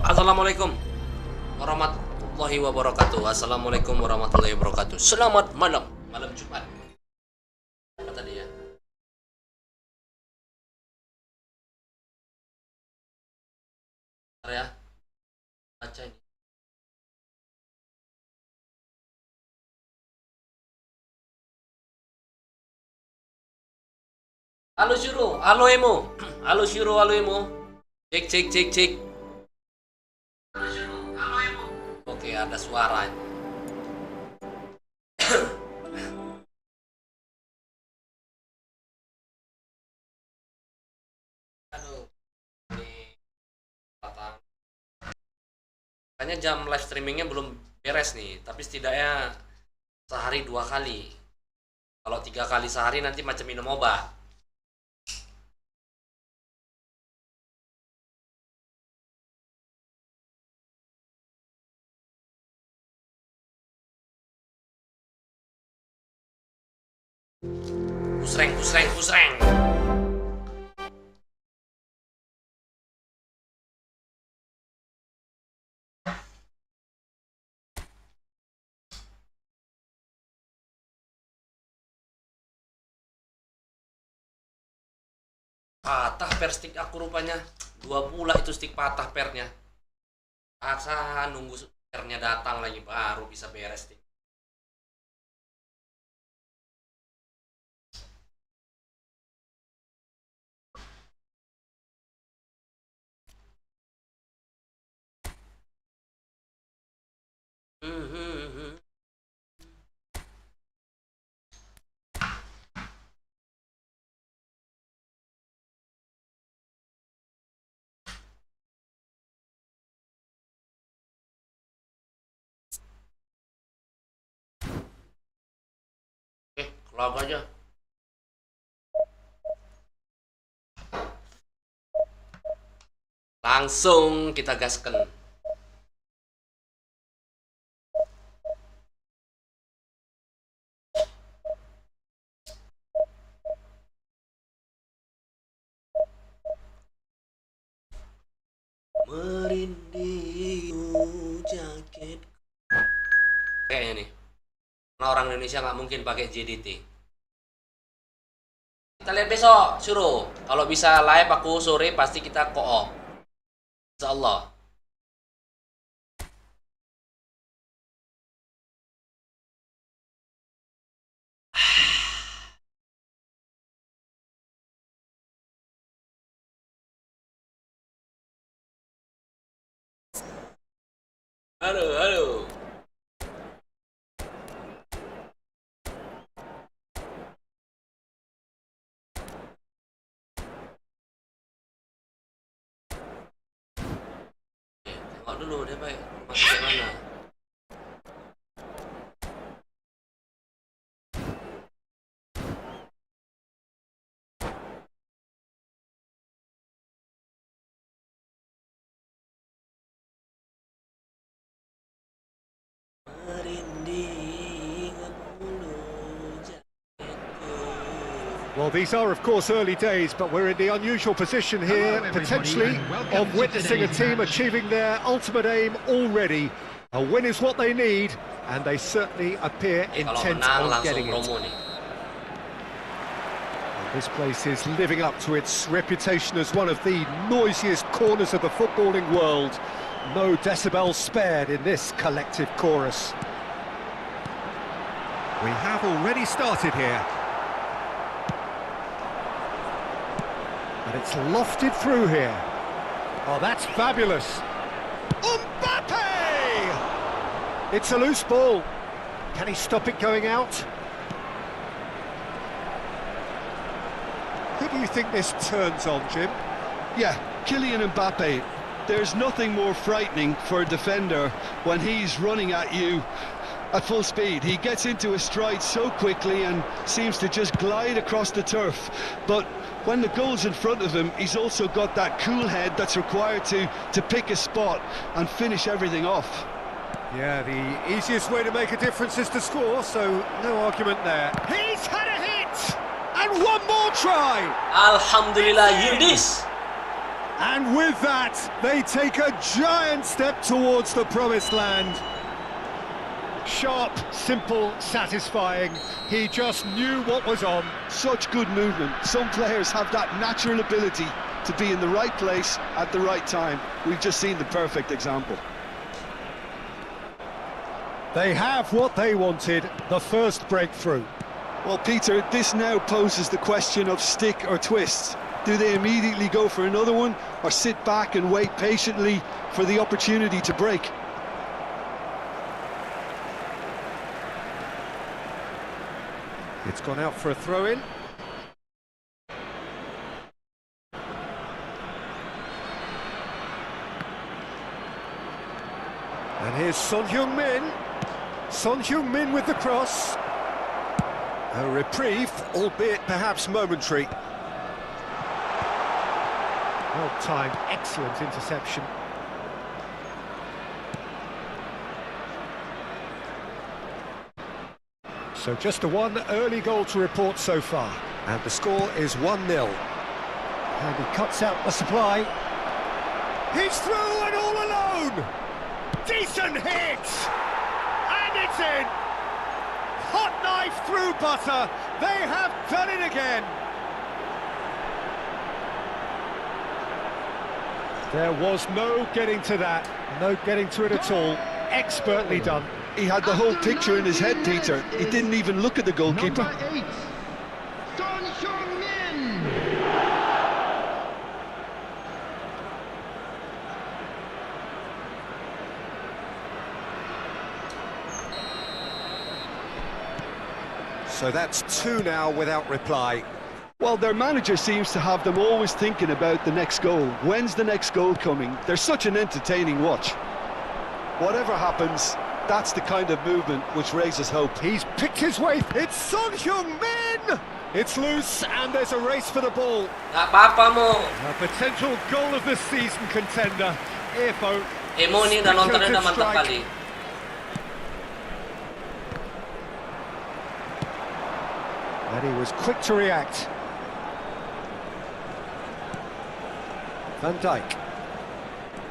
Assalamualaikum warahmatullahi wabarakatuh. Assalamualaikum warahmatullahi wabarakatuh. Selamat malam, malam Jumat. Apa tadi ya? Bentar ya, baca ini. Halo Syuro, halo Emo. Halo Syuro, halo Emo. Cek cek cek cek. Oke, ada suara. Aduh, ini kayaknya jam live streamingnya belum beres nih, tapi setidaknya sehari 2 kali. Kalau 3 kali sehari nanti macam minum obat. Pusreng, pusreng, pusreng. Patah per stick aku rupanya. 2 pula itu stick patah pernya. Paksa nunggu pernya datang lagi baru bisa beres stick. Club aja. Langsung kita gaskan. Merinding jaket. Kayaknya nih, orang Indonesia nggak mungkin pakai JDT. Kita lihat besok, suruh. Kalau bisa live aku sore pasti kita co-op. Insya Allah. Halo, halo. Tengok dulu dia baik masuk ke mana. Merinding bulu jaketku. Well, these are, of course, early days, but we're in the unusual position here, potentially, of witnessing a team achieving their ultimate aim already. A win is what they need, and they certainly appear intent on getting it. And this place is living up to its reputation as one of the noisiest corners of the footballing world. No decibels spared in this collective chorus. We have already started here. And it's lofted through here. Oh, that's fabulous. Mbappe! It's a loose ball. Can he stop it going out? Who do you think this turns on, Jim? Yeah, Kylian Mbappe. There's nothing more frightening for a defender when he's running at you at full speed. He gets into a stride so quickly and seems to just glide across the turf. But when the goal's in front of him, he's also got that cool head that's required to pick a spot and finish everything off. Yeah, the easiest way to make a difference is to score, so no argument there. He's had a hit! And one more try! Alhamdulillah, Yildiz! And with that, they take a giant step towards the promised land. Sharp, simple, satisfying. He just knew what was on. Such good movement. Some players have that natural ability to be in the right place at the right time. We've just seen the perfect example. They have what they wanted, the first breakthrough. Well, Peter, this now poses the question of stick or twist. Do they immediately go for another one, or sit back and wait patiently for the opportunity to break? It's gone out for a throw-in. And here's Son Heung-min. Son Heung-min with the cross. A reprieve, albeit perhaps momentary. Well-timed, excellent interception. So just a one early goal to report so far. And the score is 1-0. And he cuts out the supply. He's through and all alone! Decent hit! And it's in! Hot knife through butter! They have done it again! There was no getting to that. No getting to it at all. Expertly done. He had the whole picture in his head, Peter. He didn't even look at the goalkeeper. Number 8, Son Heung-min. So that's 2 now without reply. Well, their manager seems to have them always thinking about the next goal. When's the next goal coming? They're such an entertaining watch. Whatever happens, that's the kind of movement which raises hope. He's picked his way. It's Son Heung-min! It's loose and there's a race for the ball. Gak apa-apa mo. A potential goal of the season contender. Earphone. Emo nih udah nontonnya udah mantap kali. And he was quick to react. Van Dijk.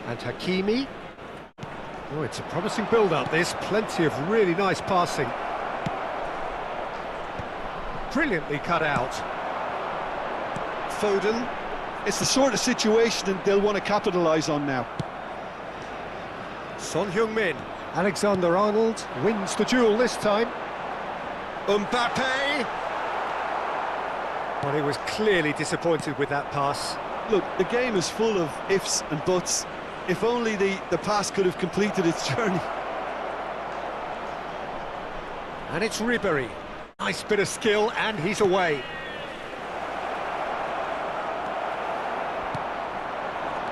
And Hakimi. Oh, it's a promising build-up, this. Plenty of really nice passing. Brilliantly cut out. Foden. It's the sort of situation they'll want to capitalise on now. Son Heung-min. Alexander-Arnold wins the duel this time. Mbappe! Well, he was clearly disappointed with that pass. Look, the game is full of ifs and buts. If only the pass could have completed its journey. And it's Ribery. Nice bit of skill, and he's away.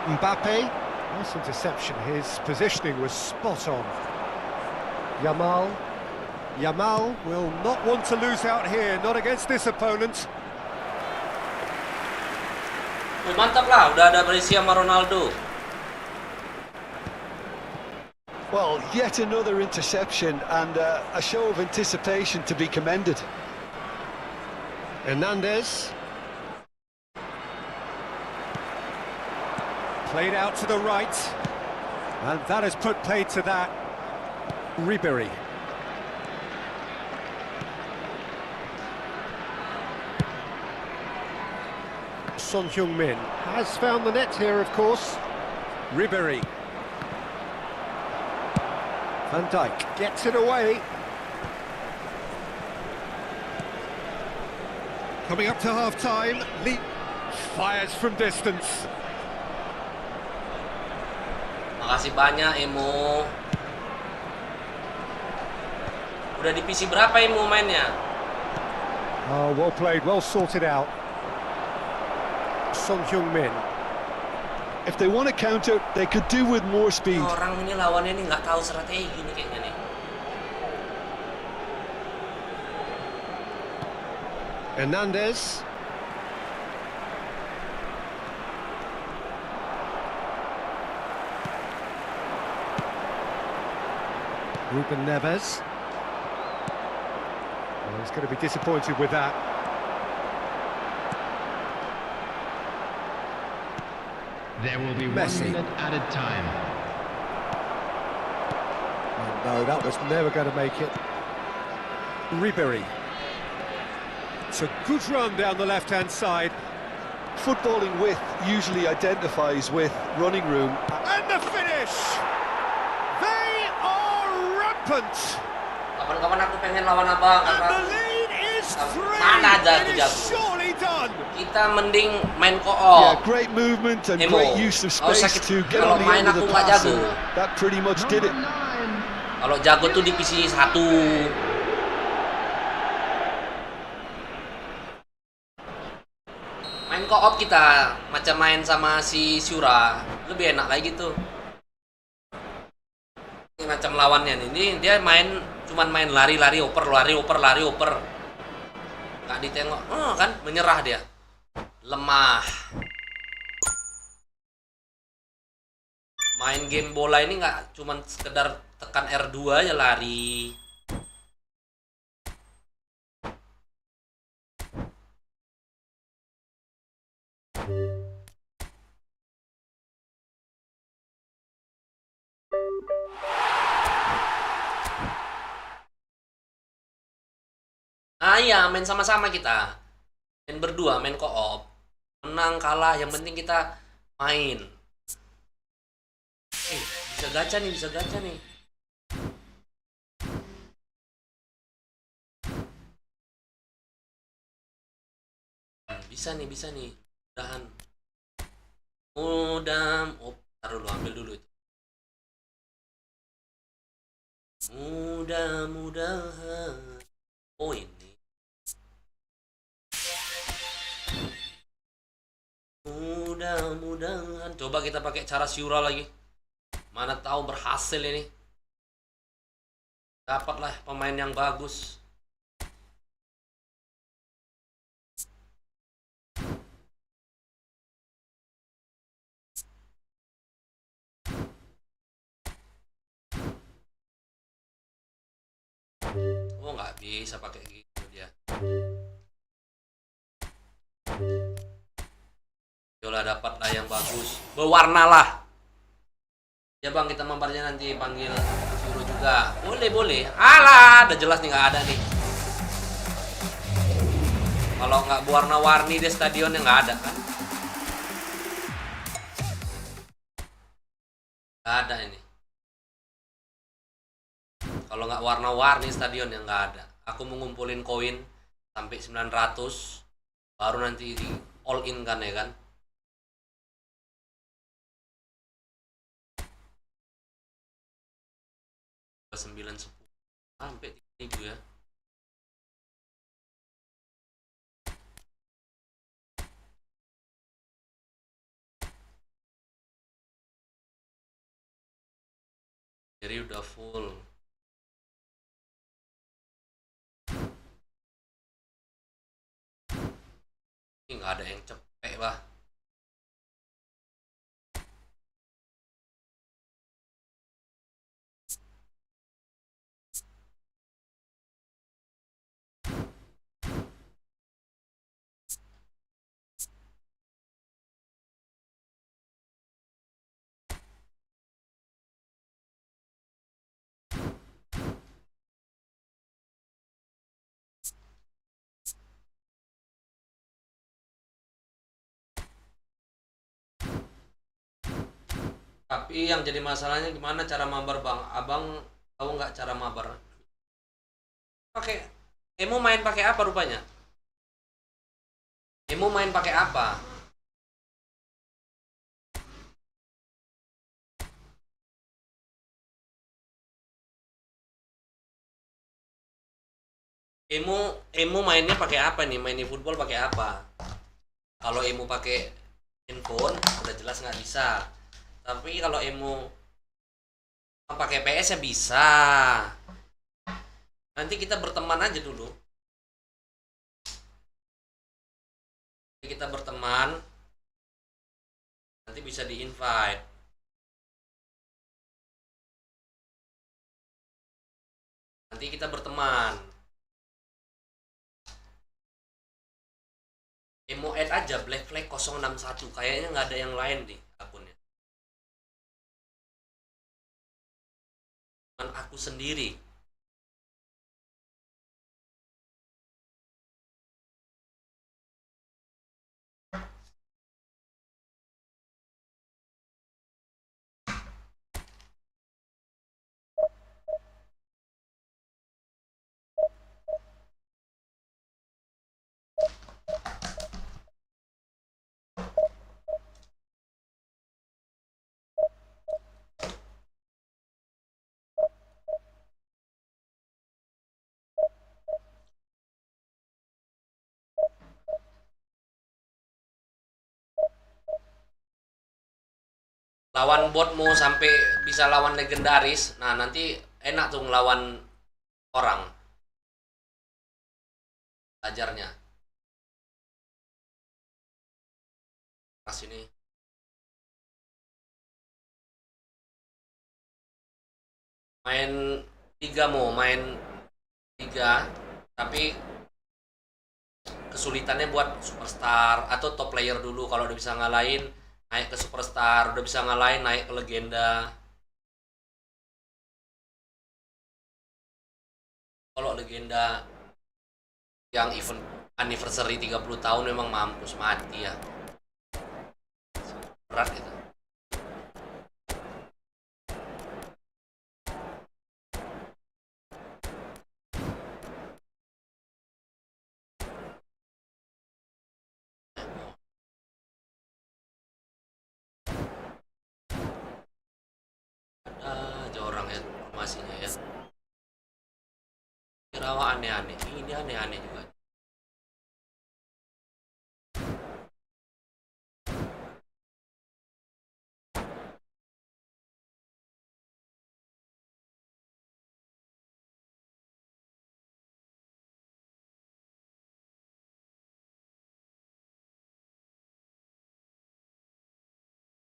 Mbappe. Nice interception. His positioning was spot on. Yamal. Yamal will not want to lose out here, not against this opponent. Mantap lah, udah ada Messi sama Ronaldo. Well, yet another interception and a show of anticipation to be commended. Hernandez. Played out to the right. And that has put play to that. Ribery. Son Heung-min has found the net here, of course. Ribery. Van Dijk gets it away. Coming up to half-time, Lee fires from distance. Makasih banyak, Emo. Udah di PC berapa, Emo, mainnya? Oh, well played, well sorted out. Son Heung-min. If they want to counter, they could do with more speed. Orang ini lawannya ini nggak tahu strategi nih kayaknya nih. Hernandez. Ruben Neves. Well, he's going to be disappointed with that. There will be Messi. 1 minute added time. Oh, no, that was never going to make it. Ribery. It's a good run down the left-hand side. Footballing width usually identifies with running room. And the finish! They are rampant! Kapan-kapan aku pengen lawan abang. And the lead is 3! Mana jago, It is jago. surely done! Kita mending main Yeah, koop. great movement and Emo. great use of Nggak usah space kita- to get kalau on the main end of aku the nggak pass. jago. And that pretty much did it. Number 9. Kalau jago tuh di PC 1. Main koop kita macam main sama si Syura, lebih enak kayak gitu. Ini macam lawannya nih, ini dia main cuman main lari-lari oper, lari oper. Nggak ditengok, kan menyerah dia. Lemah. Main game bola ini nggak cuman sekedar tekan R2 aja lari. Ah iya, main sama-sama kita. Main berdua, main koop. Menang, kalah, yang penting kita main. Bisa gacha nih, bisa gacha nih. Bisa nih. Mudahan. Taruh dulu, ambil dulu itu. Mudah-mudahan. Oh ini. Mudah-mudahan. Coba kita pakai cara Syura lagi. Mana tahu berhasil ini. Dapatlah pemain yang bagus. Oh nggak bisa pakai gitu dia. Yolah dapatlah yang bagus. Berwarnalah. Ya bang, kita mempernya nanti panggil Syuro juga. Boleh. Alah, udah jelas nih nggak ada nih. Kalau nggak warna-warni di stadionnya nggak ada kan? Nggak ada ini. Kalau nggak warna-warni stadion yang nggak ada. Aku mau ngumpulin koin sampai 900, baru nanti di all in kan ya kan. Ke 910 sampai 3000 ya. Jadi udah full. Ini nggak ada yang cepet lah. Tapi yang jadi masalahnya gimana cara mabar bang? Abang tahu nggak cara mabar? Pakai Emo main pakai apa rupanya? Emo main pakai apa? Emo mainnya pakai apa nih? Main eFOOTBALL pakai apa? Kalau Emo pakai handphone udah jelas nggak bisa. Tapi kalau Emo pakai PS ya bisa. Nanti kita berteman aja dulu. Kita berteman. Nanti bisa di-invite. Nanti kita berteman. Emo add aja Black Flag 061. Kayaknya nggak ada yang lain di akunnya. Cuman aku sendiri. Lawan botmu sampai bisa lawan legendaris. Nah, nanti enak tuh ngelawan orang. Ajarnya. Pas ini. Main tiga mau main tiga, tapi kesulitannya buat superstar atau top player dulu. Kalau udah bisa ngalahin, naik ke superstar, udah bisa ngalahin, naik ke legenda. Kalau legenda yang event anniversary 30 tahun memang mampus mati ya. Berat gitu. Ada aja orang ya informasinya ya. Kirawa aneh-aneh. Ini aneh-aneh juga.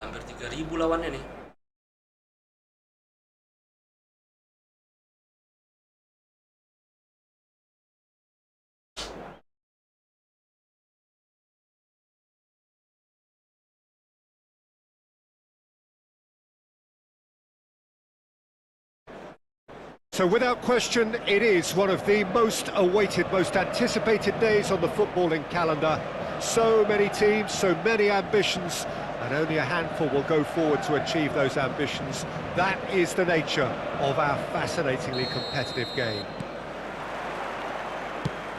Hampir 3.000 lawannya nih. So without question, it is one of the most awaited, most anticipated days on the footballing calendar. So many teams, so many ambitions, and only a handful will go forward to achieve those ambitions. That is the nature of our fascinatingly competitive game.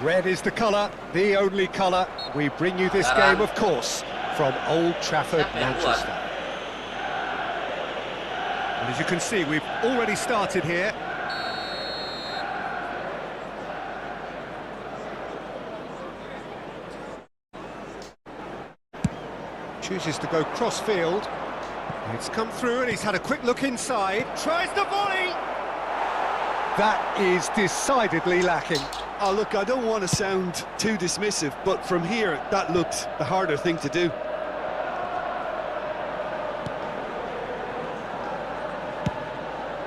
Red is the colour, the only colour. We bring you this game, of course, from Old Trafford, Manchester. And as you can see, we've already started here. Chooses to go cross-field. It's come through and he's had a quick look inside. Tries the volley! That is decidedly lacking. Oh, look, I don't want to sound too dismissive, but from here, that looked the harder thing to do.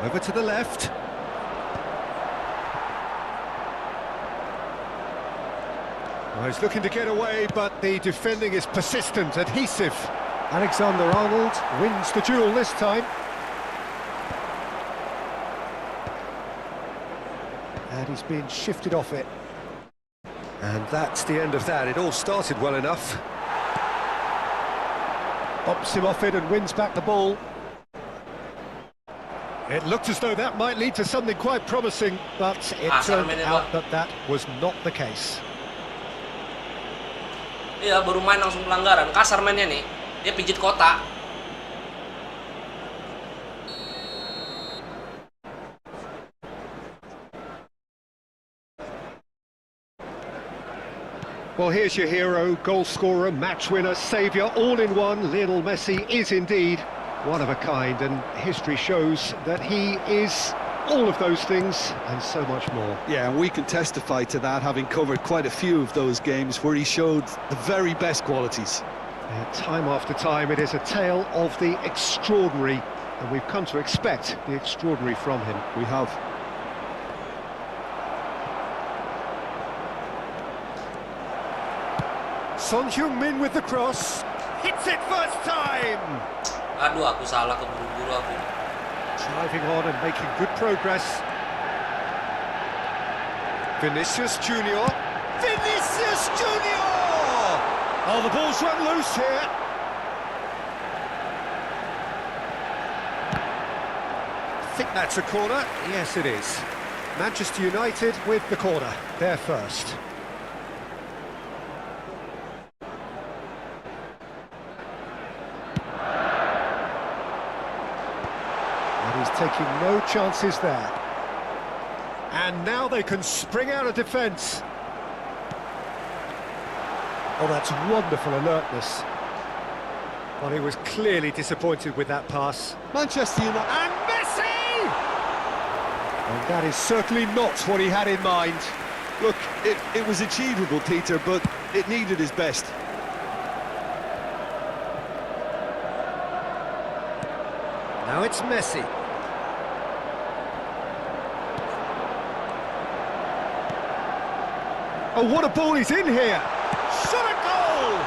Over to the left. Well, he's looking to get away, but the defending is persistent, adhesive. Alexander-Arnold wins the duel this time. And he's been shifted off it. And that's the end of that. It all started well enough. Bops him off it and wins back the ball. It looked as though that might lead to something quite promising, but it Kasar turned mainnya, out Pak. that that was not the case. Iya, baru main langsung pelanggaran. Kasar mainnya nih. Dia pijit kotak. Well, here's your hero, goal scorer, match winner, saviour, all in one. Lionel Messi is indeed one of a kind, and history shows that he is all of those things and so much more. Yeah, and we can testify to that, having covered quite a few of those games where he showed the very best qualities. Time after time, it is a tale of the extraordinary, and we've come to expect the extraordinary from him. We have. Son Heung-min with the cross, hits it first time! Aduh, aku salah, keburu-buru aku. Driving on and making good progress. Vinicius Junior. Vinicius Junior! Oh, the ball's run loose here. I think that's a corner. Yes, it is. Manchester United with the corner. They're first. He's taking no chances there. And now they can spring out of defence. Oh, that's wonderful alertness. Well, he was clearly disappointed with that pass. Manchester United. And Messi! And that is certainly not what he had in mind. Look, it was achievable, Peter, but it needed his best. Now it's Messi. Oh, what a ball he's in here! Shot a goal!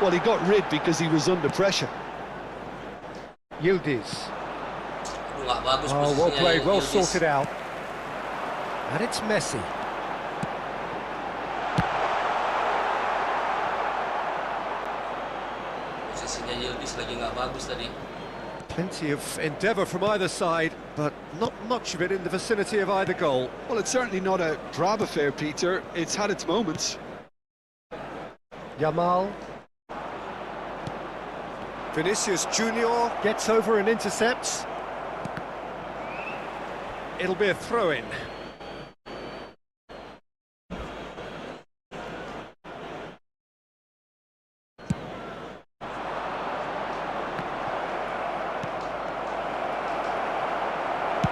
Well, he got rid because he was under pressure. Yildiz. Aduh, nggak bagus Oh, well posisinya, played, well Yildiz. sorted out. And it's Messi. Posisinya Yildiz lagi nggak bagus tadi. Plenty of endeavour from either side, but not much of it in the vicinity of either goal. Well, it's certainly not a drab affair, Peter. It's had its moments. Yamal. Vinicius Junior gets over and intercepts. It'll be a throw-in.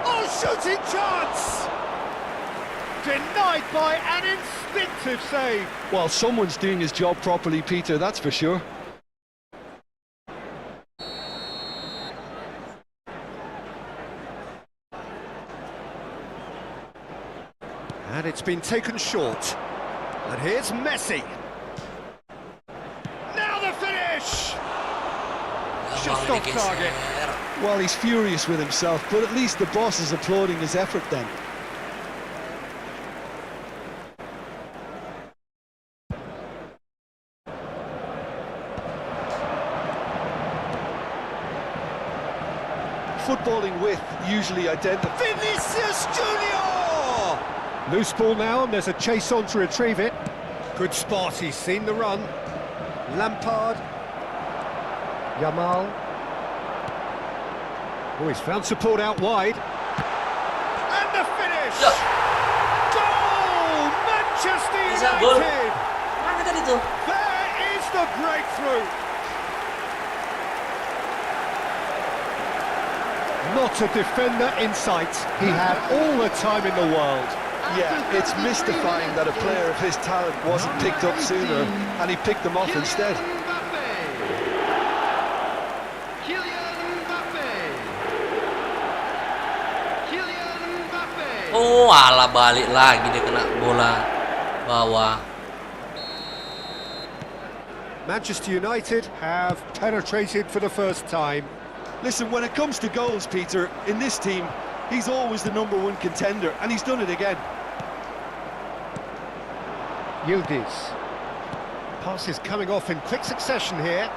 Oh, shooting chance! Denied by an instinctive save. Well, someone's doing his job properly, Peter, that's for sure. And it's been taken short. And here's Messi. Now the finish! Just Gampang off target. digeser. Well, he's furious with himself, but at least the boss is applauding his effort then. Footballing with usually identifies. Vinicius Junior! Loose ball now, and there's a chase on to retrieve it. Good spot, he's seen the run. Lampard. Yamal. Oh, he's found support out wide. And the finish! Ya. Goal! Manchester Bisa gol. United! Mana tadi tuh? There is the breakthrough! Not a defender in sight. He had all the time in the world. Yeah, it's mystifying that a player of his talent wasn't picked up sooner, and he picked them off instead. Oh, alah, balik lagi dia kena bola bawah. Manchester United have penetrated for the first time. Listen, when it comes to goals, Peter, in this team, he's always the #1 contender, and he's done it again. Yildiz. Passes coming off in quick succession here.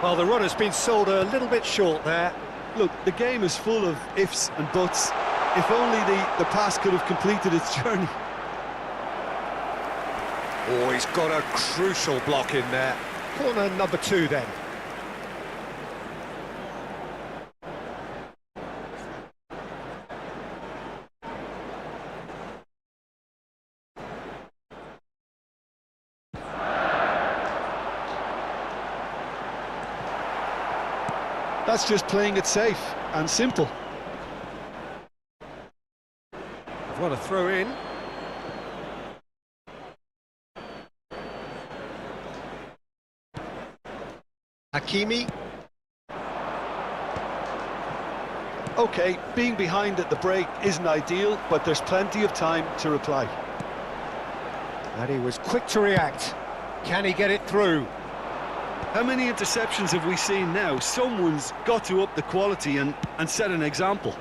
Well, the run has been sold a little bit short there. Look, the game is full of ifs and buts. If only the pass could have completed its journey. Oh, he's got a crucial block in there. Corner number 2 then. That's just playing it safe and simple. I've got a throw in. Hakimi. Okay, being behind at the break isn't ideal, but there's plenty of time to reply. And he was quick to react. Can he get it through? How many interceptions have we seen now? Someone's got to up the quality and set an example.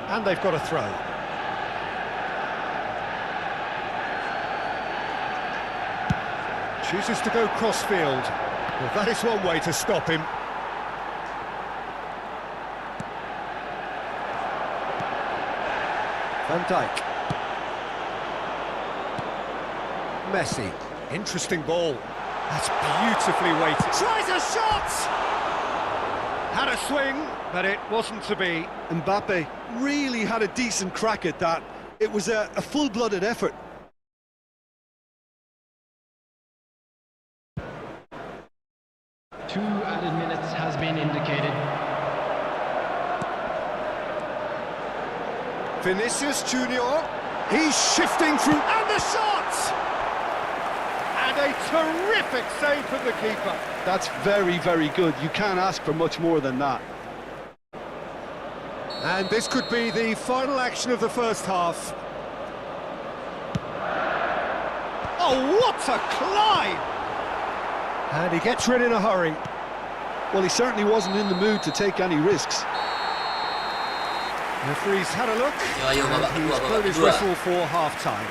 And they've got a throw. Chooses to go cross-field. Well, that is one way to stop him. Van Dijk. Messi. Interesting ball. That's beautifully weighted. Tries a shot! Had a swing, but it wasn't to be. Mbappe really had a decent crack at that. It was a full-blooded effort. Two added minutes has been indicated. Vinicius Junior. He's shifting through, and the shot! And a terrific save from the keeper. That's very, very good. You can't ask for much more than that. And this could be the final action of the first half. Oh, what a climb! And he gets rid in a hurry. Well, he certainly wasn't in the mood to take any risks. Referee's had a look, Ayo, and he's blown his whistle for half-time.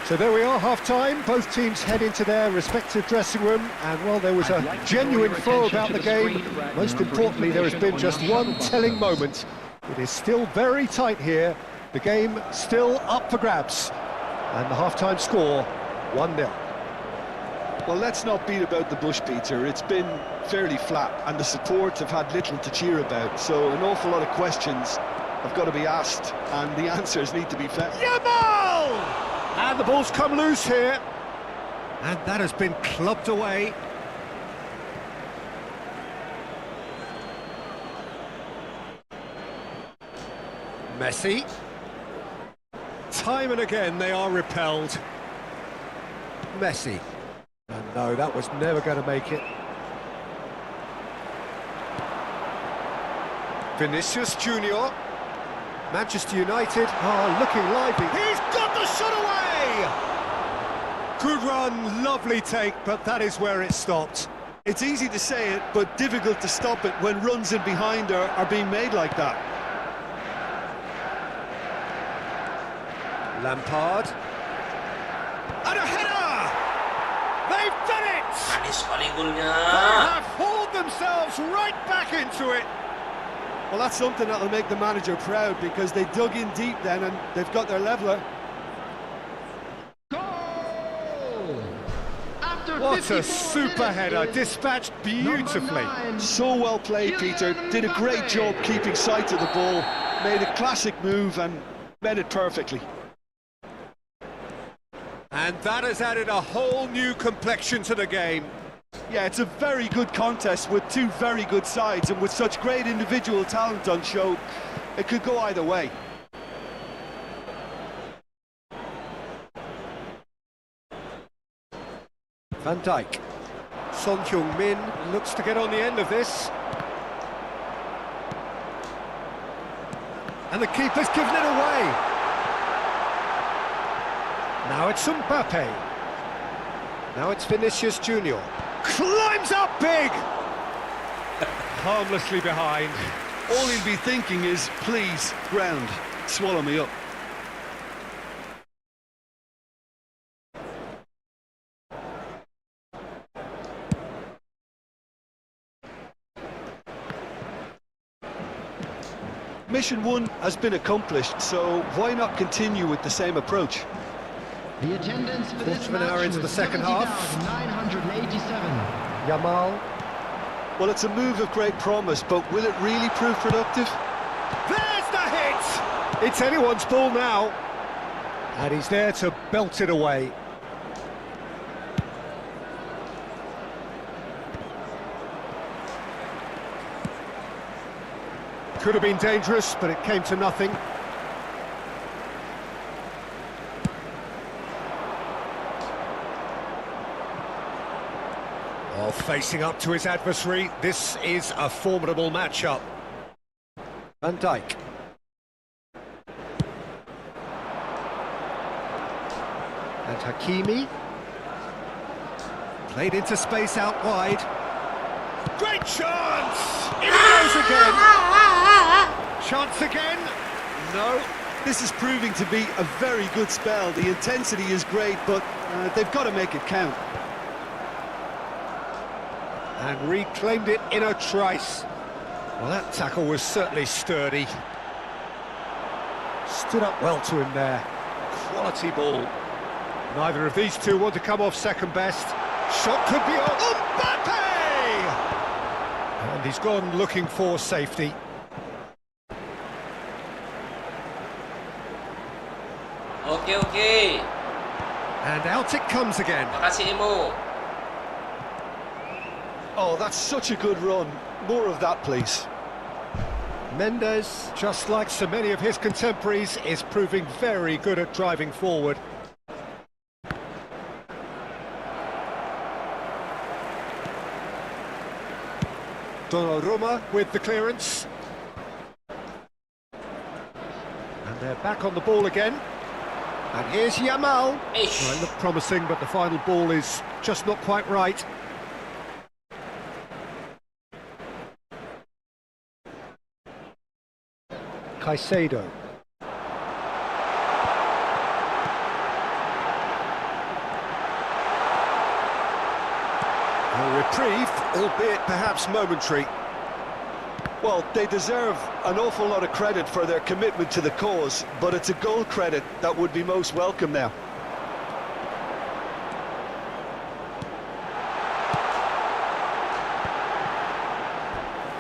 So there we are, half-time. Both teams head into their respective dressing room, and well, there was a genuine flow about the game. Most importantly, there has been just one telling moment. It is still very tight here. The game still up for grabs, and the half-time score 1-0. Well, let's not beat about the bush, Peter. It's been fairly flat, and the support have had little to cheer about. So an awful lot of questions have got to be asked, and the answers need to be found. Yamal! And the ball's come loose here. And that has been clubbed away. Messi. Time and again they are repelled. Messi. And no, that was never going to make it. Vinicius Junior. Manchester United are looking lively. He's got the shot away! Good run, lovely take, but that is where it stopped. It's easy to say it, but difficult to stop it when runs in behind are being made like that. Lampard. And a header! They've done it! Manis kali golnya. They have hauled themselves right back into it. Well, that's something that'll make the manager proud, because they dug in deep then and they've got their leveller. Goal! After What a 54 super header, minutes, dispatched beautifully. number 9. So well played, Peter. Did a great job keeping sight of the ball. Made a classic move and met it perfectly. And that has added a whole new complexion to the game. Yeah, it's a very good contest with two very good sides, and with such great individual talent on show, it could go either way. Van Dijk. Son Heung-min looks to get on the end of this. And the keeper's given it away. Now it's Mbappe. Now it's Vinicius Junior. Climbs up big! Harmlessly behind. All he'll be thinking is, please, ground, swallow me up. mission one has been accomplished, so why not continue with the same approach? The attendance for this Quarter of an hour match into the was second half. 70,987. Yamal. Well, it's a move of great promise, but will it really prove productive? There's the hit! It's anyone's ball now. And he's there to belt it away. Could have been dangerous, but it came to nothing. Well, facing up to his adversary, this is a formidable matchup. Van Dijk. And Hakimi. Played into space out wide. Great chance! In it goes again! Chance again? No. This is proving to be a very good spell. The intensity is great, but they've got to make it count. And reclaimed it in a trice. Well, that tackle was certainly sturdy. Stood up well to him there. Quality ball. Neither of these two want to come off second best. Shot could be on. Mbappe! And he's gone looking for safety. Oke. And out it comes again. Makasih Emu. Oh, that's such a good run. More of that, please. Mendes, just like so many of his contemporaries, is proving very good at driving forward. Donnarumma with the clearance. And they're back on the ball again. And here's Yamal. Well, it looked promising, but the final ball is just not quite right. Caicedo. A reprieve, albeit perhaps momentary. Well, they deserve an awful lot of credit for their commitment to the cause, but it's a goal credit that would be most welcome now.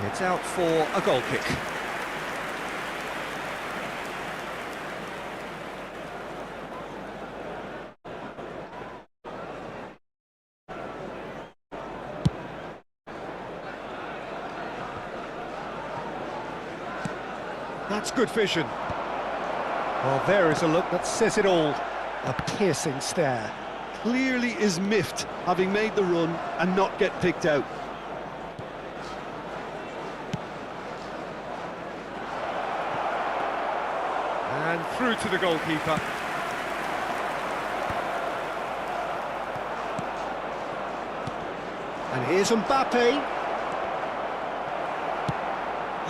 It's out for a goal kick. That's good vision. Well, there is a look that says it all. A piercing stare. Clearly is miffed, having made the run and not get picked out. And through to the goalkeeper. And here's Mbappe.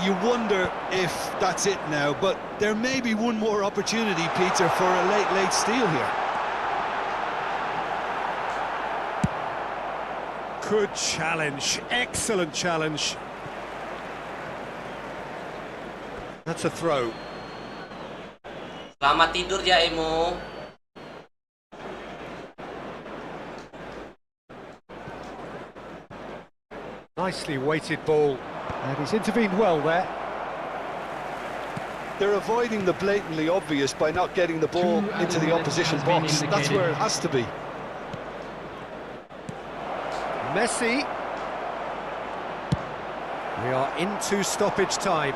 You wonder if that's it now, but there may be one more opportunity, Peter, for a late steal here. Good challenge, excellent challenge. That's a throw. Selamat tidur ya Emu. Nicely weighted ball. And he's intervened well there. They're avoiding the blatantly obvious by not getting the ball into the opposition box. That's where it has to be. Messi. We are into stoppage time.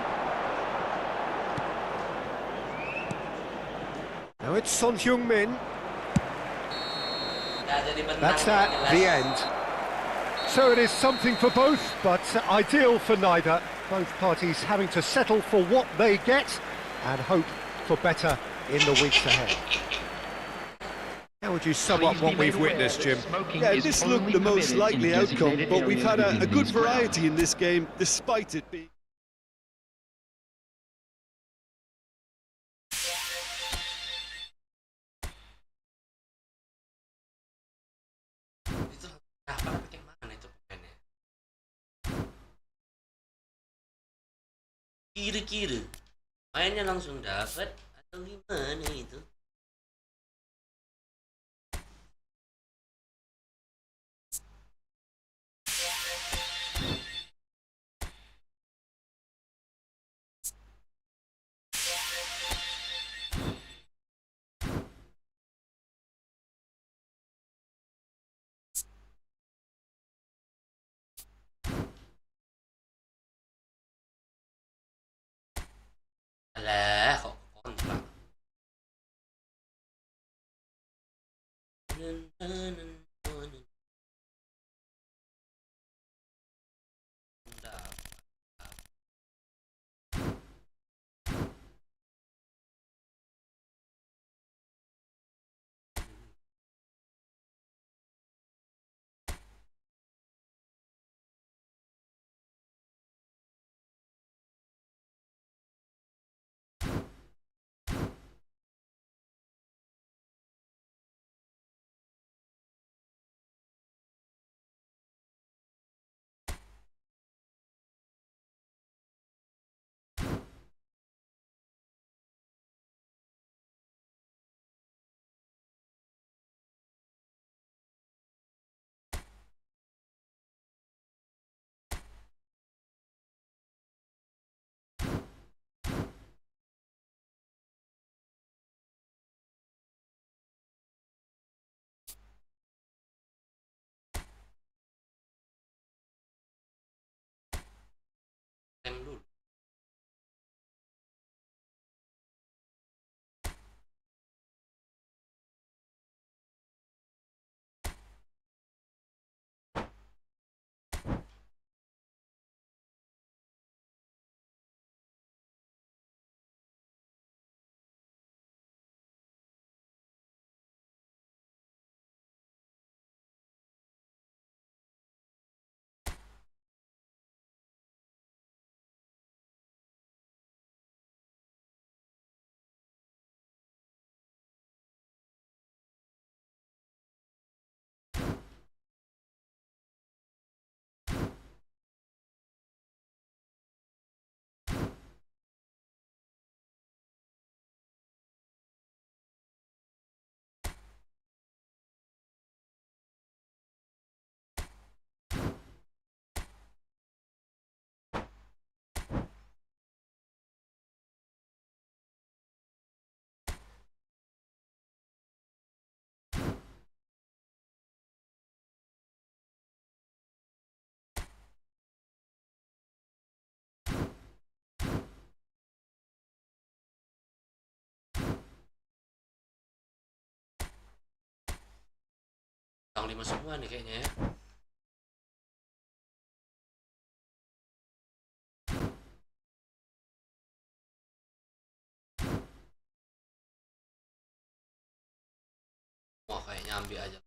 Now it's Son Heung-min. That's that, the end. So it is something for both, but ideal for neither. Both parties having to settle for what they get and hope for better in the weeks ahead. How would you sum up what we've witnessed, Jim? Yeah, this looked the most likely outcome, but we've had a good variety in this game, despite it being... Kiri-kiri. Mainnya langsung dapat atau gimana itu? Alah, kok kontrak. Tem dulu. Bintang 5 semua nih kayaknya ya. Wah, kayaknya ambil aja.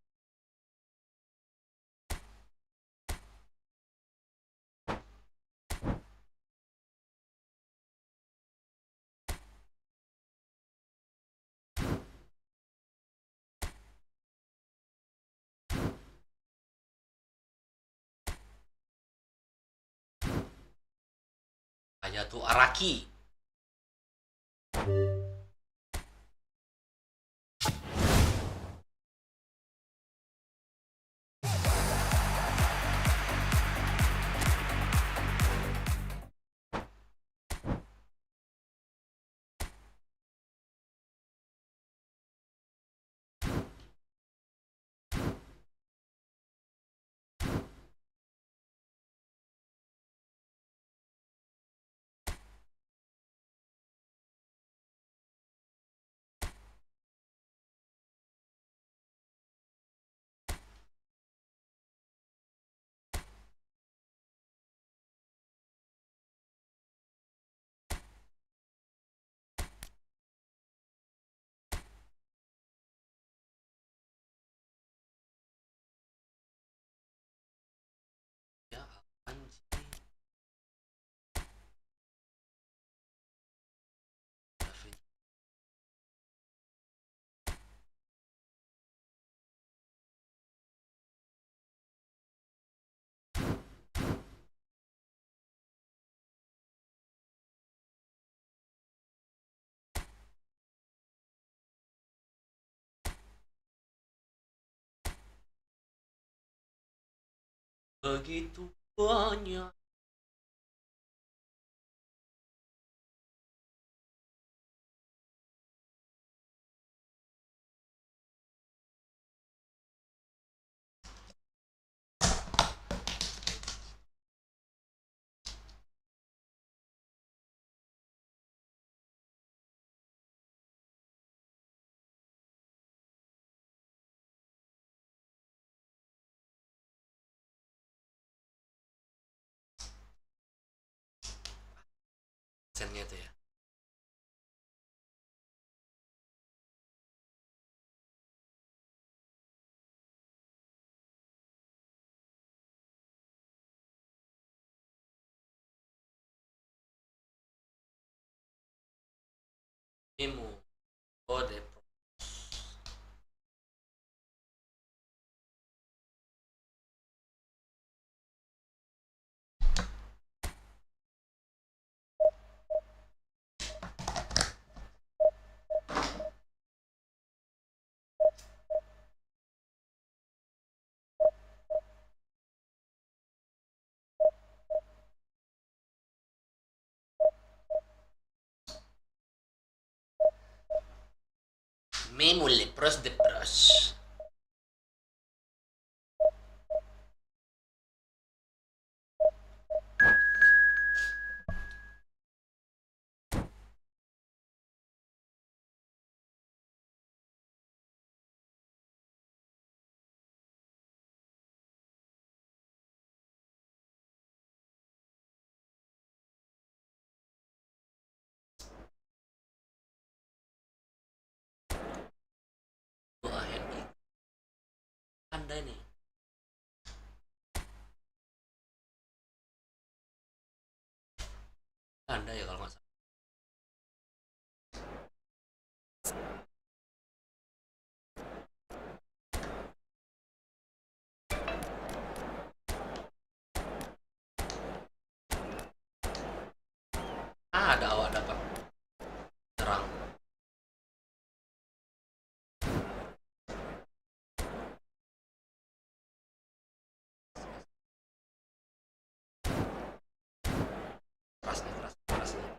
Aja tuh Araki. Begitu banyak. Sennya tuh ya. Emu. Oh, Depro. Memo lepros de pros. Wah, ini pandai nih. Pandai ya kalau nggak salah. Ada awak dapat serang. Keras nih, keras nih.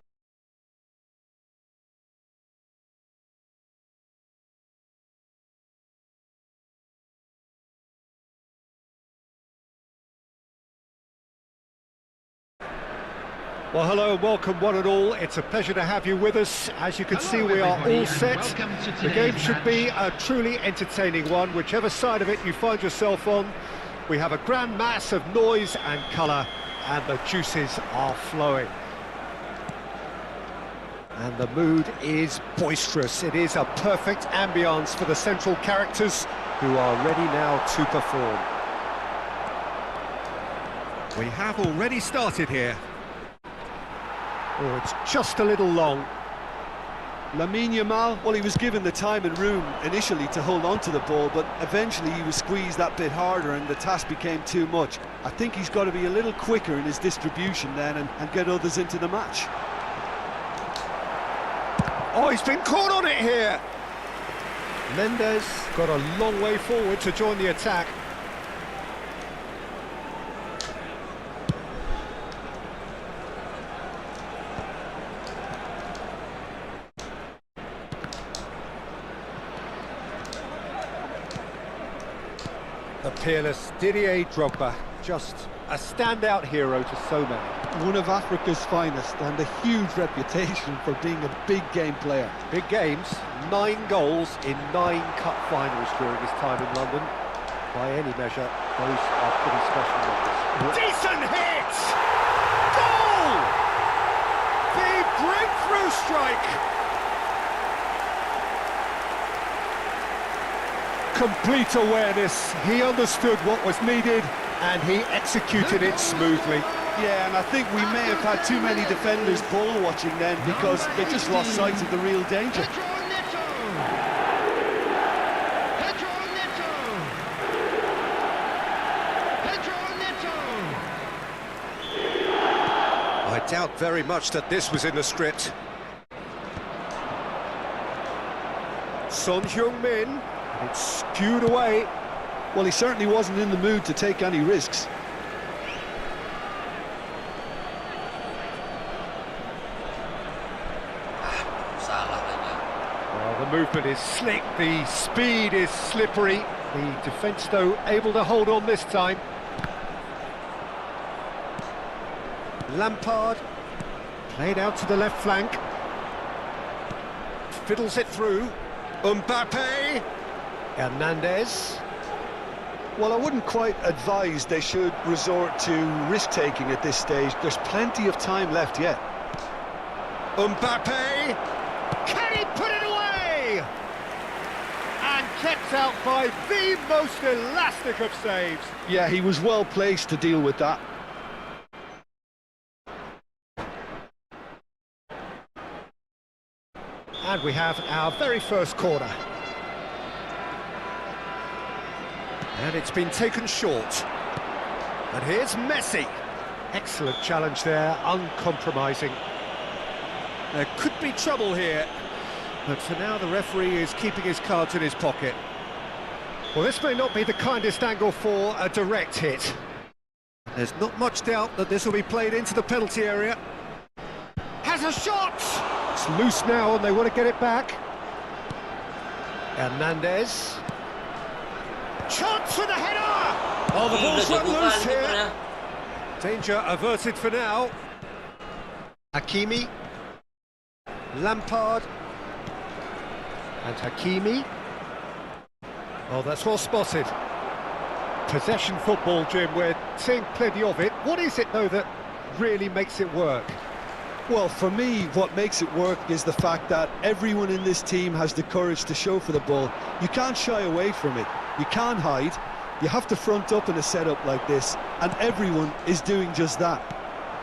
Well, hello and welcome one and all. It's a pleasure to have you with us. As you can see, we are all set. The game should be a truly entertaining one, whichever side of it you find yourself on. We have a grand mass of noise and colour, and the juices are flowing. And the mood is boisterous. It is a perfect ambience for the central characters who are ready now to perform. We have already started here. Oh, it's just a little long. Lamine Yamal, well, he was given the time and room initially to hold on to the ball, but eventually he was squeezed that bit harder and the task became too much. I think he's got to be a little quicker in his distribution then and get others into the match. Oh, he's been caught on it here. Mendes got a long way forward to join the attack. The peerless Didier Drogba, just a standout hero to so many. One of Africa's finest and a huge reputation for being a big game player. Big games, 9 goals in 9 cup finals during his time in London. By any measure, those are pretty special numbers. Decent hit! Goal! The breakthrough strike! Complete awareness, he understood what was needed and he executed it smoothly. Yeah, and I think we may have had too many defenders ball watching then because they just lost sight of the real danger. I doubt very much that this was in the script. Son Heung-min, it's skewed away. Well, he certainly wasn't in the mood to take any risks. the movement is slick, the speed is slippery. The defence, though, able to hold on this time. Lampard, played out to the left flank. Fiddles it through. Mbappe. Hernandez. Well, I wouldn't quite advise they should resort to risk-taking at this stage. There's plenty of time left yet. Mbappe. Can he put it away? And kept out by the most elastic of saves. Yeah, he was well placed to deal with that. And we have our very first corner. And it's been taken short. And here's Messi. Excellent challenge there, uncompromising. There could be trouble here, but for now the referee is keeping his cards in his pocket. Well, this may not be the kindest angle for a direct hit. There's not much doubt that this will be played into the penalty area. Has a shot! It's loose now and they want to get it back. Hernandez. Chance for the header! Oh, the ball's run loose here. Danger averted for now. Hakimi. Lampard. And Hakimi. Oh, that's well spotted. Possession football, Jim, we're seeing plenty of it. What is it, though, that really makes it work? Well, for me, what makes it work is the fact that everyone in this team has the courage to show for the ball. You can't shy away from it. You can't hide. You have to front up in a setup like this, and everyone is doing just that.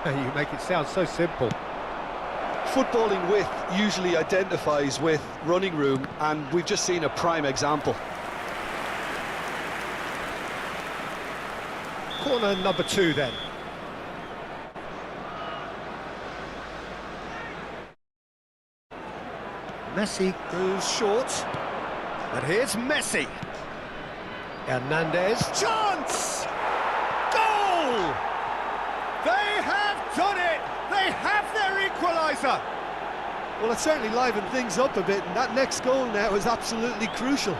You make it sound so simple. Footballing width usually identifies with running room, and we've just seen a prime example. Corner number 2 then. Messi goes short. And here's Messi. Hernandez. Chance! Goal! They have done it! They have their equaliser! Well, it certainly livened things up a bit, and that next goal now is absolutely crucial.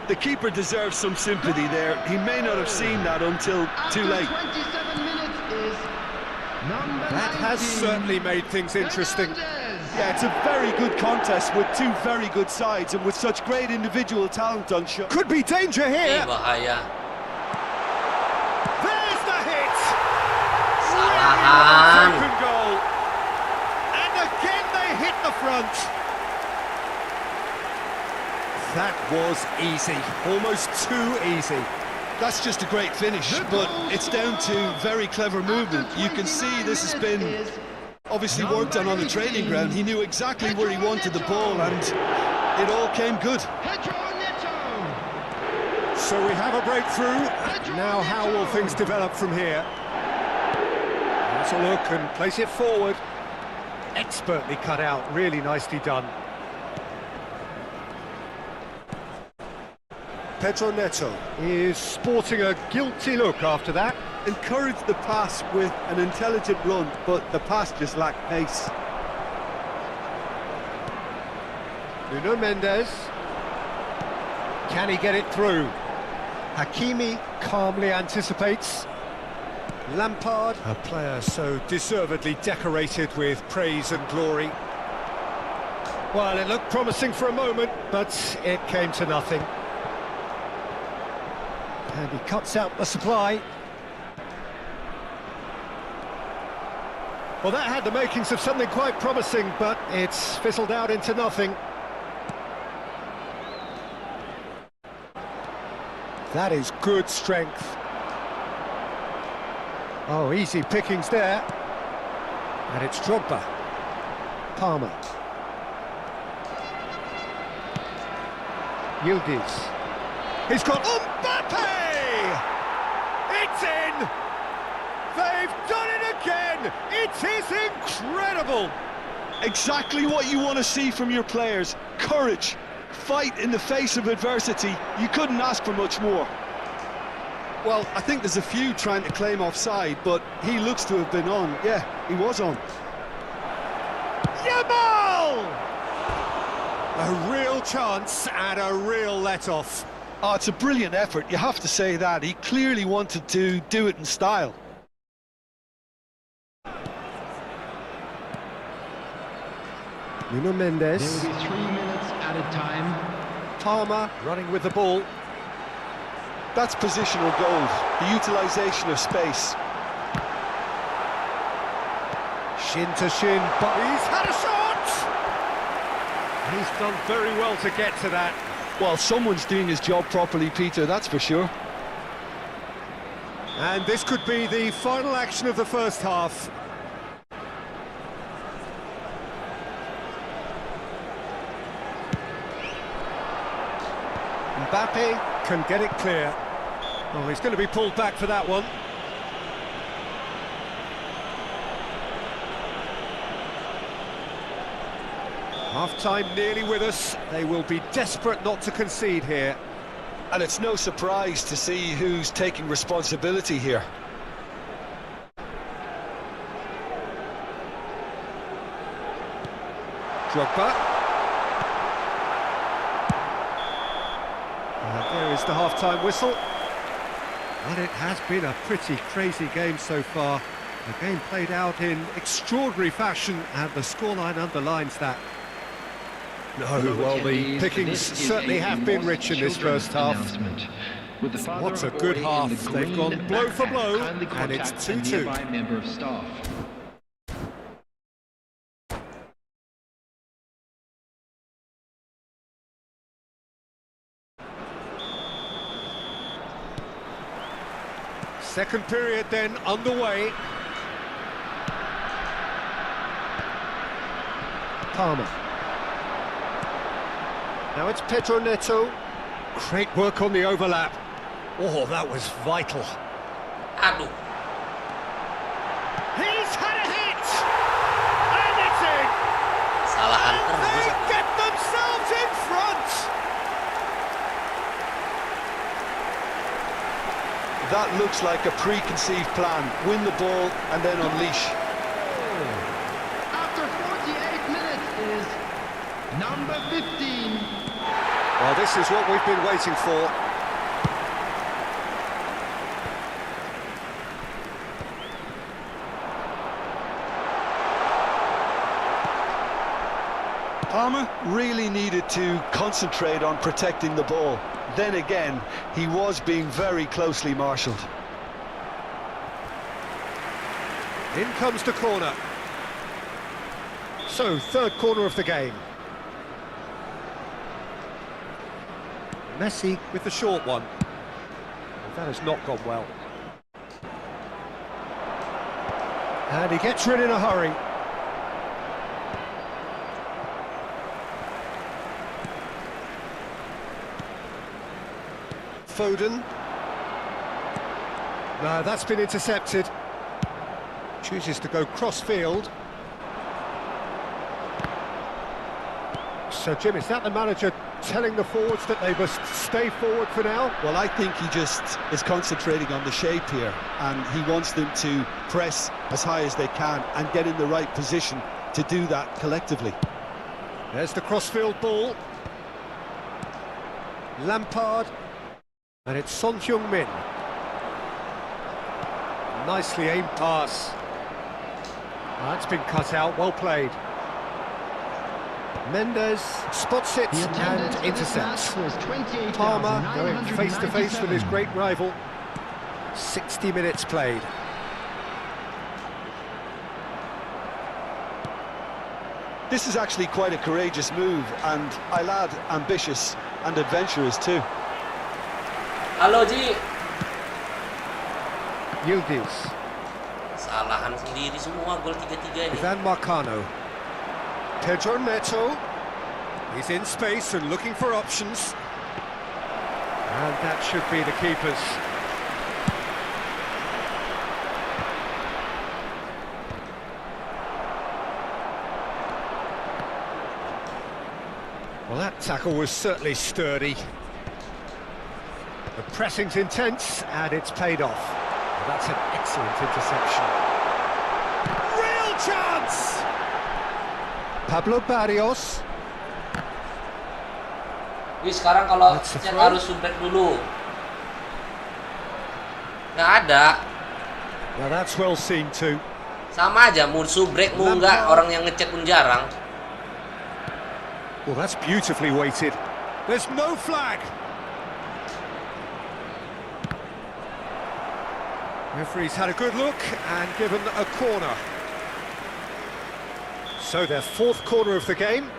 The keeper deserves some sympathy there. He may not have seen that until too late. 27 minutes is number That has 19. certainly made things interesting. Yeah, it's a very good contest with two very good sides and with such great individual talent on show. Could be danger here. Bahaya. There's the hit. Salahan. Open goal. And again they hit the front. That was easy. Almost too easy. That's just a great finish, but it's down to very clever movement. You can see this has been obviously worked on the training ground. He knew exactly where he wanted the ball, and it all came good. So we have a breakthrough. Now how will things develop from here? Let's a look and place it forward. Expertly cut out, really nicely done. Pedro Neto is sporting a guilty look after that. Encouraged the pass with an intelligent run, but the pass just lacked pace. Nuno Mendes. Can he get it through? Hakimi calmly anticipates. Lampard, a player so deservedly decorated with praise and glory. Well, it looked promising for a moment, but it came to nothing. And he cuts out the supply. Well, that had the makings of something quite promising, but it's fizzled out into nothing. That is good strength. Oh, easy pickings there. And it's Drogba. Palmer. Yildiz. He's got Mbappe! It's in! They've done it again! It is incredible! Exactly what you want to see from your players. Courage. Fight in the face of adversity. You couldn't ask for much more. Well, I think there's a few trying to claim offside, but he looks to have been on. Yeah, he was on. Yamal! A real chance and a real let-off. Oh, it's a brilliant effort, you have to say that. He clearly wanted to do it in style. Nuno Mendes. There will be 3 minutes at a time. Palmer running with the ball. That's positional gold, the utilisation of space. Shin to shin, but he's had a shot! He's done very well to get to that. Well, someone's doing his job properly, Peter, that's for sure. And this could be the final action of the first half. Mbappe can get it clear. Oh, he's going to be pulled back for that one. Half-time nearly with us. They will be desperate not to concede here. And it's no surprise to see who's taking responsibility here. Drogba. And there is the half-time whistle. And it has been a pretty crazy game so far. The game played out in extraordinary fashion, and the scoreline underlines that. No, well, the pickings certainly have been rich in this first half. What a good half. They've gone blow for blow, and it's 2-2. Second period then underway. Palmer. Now it's Pedro Neto. Great work on the overlap. Oh, that was vital. Aduh. He's had a hit! And it's in! Salahan They terus. get themselves in front! That looks like a preconceived plan. Win the ball and then unleash. After 48 minutes is number 15. Well, this is what we've been waiting for. Palmer really needed to concentrate on protecting the ball. Then again, he was being very closely marshalled. In comes the corner. So, third corner of the game. Messi with the short one. That has not gone well. And he gets rid in a hurry. Foden. No, that's been intercepted. Chooses to go cross-field. So, Jim, is that the manager telling the forwards that they must stay forward for now? Well, I think he just is concentrating on the shape here, and he wants them to press as high as they can and get in the right position to do that collectively. There's the cross-field ball. Lampard. And it's Son Heung-min. Nicely aimed pass. That's been cut out, well played. Mendes spots it and intercepts. Palmer going face-to-face with his great rival. 60 minutes played. This is actually quite a courageous move, and I'll add ambitious and adventurous too. Halo Ji. Yildiz. Salahan sendiri semua gol 3-3 ini. Ivan Marcano. Pedro Neto. He's in space and looking for options. And that should be the keepers. Well, that tackle was certainly sturdy. The pressing's intense, and it's paid off. Well, that's an excellent interception. Real chance! Pablo Barrios. Wih, sekarang kalau That's a chat throw. harus subrek dulu. Nggak ada. Now that's well seen too. Sama aja, mau subrek mau nggak, orang yang ngechat pun jarang. Well, that's beautifully weighted. There's no flag. Referee's had a good look and given a corner. So their fourth corner of the game.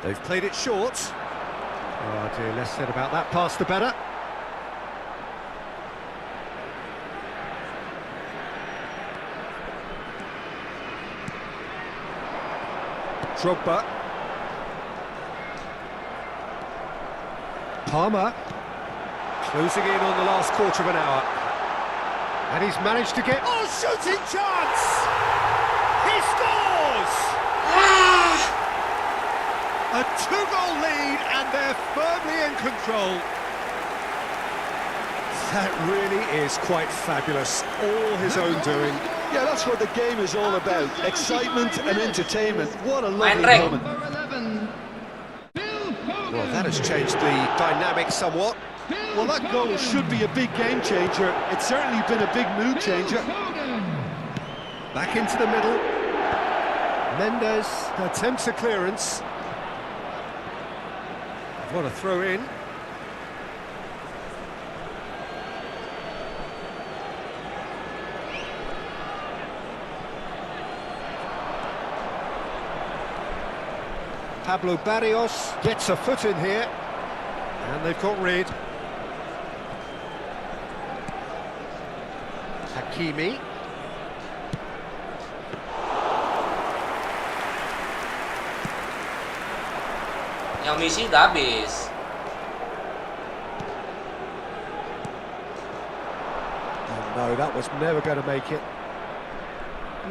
They've played it short. Oh dear, less said about that pass the better. Drogba. Palmer. Closing in on the last quarter of an hour. And he's managed to get... Oh, shooting chance! He scores! A two-goal lead and they're firmly in control. That really is quite fabulous. All his own doing. Yeah, that's what the game is all about. Excitement and entertainment. What a Main lovely rank. moment. Number 11, Phil Foden. Well, that has changed the dynamic somewhat. Well, that goal should be a big game changer. It's certainly been a big mood changer. Back into the middle. Mendes attempts a clearance. What a throw in. Pablo Barrios gets a foot in here. And they've got rid. Hakimi. Yang misi udah habis. Oh, no, that was never going to make it.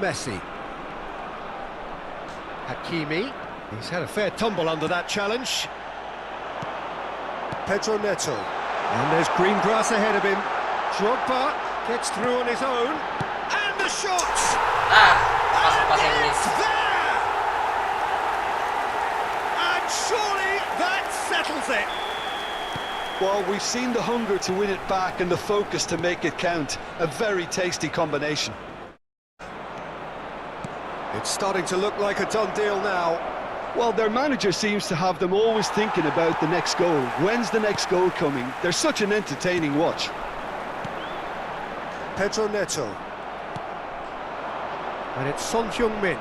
Messi. Hakimi. He's had a fair tumble under that challenge. Pedro Neto. And there's green grass ahead of him. Drogba gets through on his own. And the shot! Pas yang ini. It's there! And surely that settles it. Well, we've seen the hunger to win it back and the focus to make it count. A very tasty combination. It's starting to look like a done deal now. Well, their manager seems to have them always thinking about the next goal. When's the next goal coming? They're such an entertaining watch. Pedro Neto. And it's Son Heung-min.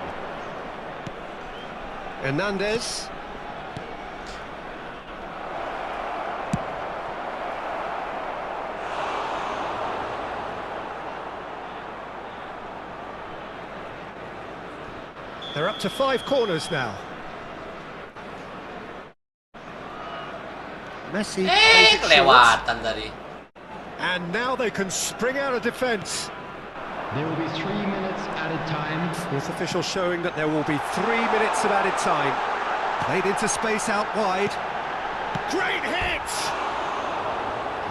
Hernandez. They're up to 5 corners now. Messi plays it short. Kelewatan tadi. And now they can spring out of defence. There will be 3 minutes added time. With officials showing that there will be 3 minutes of added time. Played into space out wide. Great hit!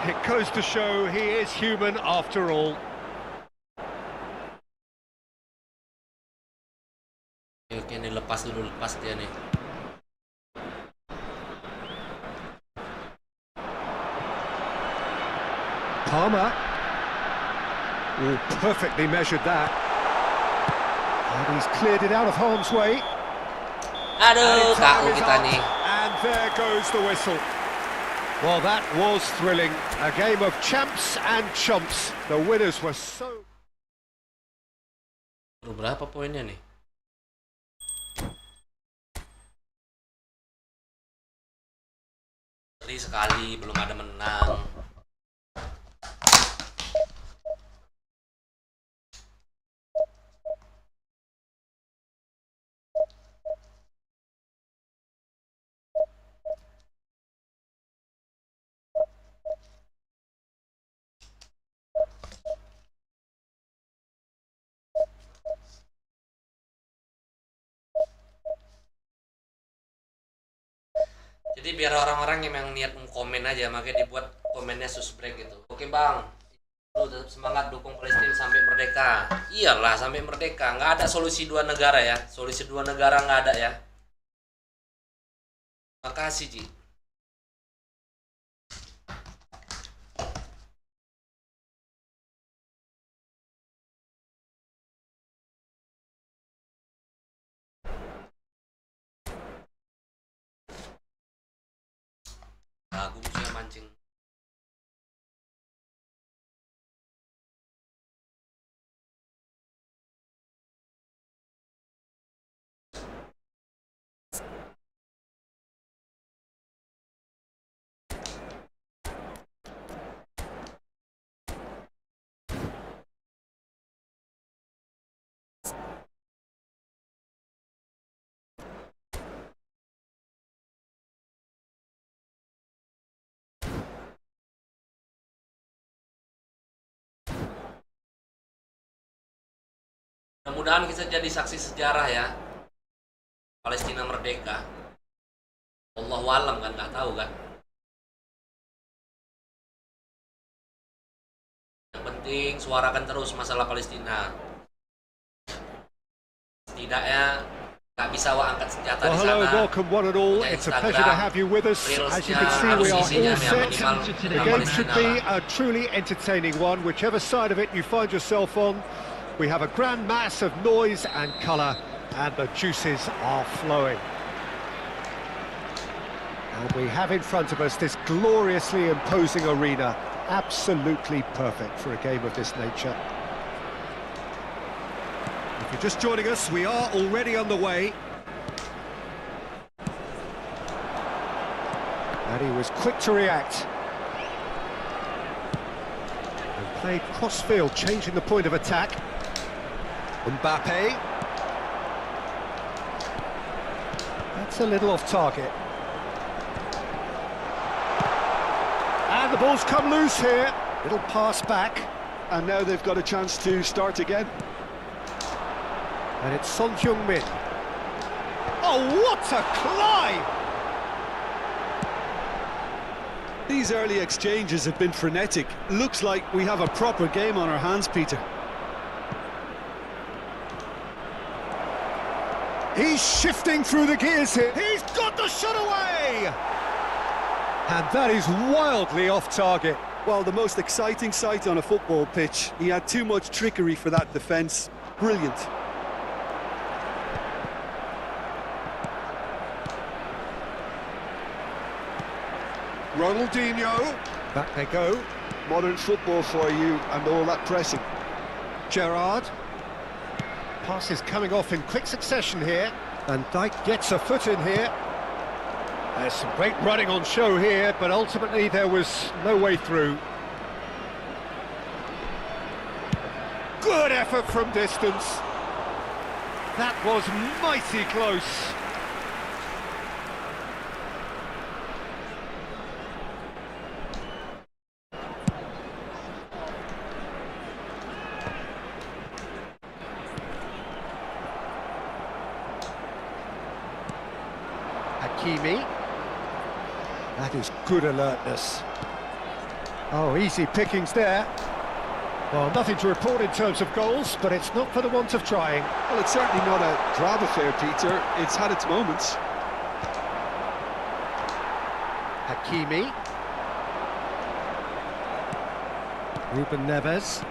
It goes to show he is human after all. Oke, ini lepas dia nih. Palmer. Oh, perfectly measured that. And he's cleared it out of harm's way. Aduh, Time KO is kita up, nih. and there goes the whistle. Well, that was thrilling. A game of champs and chumps. The winners were so... Berapa poinnya nih? Seri sekali, belum ada menang. Jadi biar orang-orang yang niat komen aja, makanya dibuat komennya susbrek gitu. Oke bang, lu tetap semangat dukung Palestina sampai merdeka. Iyalah sampai merdeka, nggak ada solusi dua negara ya. Solusi dua negara nggak ada ya. Makasih, Ji. Aku musuhnya mancing. Mudah-mudahan kita jadi saksi sejarah ya. Palestina merdeka. Allahu alam kan, nggak tahu kan. Yang penting suarakan terus masalah Palestina. Setidaknya nggak bisa angkat senjata Well, di hello, sana. welcome one and all. It's a pleasure to have you with us. As you can see, we are all set. The game should be a truly entertaining one, whichever side of it you find yourself on. We have a grand mass of noise and colour, and the juices are flowing. And we have in front of us this gloriously imposing arena, absolutely perfect for a game of this nature. If you're just joining us, we are already on the way. And he was quick to react. And played cross-field, changing the point of attack. Mbappe. That's a little off target. And the ball's come loose here. Little pass back. And now they've got a chance to start again. And it's Son Heung-min. Oh, what a climb! These early exchanges have been frenetic. Looks like we have a proper game on our hands, Peter. He's shifting through the gears here. He's got the shot away! And that is wildly off target. Well, the most exciting sight on a football pitch. He had too much trickery for that defence. Brilliant. Ronaldinho. Back they go. Modern football for you and all that pressing. Gerrard. Pass is coming off in quick succession here. And Dijk gets a foot in here. There's some great running on show here, but ultimately there was no way through. Good effort from distance. That was mighty close. Hakimi. That is good alertness. Oh, easy pickings there. Well, nothing to report in terms of goals, but it's not for the want of trying. Well, it's certainly not a drab affair, Peter. It's had its moments. Hakimi. Ruben Neves.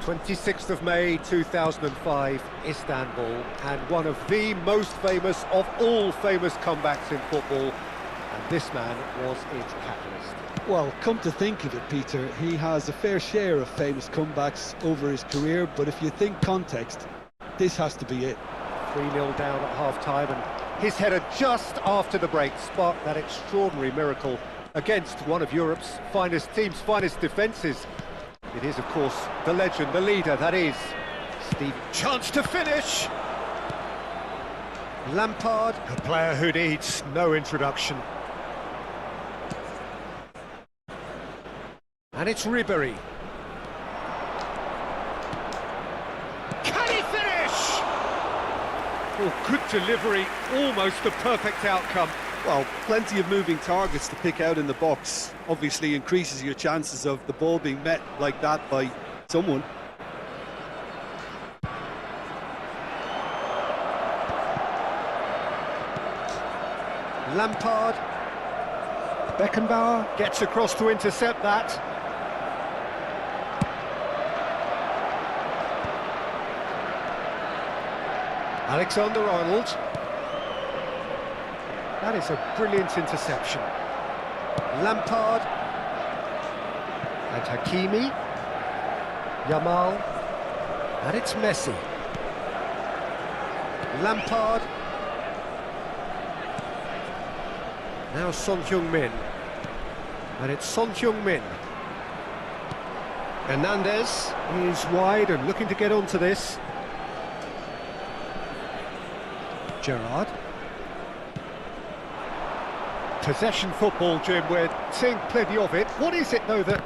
26th of May 2005, Istanbul, and one of the most famous of all famous comebacks in football, and this man was its catalyst. Well, come to think of it, Peter, he has a fair share of famous comebacks over his career, but if you think context, this has to be it. 3-0 down at half-time, and his header just after the break sparked that extraordinary miracle against one of Europe's finest teams, finest defences. It is, of course, the legend, the leader, that is Steve. Chance to finish! Lampard, a player who needs no introduction. And it's Ribéry. Can he finish? Oh, good delivery, almost the perfect outcome. Well, plenty of moving targets to pick out in the box. Obviously increases your chances of the ball being met like that by someone. Lampard. Beckenbauer gets across to intercept that. Alexander-Arnold. That is a brilliant interception. Lampard. And Hakimi. Yamal. And it's Messi. Lampard. Now Son Heung-min. And it's Son Heung-min. Hernandez is wide and looking to get onto this. Gerrard. Possession football, Jim, we're seeing plenty of it. What is it, though, that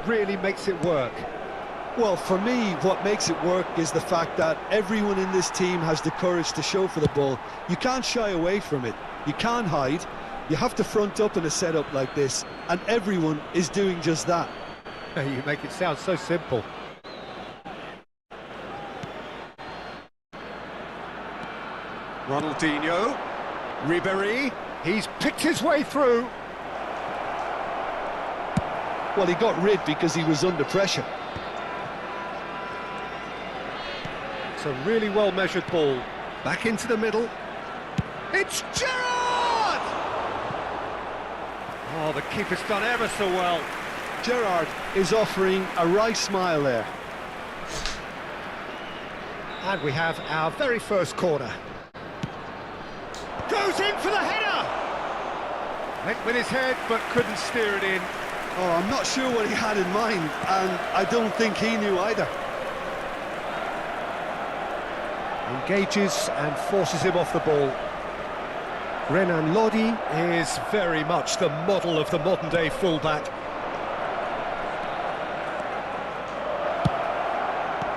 really makes it work? Well, for me, what makes it work is the fact that everyone in this team has the courage to show for the ball. You can't shy away from it. You can't hide. You have to front up in a setup like this, and everyone is doing just that. You make it sound so simple. Ronaldinho. Ribéry. He's picked his way through. Well, he got rid because he was under pressure. It's a really well-measured ball. Back into the middle. It's Gerrard! Oh, the keeper's done ever so well. Gerrard is offering a wry smile there. And we have our very first corner. Goes in for the header! Went with his head, but couldn't steer it in. Oh, I'm not sure what he had in mind, and I don't think he knew either. Engages and forces him off the ball. Renan Lodi is very much the model of the modern-day fullback.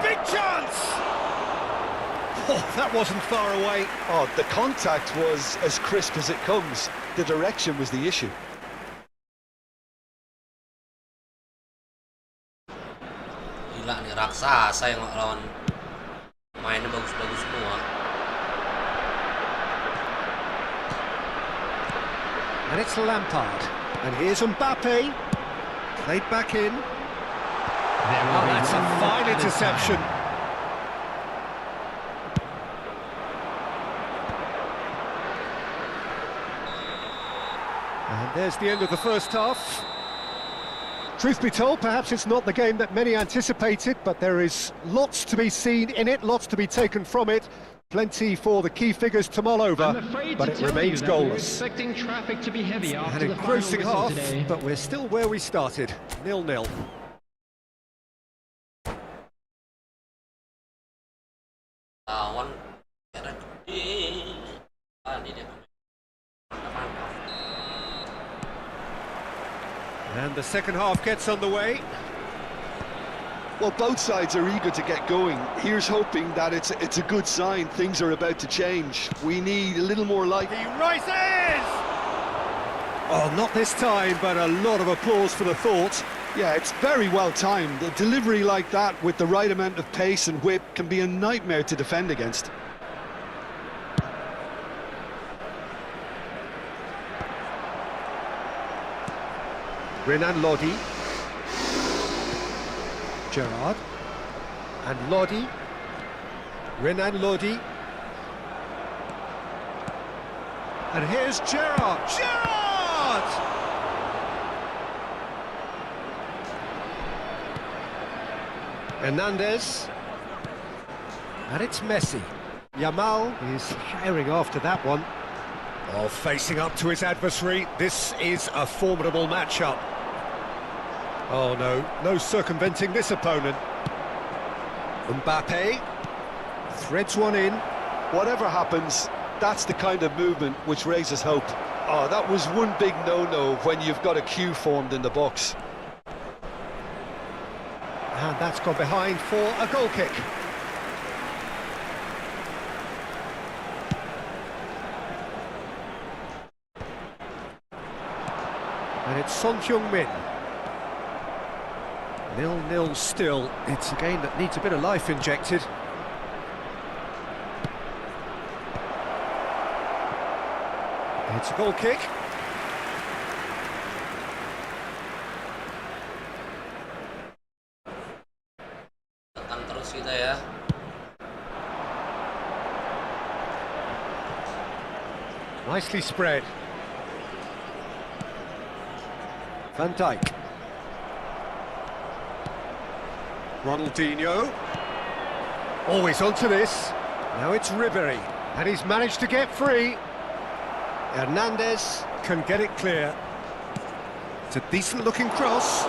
Big chance! Oh, that wasn't far away. Oh, the contact was as crisp as it comes. The direction was the issue. Gila nih, raksasa yang lawan mainnya bagus-bagus semua. And it's Lampard. And here's Mbappe. Played back in. Oh, that's a fine interception. And there's the end of the first half. Truth be told, perhaps it's not the game that many anticipated, but there is lots to be seen in it, lots to be taken from it. Plenty for the key figures to mull over, but it remains goalless. Expecting traffic to be heavy An after the engrossing final half, whistle today. but we're still where we started, 0-0. Lawan era gede. Ini dia pemain. And the second half gets underway. Well, both sides are eager to get going. Here's hoping that it's a good sign. Things are about to change. We need a little more light. He rises! Oh, not this time, but a lot of applause for the thought. Yeah, it's very well timed. A delivery like that with the right amount of pace and whip can be a nightmare to defend against. Renan Lodi. Gerrard. And Lodi. Renan Lodi. And here's Gerrard. Gerrard! Hernandez. And it's Messi. Yamal is firing after that one. Oh, facing up to his adversary. This is a formidable matchup. Oh no circumventing this opponent. Mbappe threads one in. Whatever happens, that's the kind of movement which raises hope. Oh, that was one big no-no when you've got a queue formed in the box. And that's gone behind for a goal kick. And it's Son Heung-min. 0-0 still. It's a game that needs a bit of life injected. It's a goal kick. Tekan terus kita ya. Nicely spread. Van Dijk. Ronaldinho. Always onto this. Now it's Ribery. And he's managed to get free. Hernandez can get it clear. It's a decent-looking cross.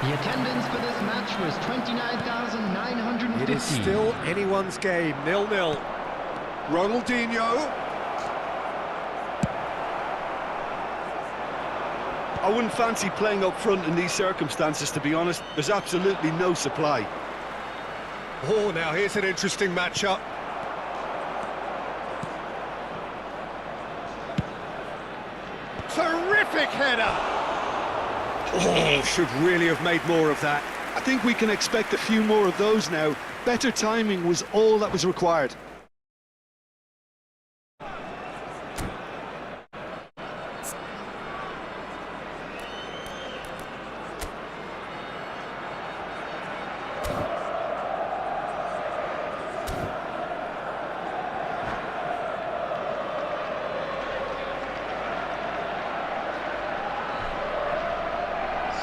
The attendance for this match was 29,950. It is still anyone's game, 0-0. Ronaldinho. I wouldn't fancy playing up front in these circumstances, to be honest. There's absolutely no supply. Oh, now here's an interesting matchup. Terrific header! Oh, should really have made more of that. I think we can expect a few more of those now. Better timing was all that was required.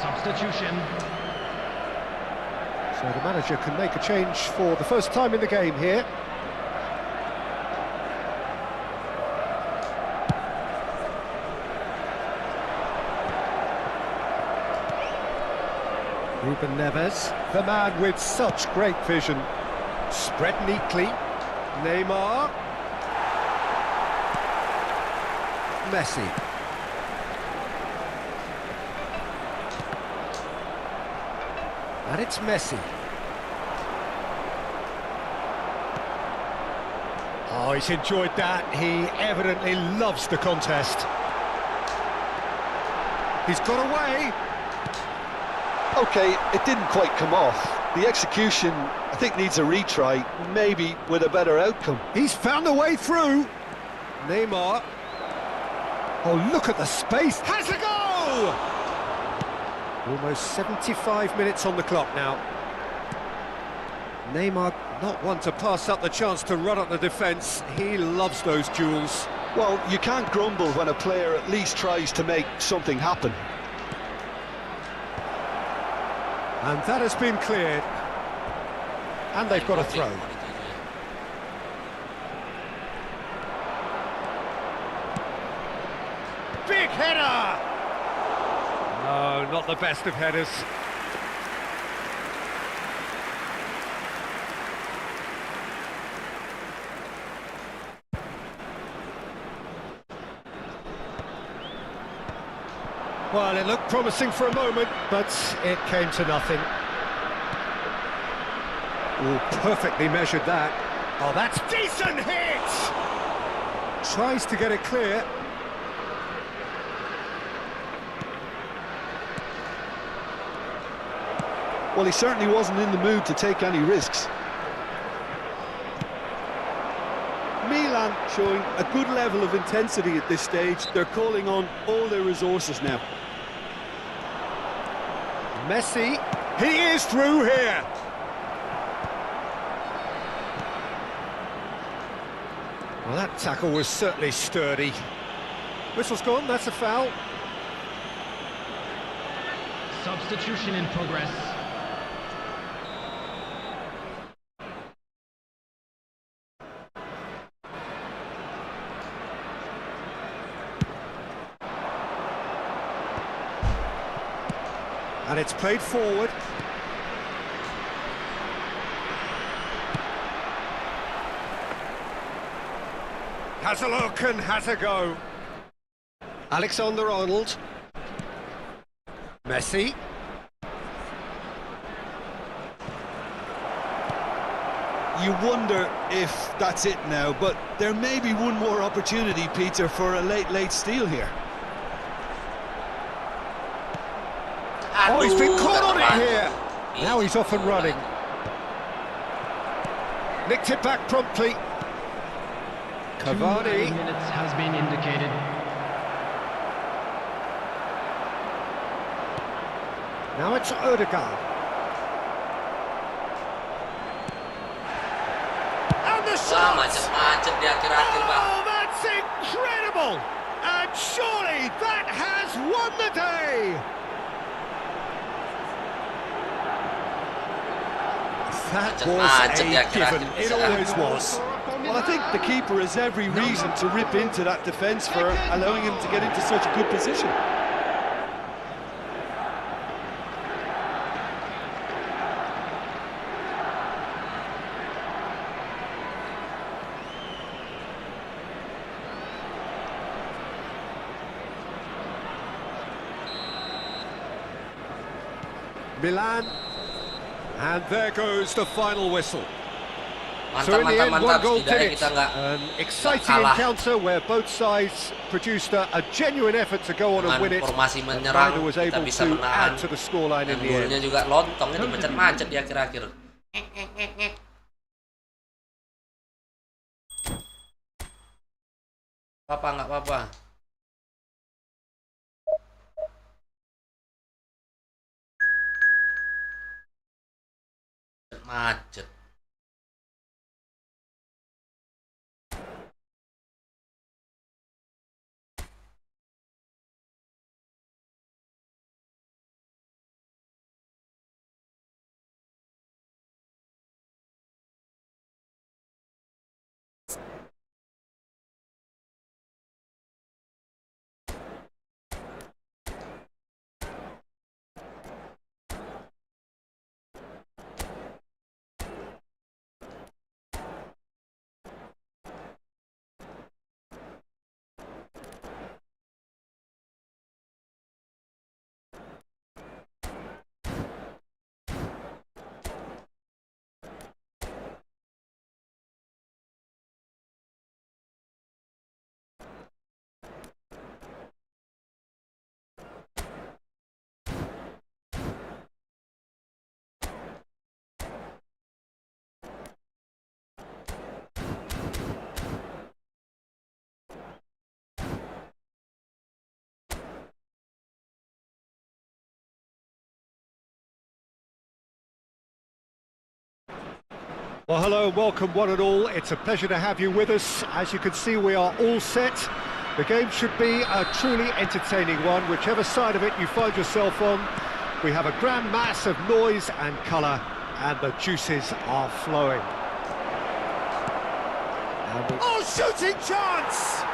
Substitution. So the manager can make a change for the first time in the game here. Ruben Neves, the man with such great vision. Spread neatly. Neymar. Messi. And it's Messi. Oh, he's enjoyed that. He evidently loves the contest. He's got away. Okay, it didn't quite come off. The execution, I think, needs a retry, maybe with a better outcome. He's found a way through. Neymar. Oh, look at the space. Has a goal! Almost 75 minutes on the clock now. Neymar not one to pass up the chance to run up the defence. He loves those duels. Well, you can't grumble when a player at least tries to make something happen. And that has been cleared. And they've got a throw. Big header! No, not the best of headers. Well, it looked promising for a moment, but it came to nothing. Oh, perfectly measured that. Oh, that's decent hit! Tries to get it clear. Well, he certainly wasn't in the mood to take any risks. Milan showing a good level of intensity at this stage. They're calling on all their resources now. Messi, he is through here. Well, that tackle was certainly sturdy. Whistle's gone, that's a foul. Substitution in progress. And it's played forward. Has a look and has a go. Alexander-Arnold. Messi. You wonder if that's it now, but there may be one more opportunity, Peter, for a late steal here. Oh, he's been caught on it here. Now he's off and running. Nicked it back promptly. Cavani. 2 minutes has been indicated. Now it's Odegaard. And the Wah, shot! macet-macet di akhir-akhir, Bang. Oh, that's incredible! And surely that has won the day! That was Macet-macet di a akhir-akhir. given. It always was. Well, I think the keeper has every reason to rip into that defence for allowing him to get into such a good position. Milan, and there goes the final whistle. Mantap, So in the mantap, end, one mantap. goal Setidaknya did kita it. nggak An exciting kalah. encounter where both sides produced a genuine effort to go on and dengan win it. formasi And menyerang, neither was kita able bisa to menahan. add to the scoreline in Dan the golnya end. juga lontongnya dipecet-macet di akhir-akhir. Apa nggak apa-apa. Macet. Well, hello and welcome one and all. It's a pleasure to have you with us. As you can see, we are all set. The game should be a truly entertaining one, whichever side of it you find yourself on. We have a grand mass of noise and colour, and the juices are flowing. Oh, shooting chance!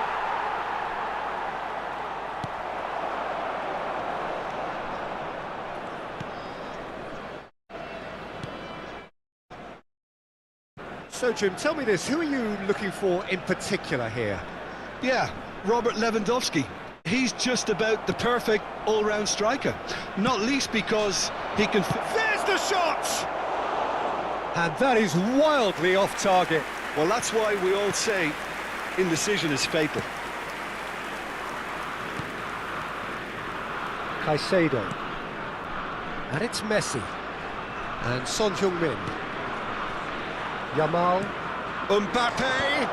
So, Jim, tell me this, who are you looking for in particular here? Yeah, Robert Lewandowski. He's just about the perfect all-round striker, not least because he can... There's the shot! And that is wildly off target. Well, that's why we all say indecision is fatal. Caicedo. And it's Messi. And Son Heung-min. Yamal. Mbappe.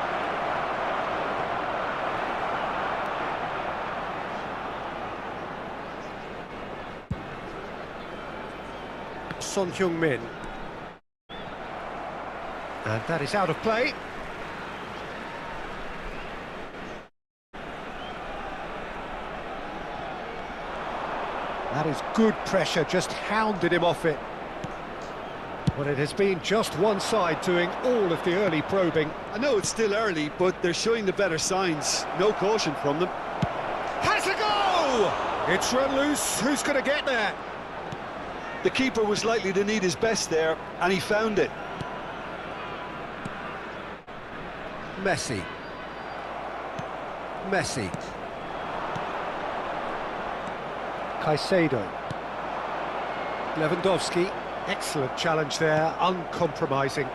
Son Heung-min. And that is out of play. That is good pressure, just hounded him off it. Well, it has been just one side doing all of the early probing. I know it's still early, but they're showing the better signs. No caution from them. Has a go! It's run loose. Who's going to get there? The keeper was likely to need his best there, and he found it. Messi. Messi. Caicedo. Lewandowski. Excellent challenge there, uncompromising.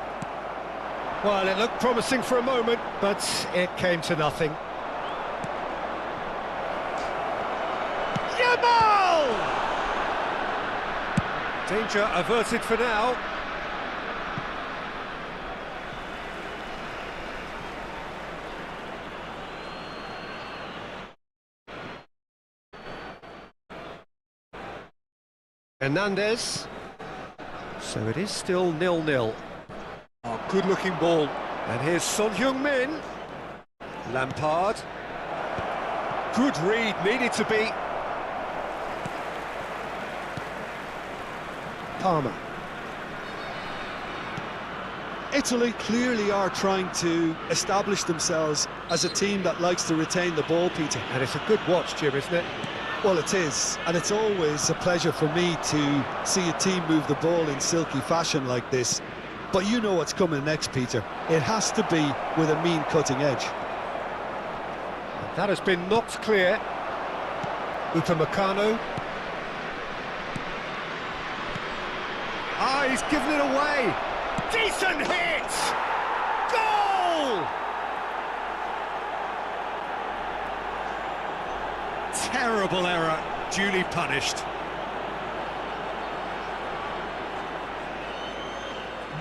Well, it looked promising for a moment, but it came to nothing. Yamal! Danger averted for now. Hernandez. So it is still 0-0. Oh, good-looking ball. And here's Son Heung-min. Lampard. Good read, needed to be. Palmer. Italy clearly are trying to establish themselves as a team that likes to retain the ball, Peter. And it's a good watch, Jim, isn't it? Well, it is, and it's always a pleasure for me to see a team move the ball in silky fashion like this. But you know what's coming next, Peter. It has to be with a mean cutting edge. That has been knocked clear. Upamecano. Ah, he's given it away. Decent hit! Goal! Terrible error, duly punished.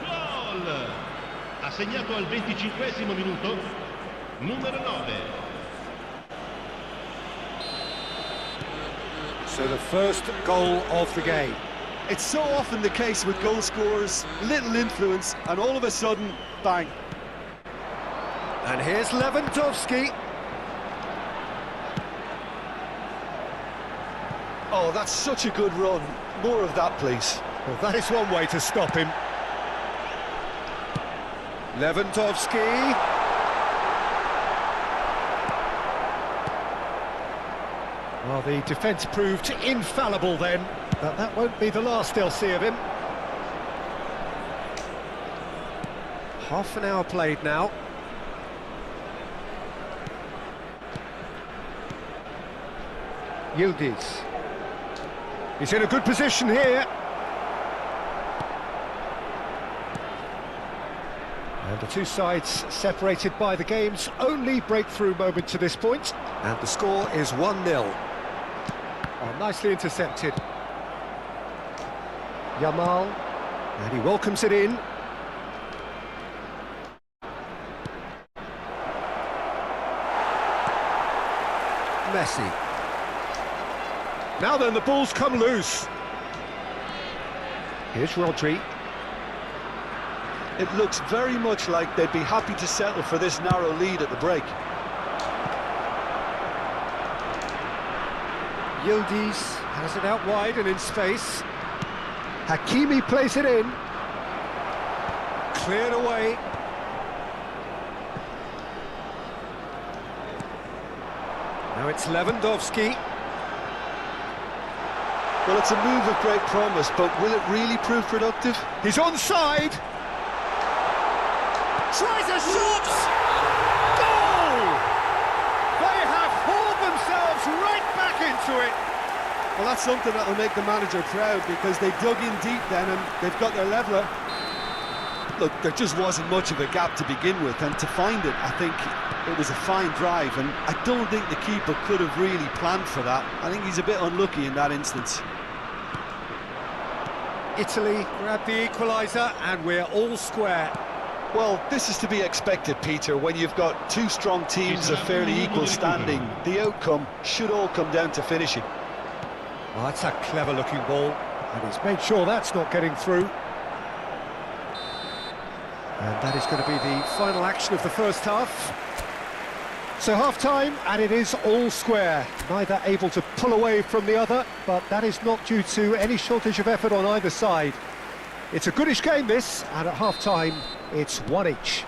Gol! Ha segnato al 25esimo minuto, numero 9. So the first goal of the game. It's so often the case with goal scorers, little influence, and all of a sudden, bang. And here's Lewandowski. Oh, that's such a good run. More of that, please. Well, that is one way to stop him. Lewandowski. Well, the defence proved infallible then, but that won't be the last they'll see of him. Half an hour played now. Yildiz. He's in a good position here. And the two sides separated by the game's only breakthrough moment to this point. And the score is 1-0. Oh, nicely intercepted. Yamal. And he welcomes it in. Messi. Now then, the ball's come loose. Here's Rodri. It looks very much like they'd be happy to settle for this narrow lead at the break. Yildiz has it out wide and in space. Hakimi plays it in. Cleared away. Now it's Lewandowski. Well, it's a move of great promise, but will it really prove productive? He's onside. Tries a shot. Goal! They have hauled themselves right back into it. Well, that's something that'll make the manager proud, because they dug in deep then and they've got their leveller. Look, there just wasn't much of a gap to begin with, and to find it, I think it was a fine drive, and I don't think the keeper could have really planned for that. I think he's a bit unlucky in that instance. Italy grab the equaliser, and we're all square. Well, this is to be expected, Peter, when you've got two strong teams of fairly equal standing. The outcome should all come down to finishing. Well, that's a clever-looking ball, and he's made sure that's not getting through. And that is going to be the final action of the first half. So half-time, and it is all square. Neither able to pull away from the other, but that is not due to any shortage of effort on either side. It's a goodish game, this, and at half-time, it's one each.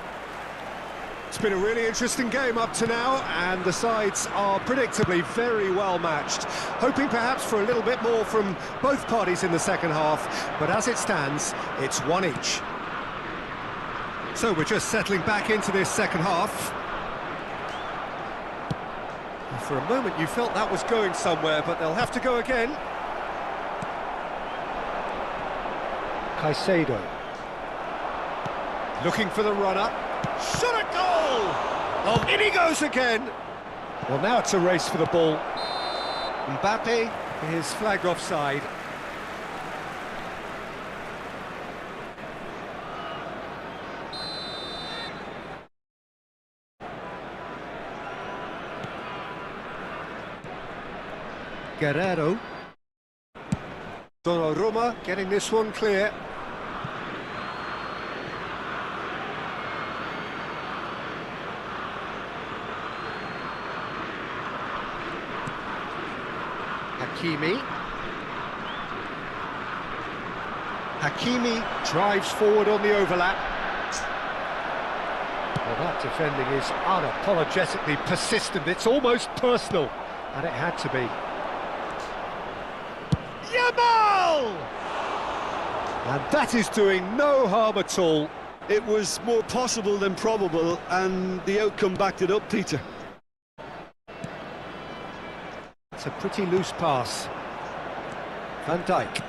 It's been a really interesting game up to now, and the sides are predictably very well matched. Hoping perhaps for a little bit more from both parties in the second half, but as it stands, it's one each. So we're just settling back into this second half. For a moment you felt that was going somewhere, but they'll have to go again. Caicedo. Looking for the runner. Shot a goal! Oh, in he goes again! Well, now it's a race for the ball. Mbappe is flagged offside. Guerrero. Donnarumma getting this one clear. Hakimi drives forward on the overlap. Well, that defending is unapologetically persistent. It's almost personal, and it had to be. Yamal! And that is doing no harm at all. It was more possible than probable, and the outcome backed it up, Peter. It's a pretty loose pass. Van Dijk.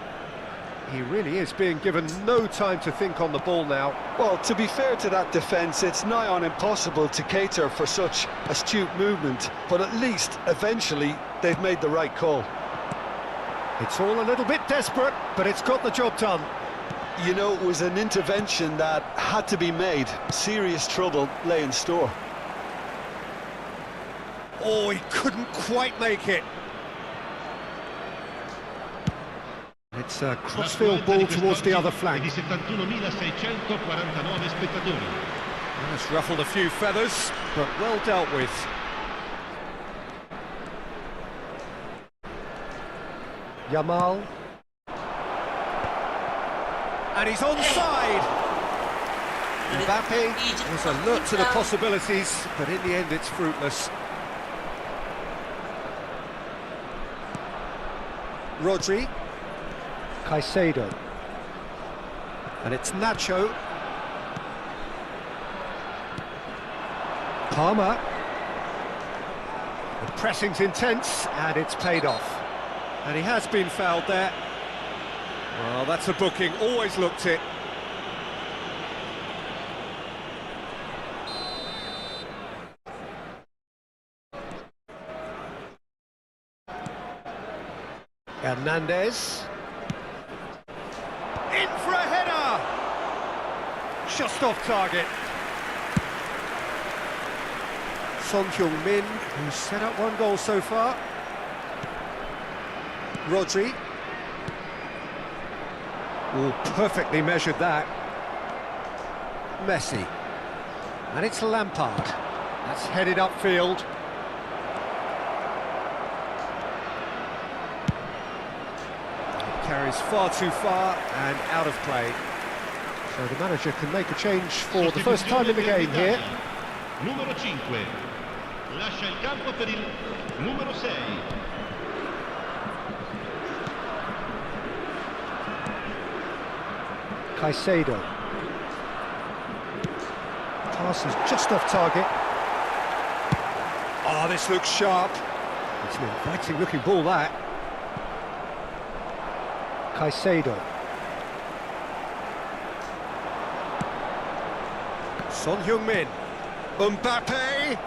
He really is being given no time to think on the ball now. Well, to be fair to that defence, it's nigh on impossible to cater for such astute movement, but at least, eventually, they've made the right call. It's all a little bit desperate, but it's got the job done. You know, it was an intervention that had to be made. Serious trouble lay in store. Oh, he couldn't quite make it. It's a crossfield ball towards the other flank. Di 71.649 spettatori. That's ruffled a few feathers, but well dealt with. Yamal. And he's onside. Mbappe was alert to the possibilities, but in the end it's fruitless. Rodri. Caicedo. And it's Nacho. Palmer. The pressing's intense, and it's paid off. And he has been fouled there. Well, that's a booking, always looked it. Hernandez. In for a header! Just off target. Son Heung-min, who's set up one goal so far. Rodri. Oh, perfectly measured that. Messi. And it's Lampard. That's headed upfield. It carries far too far and out of play. So the manager can make a change for the first time in the game here. Numero 5. Lascia il campo per il numero 6. Caicedo. Pass is just off target. Oh, this looks sharp. It's an inviting looking ball, that. Caicedo. Son Heung-min. Mbappe.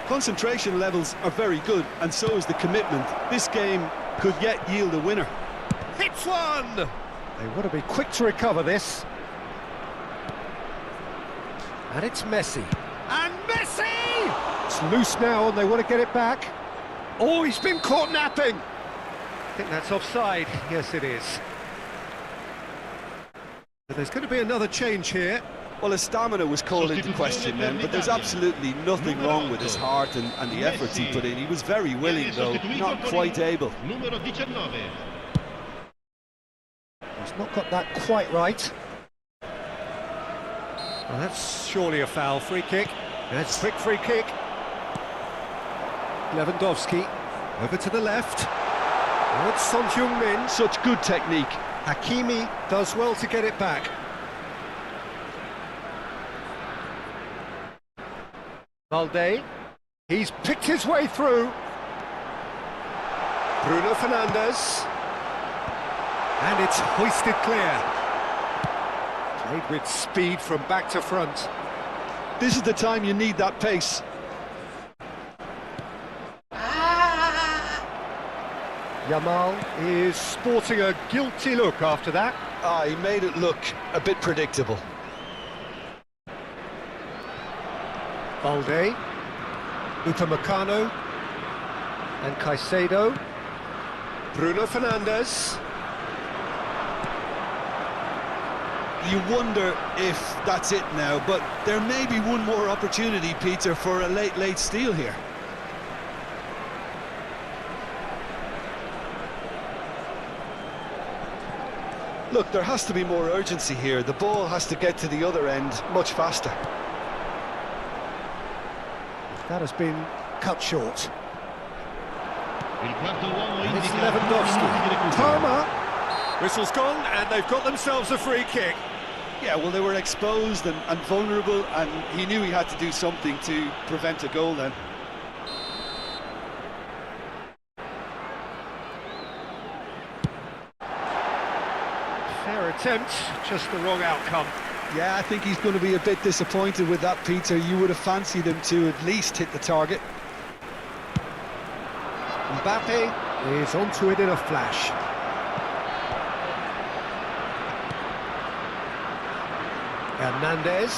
Concentration levels are very good, and so is the commitment. This game could yet yield a winner. Hits one! They want to be quick to recover this. And it's Messi. And Messi! It's loose now and they want to get it back. Oh, he's been caught napping. I think that's offside. Yes, it is. But there's going to be another change here. Well, his stamina was called into question then, but there's absolutely nothing wrong with his heart and the efforts he put in. He was very willing, though, not quite able. Numero 19. He's not got that quite right. Well, that's surely a foul. Free kick. That's a quick free kick. Lewandowski over to the left. Oh, it's Son Heung-min. Such good technique. Hakimi does well to get it back. Valde. He's picked his way through. Bruno Fernandes. And it's hoisted clear. Played with speed from back to front. This is the time you need that pace. Yamal is sporting a guilty look after that. He made it look a bit predictable. Balde, Upamecano, and Caicedo. Bruno Fernandes. You wonder if that's it now, but there may be one more opportunity, Peter, for a late steal here. Look, there has to be more urgency here. The ball has to get to the other end much faster. That has been cut short. Il quarto uomo And it's indica Lewandowski. Parma. Whistle's gone, and they've got themselves a free kick. Yeah, well, they were exposed and vulnerable, and he knew he had to do something to prevent a goal then. Fair attempt, just the wrong outcome. Yeah, I think he's going to be a bit disappointed with that, Peter. You would have fancied him to at least hit the target. Mbappe is onto it in a flash. Hernandez.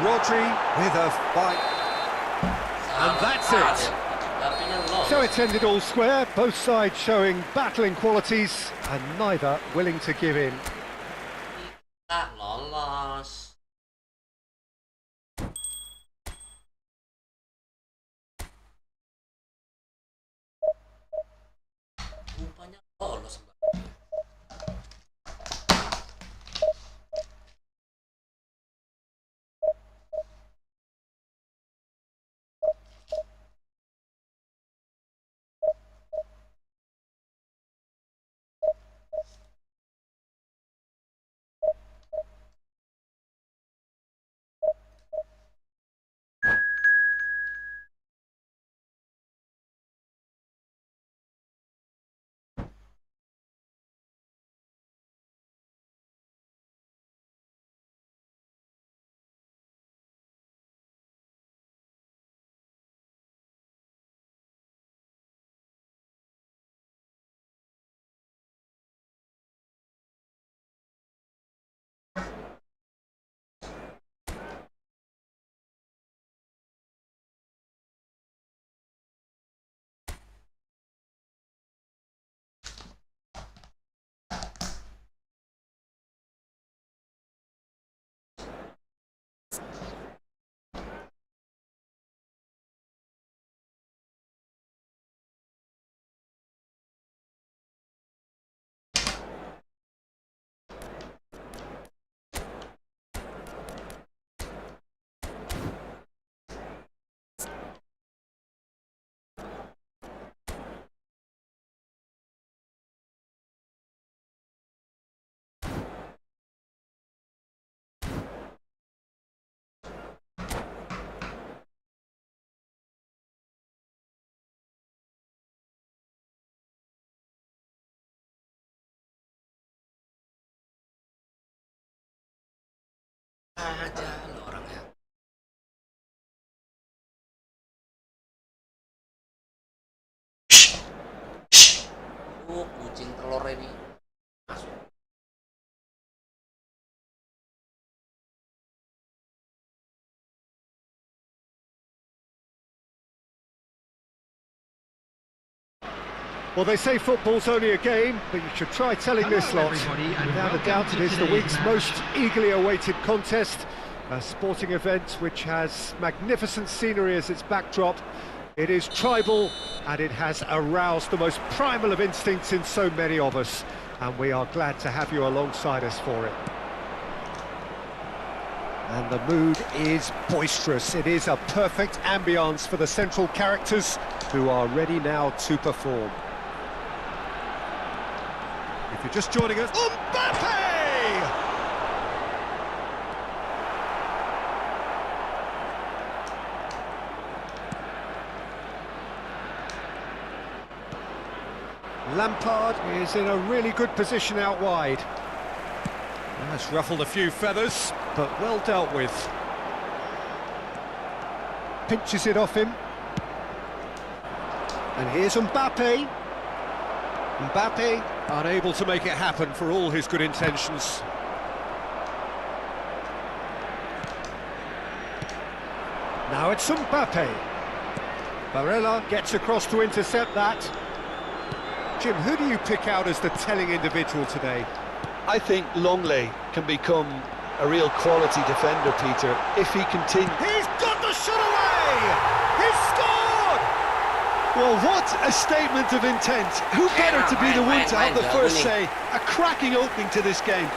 Rodri with a fight. And that's it. So it's ended all square, both sides showing battling qualities and neither willing to give in. Tak lolos. Rupanya lolos. Aja lo orangnya. Kucing telur ini masuk. Well, they say football's only a game, but you should try telling this lot. Without a doubt, it is the week's most eagerly awaited contest. A sporting event which has magnificent scenery as its backdrop. It is tribal, and it has aroused the most primal of instincts in so many of us. And we are glad to have you alongside us for it. And the mood is boisterous. It is a perfect ambience for the central characters who are ready now to perform. If you're just joining us, Mbappe! Lampard is in a really good position out wide. That's ruffled a few feathers, but well dealt with. Pinches it off him. And here's Mbappe. Mbappe unable to make it happen for all his good intentions. Now it's Mbappe. Barella gets across to intercept that. Jim, who do you pick out as the telling individual today? I think Longley can become a real quality defender, Peter, if he continues. He's got the shot away! He's scored! Well, what a statement of intent. Who better to be the one to have the first say? A cracking opening to this game.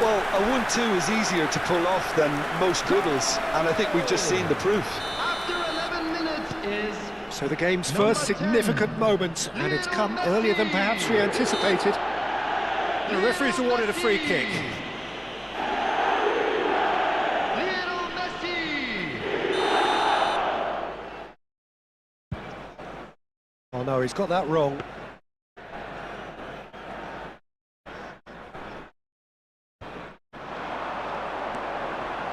Well, a 1-2 is easier to pull off than most dribbles, and I think we've just seen the proof. After 11 minutes is... So the game's Number first 10. significant moment, and it's come earlier than perhaps we anticipated. The referee's awarded a free kick. Lionel Messi! Oh no, he's got that wrong.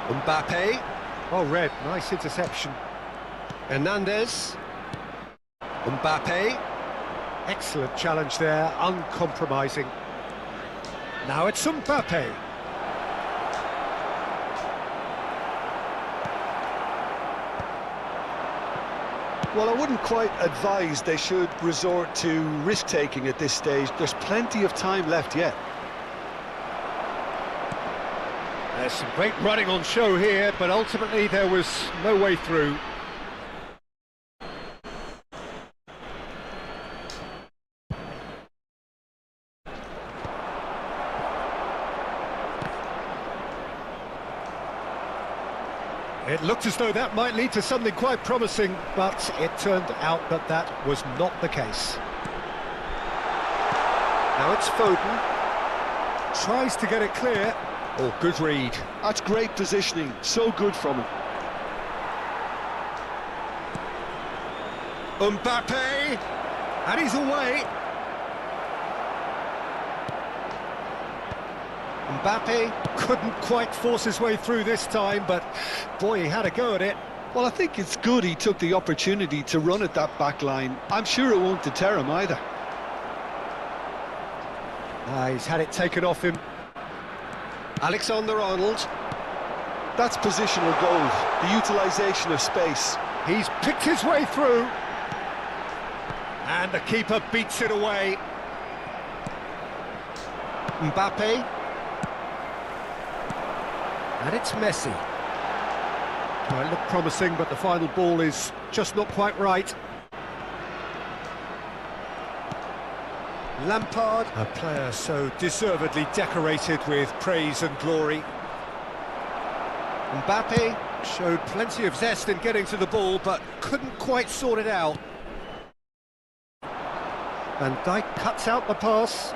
Mbappe. Oh, red, nice interception. Hernandez. Mbappe. Excellent challenge there, uncompromising. Now it's Mbappe. Well, I wouldn't quite advise they should resort to risk-taking at this stage. There's plenty of time left yet. There's some great running on show here, but ultimately there was no way through. It looked as though that might lead to something quite promising, but it turned out that that was not the case. Now it's Foden. Tries to get it clear. Oh, good read. That's great positioning, so good from him. Mbappe, and he's away. Mbappe couldn't quite force his way through this time, but boy, he had a go at it. Well, I think it's good he took the opportunity to run at that back line. I'm sure it won't deter him either. He's had it taken off him. Alexander-Arnold. That's positional gold, the utilisation of space. He's picked his way through. And the keeper beats it away. Mbappe. And it's Messi. Well, it looked promising, but the final ball is just not quite right. Lampard, a player so deservedly decorated with praise and glory. Mbappe showed plenty of zest in getting to the ball, but couldn't quite sort it out. Van Dijk cuts out the pass.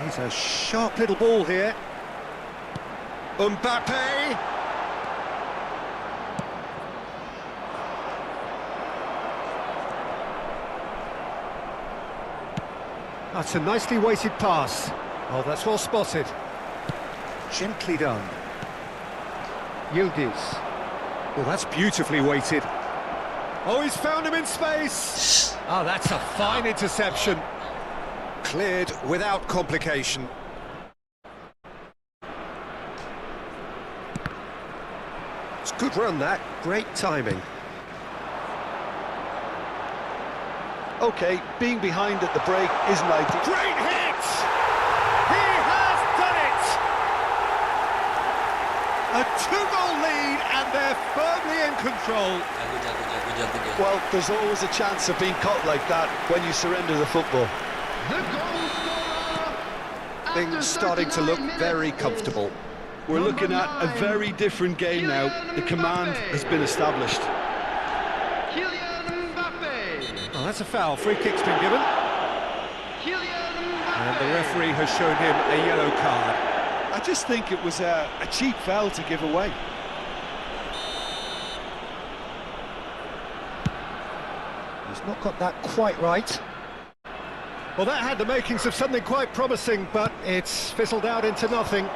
He's a sharp little ball here. Mbappe! That's a nicely weighted pass. Oh, that's well spotted. Gently done. Yildiz. Oh, that's beautifully weighted. Oh, he's found him in space. Oh, that's a fine interception. Cleared without complication. It's a good run, that. Great timing. OK, being behind at the break isn't ideal. Great hit! He has done it! A two-goal lead, and they're firmly in control. Jago. Well, there's always a chance of being caught like that when you surrender the football. The goal scorer. Things starting to look very comfortable. We're looking at a very different game now. The command has been established. Oh, that's a foul. Free kick's been given. And the referee has shown him a yellow card. I just think it was a cheap foul to give away. He's not got that quite right. Well, that had the makings of something quite promising, but it's fizzled out into nothing.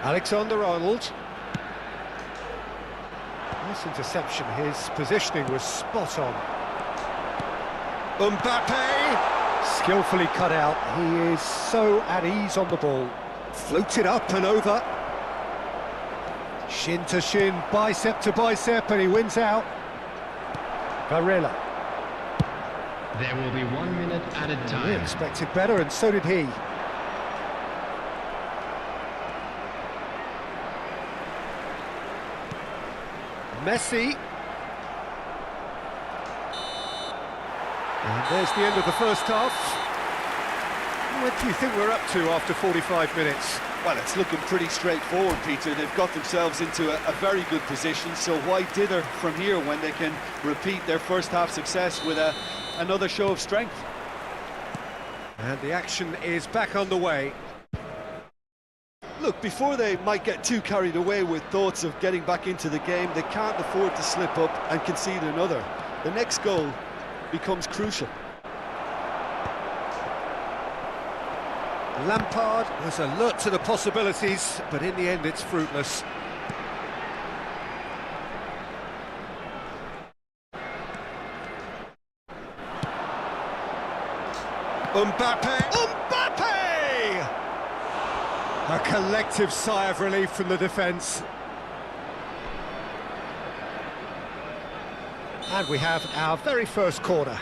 Alexander-Arnold. Nice interception. His positioning was spot on. Mbappe! Skillfully cut out. He is so at ease on the ball. Floated up and over. Shin to shin, bicep to bicep, and he wins out. Varela. There will be 1 minute added We time. expected better, and so did he. Messi. And there's the end of the first half. What do you think we're up to after 45 minutes? Well, it's looking pretty straightforward, Peter. They've got themselves into a very good position, so why dither from here when they can repeat their first half success with another show of strength? And the action is back underway. Look, before they might get too carried away with thoughts of getting back into the game, they can't afford to slip up and concede another. The next goal becomes crucial. Lampard was alert to the possibilities, but in the end it's fruitless. Mbappe! A collective sigh of relief from the defence. And we have our very first corner.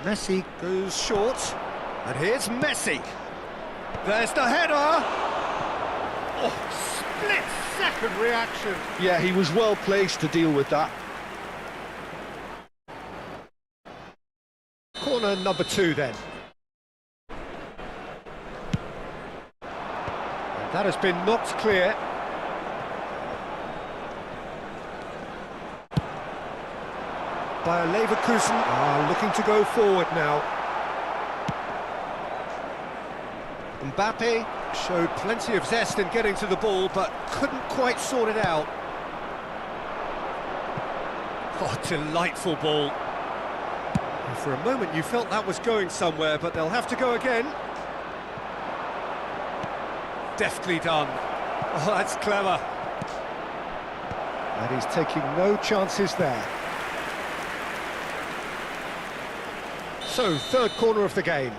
Messi goes short, and here's Messi. There's the header! Oh, split-second reaction. Yeah, he was well placed to deal with that. Corner number 2 then. And that has been knocked clear. Bayer Leverkusen are looking to go forward now. Mbappe showed plenty of zest in getting to the ball, but couldn't quite sort it out. Oh, delightful ball. For a moment you felt that was going somewhere, but they'll have to go again. Deftly done. Oh, that's clever. And he's taking no chances there. So, third corner of the game.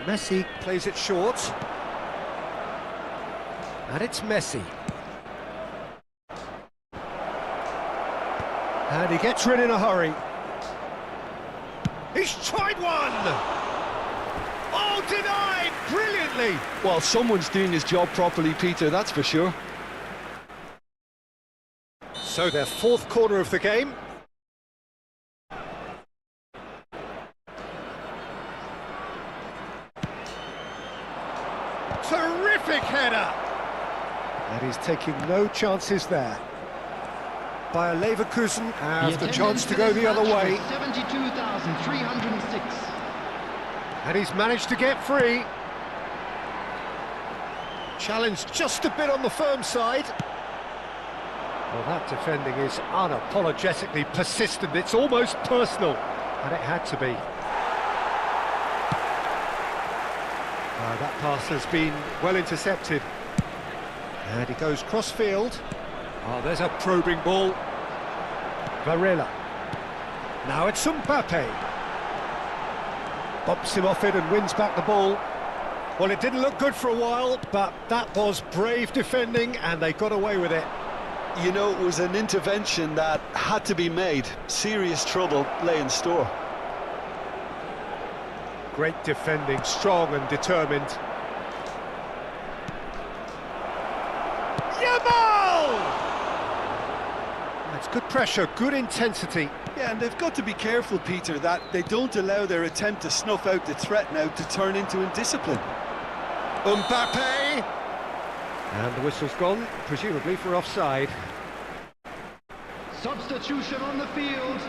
Messi plays it short. And it's Messi. And he gets rid in a hurry. He's tried one! Oh, denied! Brilliantly! Well, someone's doing his job properly, Peter, that's for sure. So their fourth corner of the game. Terrific header! And he's taking no chances there. Bayer Leverkusen have the chance to go the other way. 72,306. And he's managed to get free. Challenge just a bit on the firm side. Well, that defending is unapologetically persistent. It's almost personal. And it had to be. That pass has been well intercepted. And he goes cross-field. Oh, there's a probing ball. Varela. Now it's Mbappe. Bumps him off it and wins back the ball. Well, it didn't look good for a while, but that was brave defending and they got away with it. You know, it was an intervention that had to be made. Serious trouble lay in store. Great defending, strong and determined. It's good pressure, good intensity. Yeah, and they've got to be careful, Peter, that they don't allow their attempt to snuff out the threat now to turn into indiscipline. Mbappe! And the whistle's gone, presumably for offside. Substitution on the field.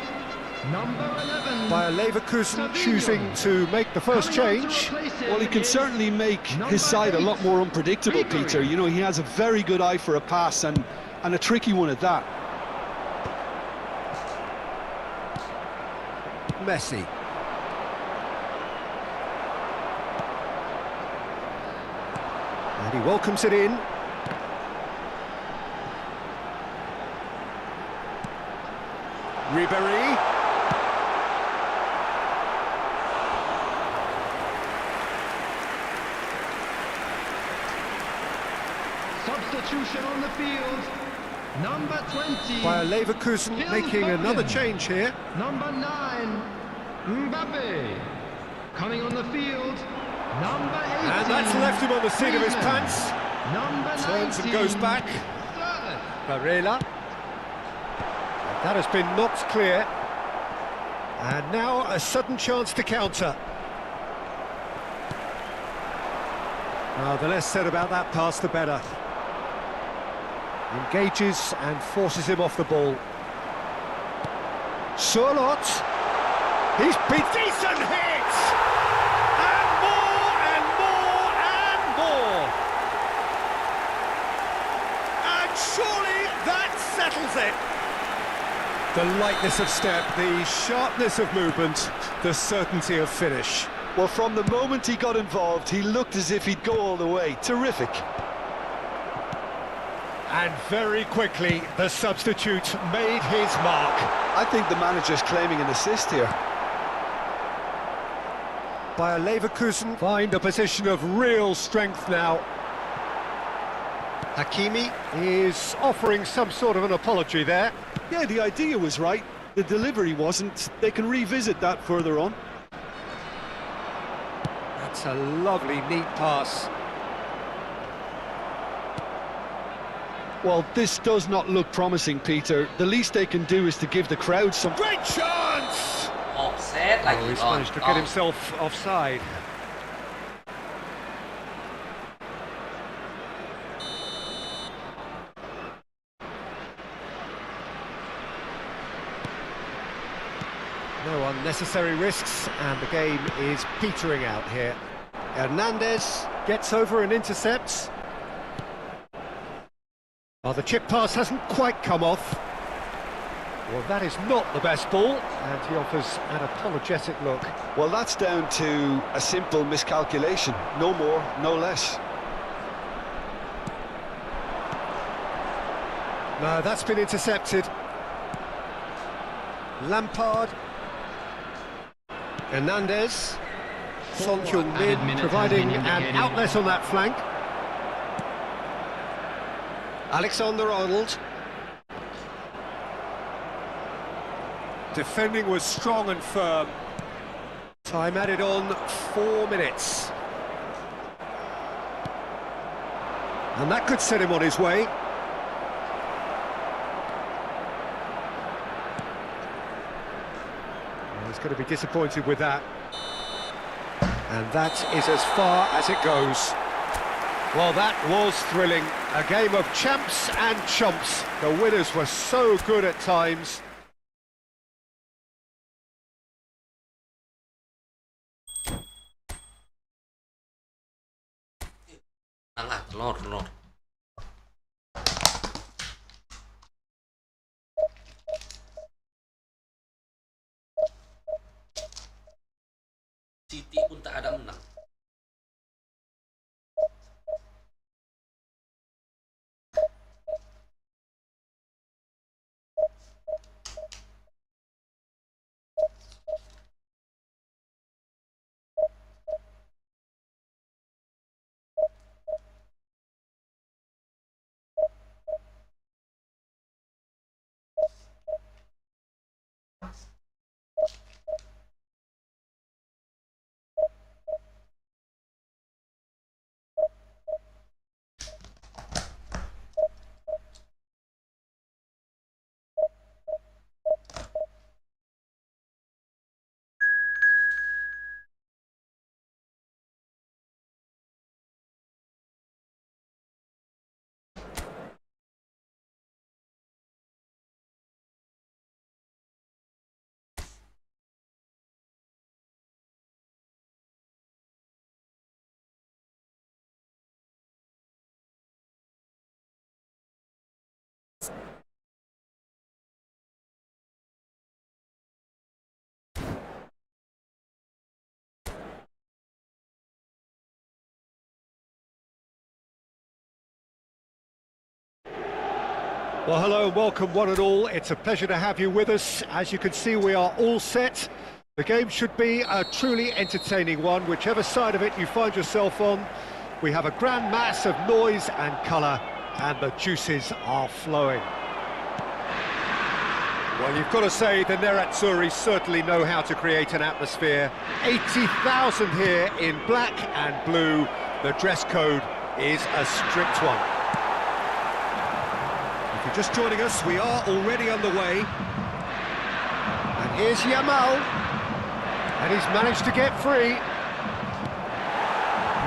Number 11. Bayer Leverkusen choosing to make the first change. Well, he can certainly make his side a lot more unpredictable, Peter. You know, he has a very good eye for a pass and a tricky one at that. Messi. And he welcomes it in. Ribéry. Substitution on the field. Number 20. Bayer Leverkusen making another change here. Number 9. Mbappe. Coming on the field. Number 18. And that's left him on the seat of his pants. Number Turns 19. and goes back. Barella. And that has been knocked clear. And now a sudden chance to counter. The less said about that pass, the better. Engages and forces him off the ball. Surlot. He's been decent hit! And more and more and more! And surely that settles it! The lightness of step, the sharpness of movement, the certainty of finish. Well, from the moment he got involved, he looked as if he'd go all the way. Terrific. And very quickly, the substitute made his mark. I think the manager's claiming an assist here. Bayer Leverkusen find a position of real strength now. Hakimi is offering some sort of an apology there. Yeah, the idea was right. The delivery wasn't. They can revisit that further on. That's a lovely, neat pass. Well, this does not look promising, Peter. The least they can do is to give the crowd some... Great chance! Offset lagi. He's managed to get himself offside. No unnecessary risks, and the game is petering out here. Hernandez gets over and intercepts. The chip pass hasn't quite come off. Well, that is not the best ball, and he offers an apologetic look. Well, that's down to a simple miscalculation. No more, no less. No, that's been intercepted. Lampard. Hernandez. Son Heung-min providing an outlet on that flank. Alexander-Arnold. Defending was strong and firm. Time added on 4 minutes. And that could set him on his way. He's going to be disappointed with that. And that is as far as it goes. Well, that was thrilling. A game of champs and chumps. The winners were so good at times. Telur. City pun tak ada menang. Well, hello and welcome one and all. It's a pleasure to have you with us. As you can see, we are all set. The game should be a truly entertaining one, whichever side of it you find yourself on. We have a grand mass of noise and colour, and the juices are flowing. Well, you've got to say the Nerazzurri certainly know how to create an atmosphere. 80,000 here in black and blue. The dress code is a strict one. If you're just joining us, we are already underway. And here's Yamal. And he's managed to get free.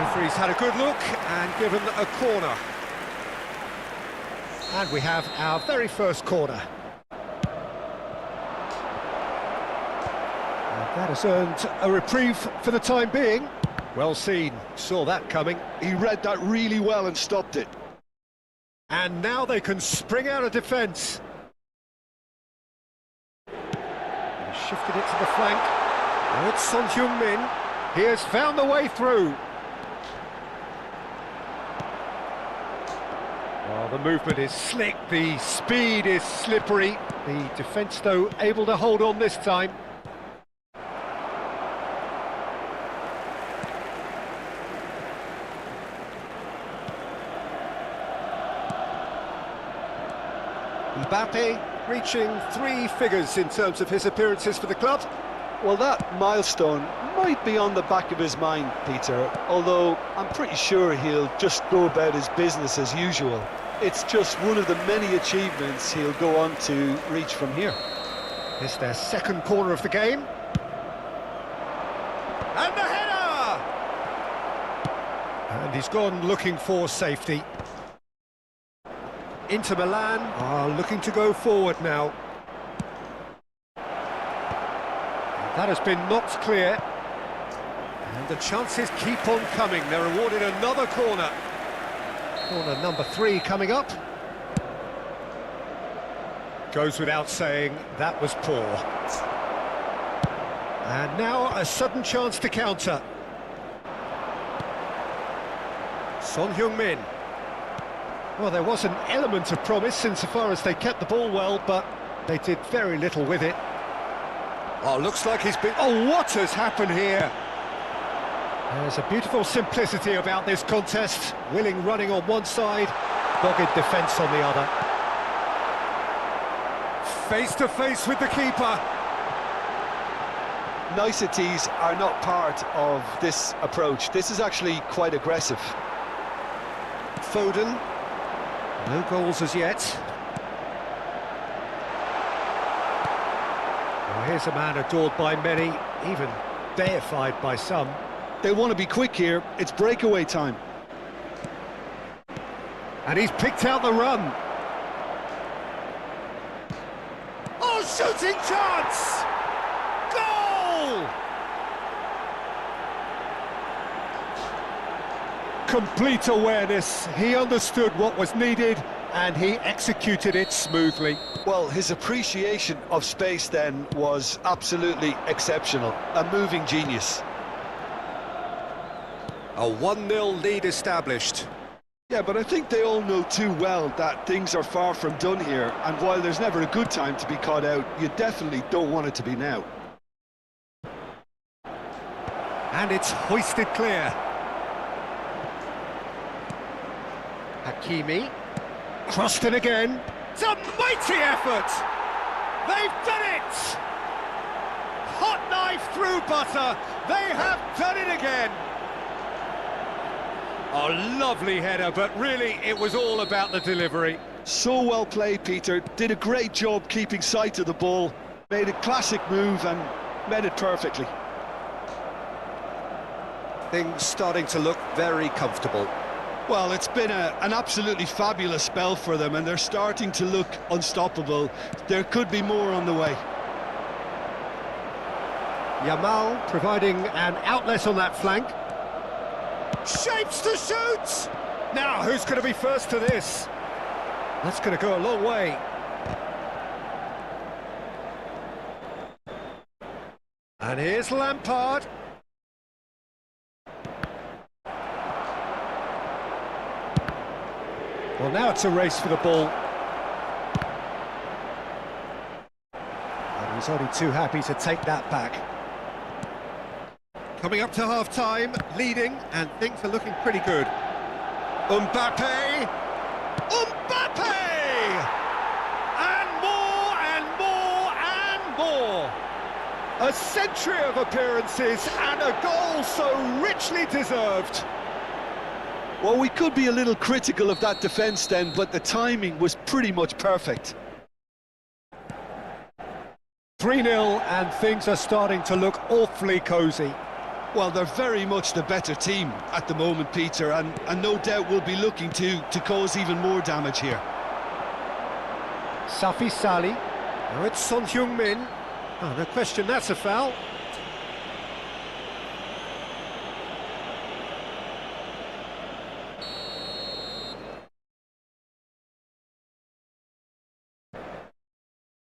Referee's had a good look and given a corner. And we have our very first corner. That has earned a reprieve for the time being. Well seen, saw that coming. He read that really well and stopped it. And now they can spring out of defence. He shifted it to the flank. Now it's Son Heung-min. He has found the way through. Oh, the movement is slick, the speed is slippery. The defence, though, able to hold on this time. Mbappe reaching 3 figures in terms of his appearances for the club. Well, that milestone might be on the back of his mind, Peter, although I'm pretty sure he'll just go about his business as usual. It's just one of the many achievements he'll go on to reach from here. It's their second corner of the game. And the header! And he's gone looking for safety. Inter Milan are looking to go forward now. That has been knocked clear. And the chances keep on coming. They're awarded another corner. Corner number 3 coming up. Goes without saying, that was poor. And now a sudden chance to counter. Son Heung-min. Well, there was an element of promise insofar as they kept the ball well, but they did very little with it. Oh, looks like he's been... Oh, what has happened here? There's a beautiful simplicity about this contest. Willing running on one side, dogged defence on the other. Face to face with the keeper. Niceties are not part of this approach. This is actually quite aggressive. Foden. No goals as yet. Well, here's a man adored by many, even deified by some. They want to be quick here. It's breakaway time. And he's picked out the run. Oh, shooting chance! Goal! Complete awareness. He understood what was needed and he executed it smoothly. Well, his appreciation of space then was absolutely exceptional. A moving genius. A 1-0 lead established. Yeah, but I think they all know too well that things are far from done here, and while there's never a good time to be caught out, you definitely don't want it to be now. And it's hoisted clear. Hakimi. Crossed in again. It's a mighty effort! They've done it! Hot knife through butter. They have done it again. A lovely header, but really it was all about the delivery. So well played, Peter. Did a great job keeping sight of the ball. Made a classic move and made it perfectly. Things starting to look very comfortable. Well, it's been an absolutely fabulous spell for them, and they're starting to look unstoppable. There could be more on the way. Yamal providing an outlet on that flank. Shapes to shoot! Now, who's going to be first to this? That's going to go a long way. And here's Lampard. Well, now it's a race for the ball. And he's only too happy to take that back. Coming up to half-time, leading, and things are looking pretty good. Mbappe! Mbappe! And more and more and more. A century of appearances and a goal so richly deserved. Well, we could be a little critical of that defence then, but the timing was pretty much perfect. 3-0 and things are starting to look awfully cosy. Well, they're very much the better team at the moment, Peter, and no doubt will be looking to cause even more damage here. Safi Sali. Now it's Son Heung-min. Oh, no question, that's a foul.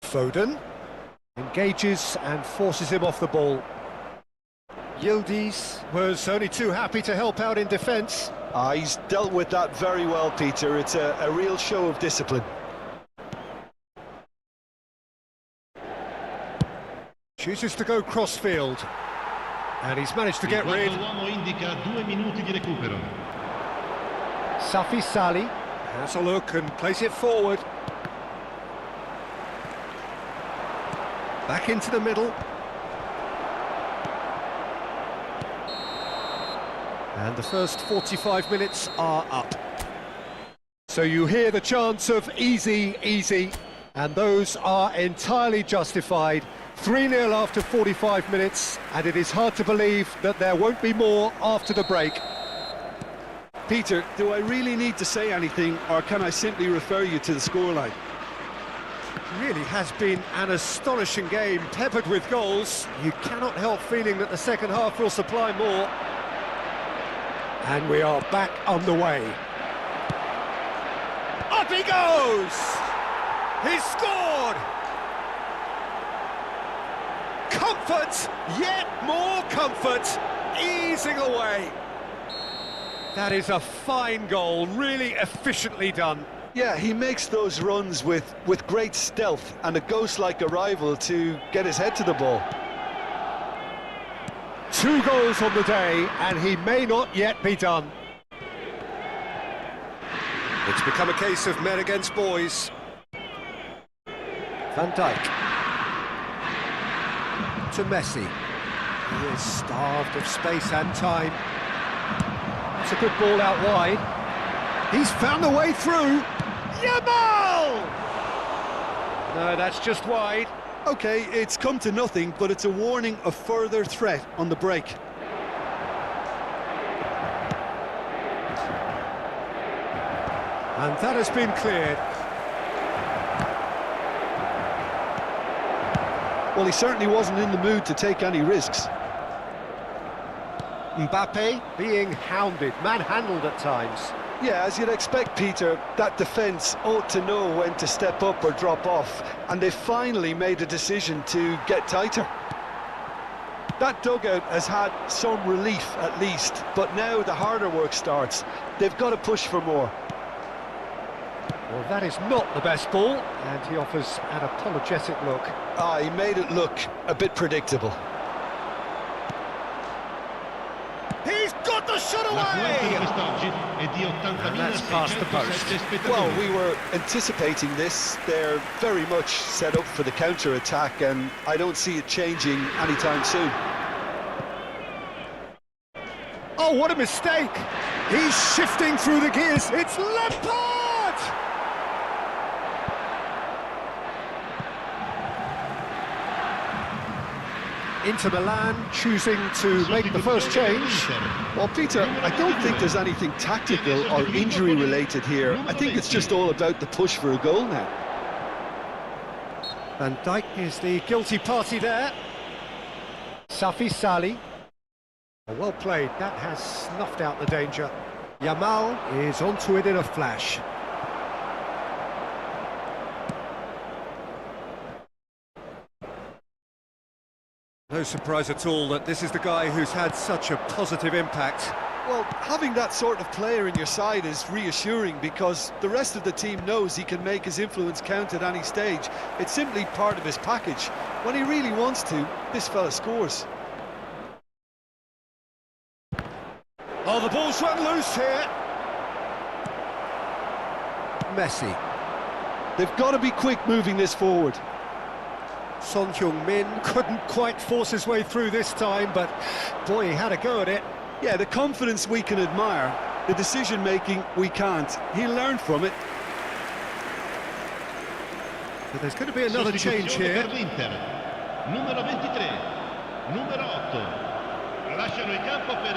Foden engages and forces him off the ball. Yildiz was only too happy to help out in defence. He's dealt with that very well, Peter. It's a real show of discipline. Chooses to go cross-field. And he's managed to get rid. Safi Sali has a look and plays it forward. Back into the middle. And the first 45 minutes are up. So you hear the chants of easy, easy, and those are entirely justified. 3-0 after 45 minutes, and it is hard to believe that there won't be more after the break. Peter, do I really need to say anything, or can I simply refer you to the scoreline? It really has been an astonishing game, peppered with goals. You cannot help feeling that the second half will supply more. And we are back underway. Up he goes! He's scored! Comfort, yet more comfort, easing away. That is a fine goal, really efficiently done. Yeah, he makes those runs with great stealth and a ghost-like arrival to get his head to the ball. 2 goals on the day, and he may not yet be done. It's become a case of men against boys. Van Dijk. To Messi. He is starved of space and time. It's a good ball out wide. He's found a way through. Yamal! No, that's just wide. Okay, it's come to nothing, but it's a warning of further threat on the break. And that has been cleared. Well, he certainly wasn't in the mood to take any risks. Mbappe being hounded, manhandled at times. Yeah, as you'd expect, Peter, that defence ought to know when to step up or drop off, and they finally made a decision to get tighter. That dugout has had some relief at least, but now the harder work starts. They've got to push for more. Well, that is not the best ball, and he offers an apologetic look. He made it look a bit predictable. He's got the shot away! And that's past the post. Well, we were anticipating this. They're very much set up for the counter-attack, and I don't see it changing anytime soon. Oh, what a mistake! He's shifting through the gears. It's Lampard! Inter Milan choosing to make the first change. Well, Peter, I don't think there's anything tactical or injury-related here. I think it's just all about the push for a goal now. Van Dijk is the guilty party there. Safi Sali. Well played, that has snuffed out the danger. Yamal is onto it in a flash. No surprise at all that this is the guy who's had such a positive impact. Well, having that sort of player in your side is reassuring because the rest of the team knows he can make his influence count at any stage. It's simply part of his package. When he really wants to, this fella scores. Oh, the ball's run loose here. Messi. They've got to be quick moving this forward. Son Heung-min couldn't quite force his way through this time, but boy, he had a go at it. Yeah, the confidence we can admire, the decision-making we can't. He learned from it. But there's going to be another change Sostituzione here. per l'Inter. Numero 23, numero 8. Lasciano il campo per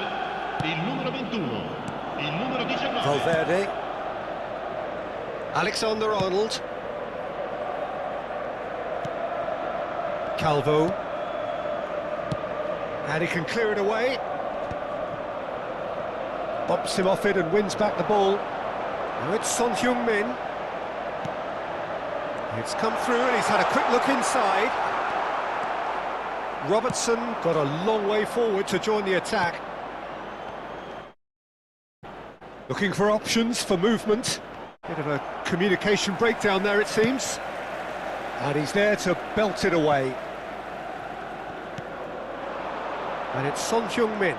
il numero 21, il numero 19. Valverde. Alexander-Arnold. Calvo. And he can clear it away. Bumps him off it and wins back the ball. Now it's Son Heung-min. It's come through and he's had a quick look inside. Robertson got a long way forward to join the attack. Looking for options for movement. Bit of a communication breakdown there, it seems. And he's there to belt it away. And it's Son Heung-min.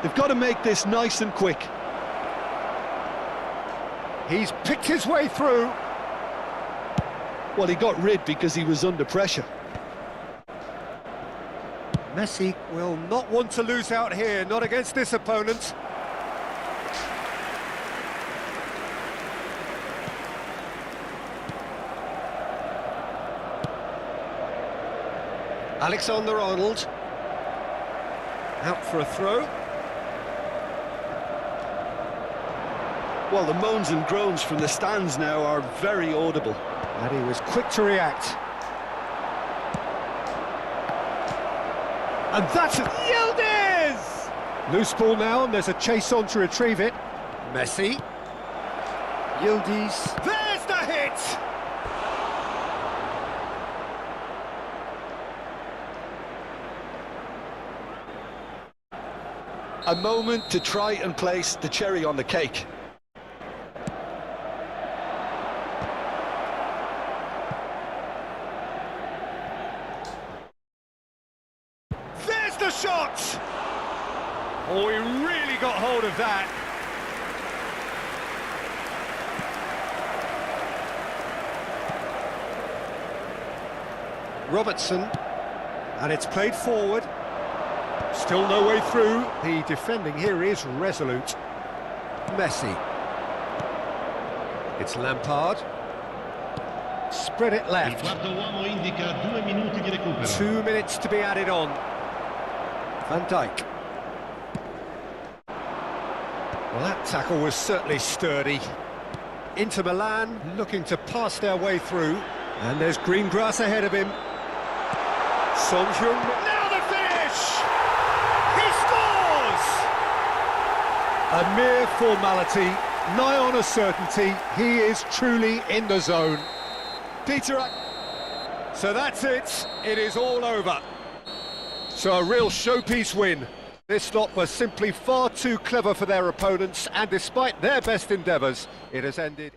They've got to make this nice and quick. He's picked his way through. Well, he got rid because he was under pressure. Messi will not want to lose out here, not against this opponent. Alexander-Arnold. Out for a throw. Well, the moans and groans from the stands now are very audible. And he was quick to react. And that's Yildiz! Loose ball now, and there's a chase on to retrieve it. Messi. Yildiz. There's the hit! A moment to try and place the cherry on the cake. There's the shot! Oh, he really got hold of that. Robertson, and it's played forward. Still no way through. The defending here is resolute. Messi. It's Lampard. Spread it Il left. quarto uomo indica 2 minuti di recupero. 2 minutes to be added on. Van Dijk. Well, that tackle was certainly sturdy. Inter Milan looking to pass their way through. And there's green grass ahead of him. Son Heung-min. Now the finish! He scores! A mere formality, nigh on a certainty. He is truly in the zone. Peter, So that's it. It is all over. So a real showpiece win. This lot was simply far too clever for their opponents, and despite their best endeavours, it has ended...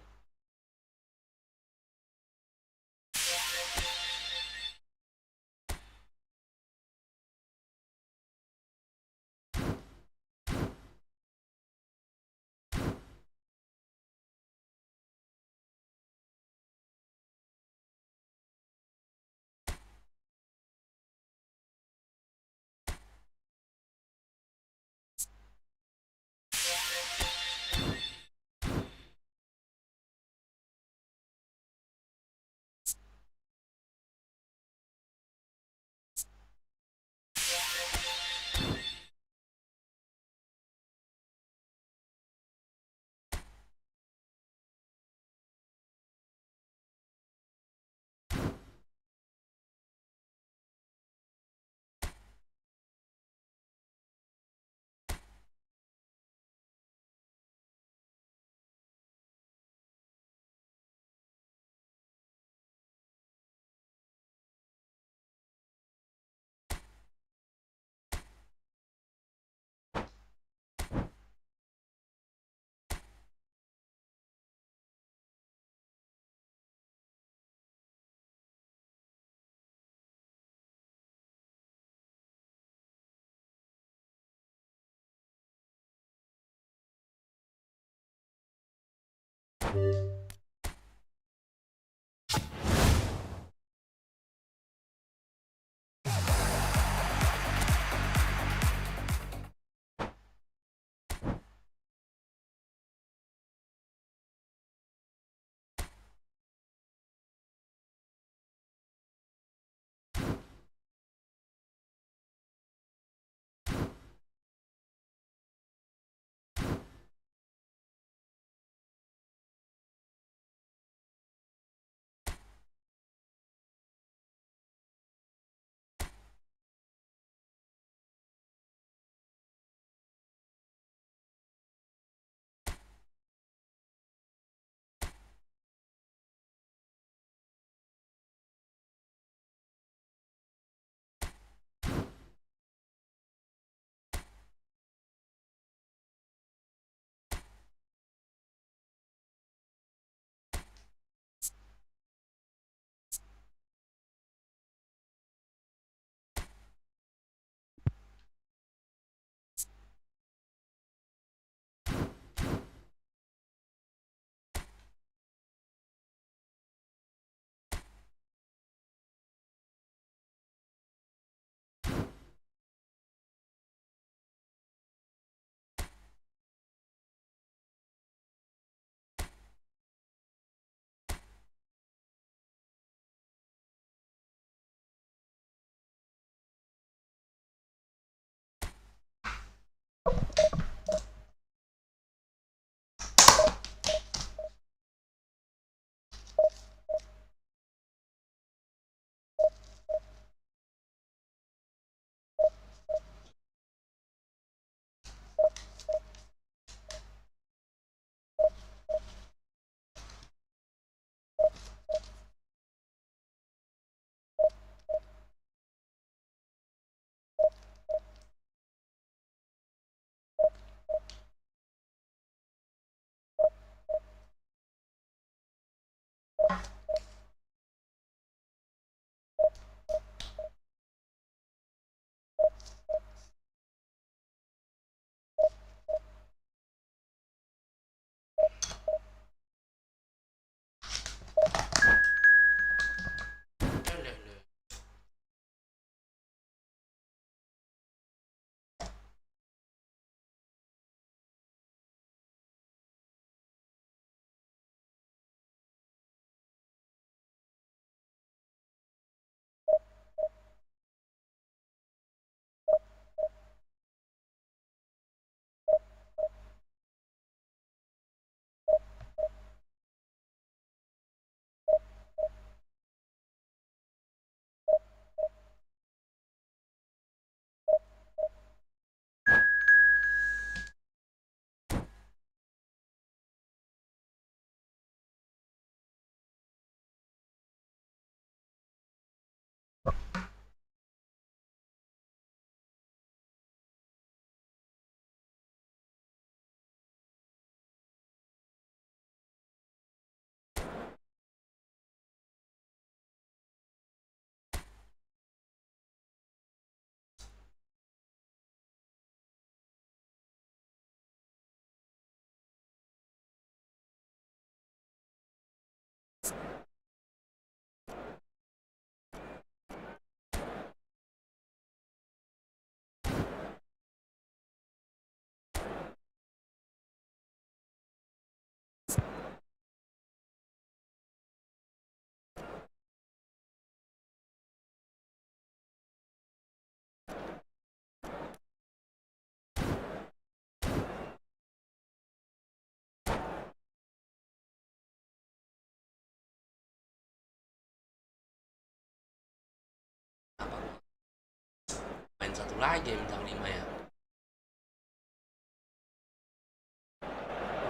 Main satu lagi bintang 5 ya.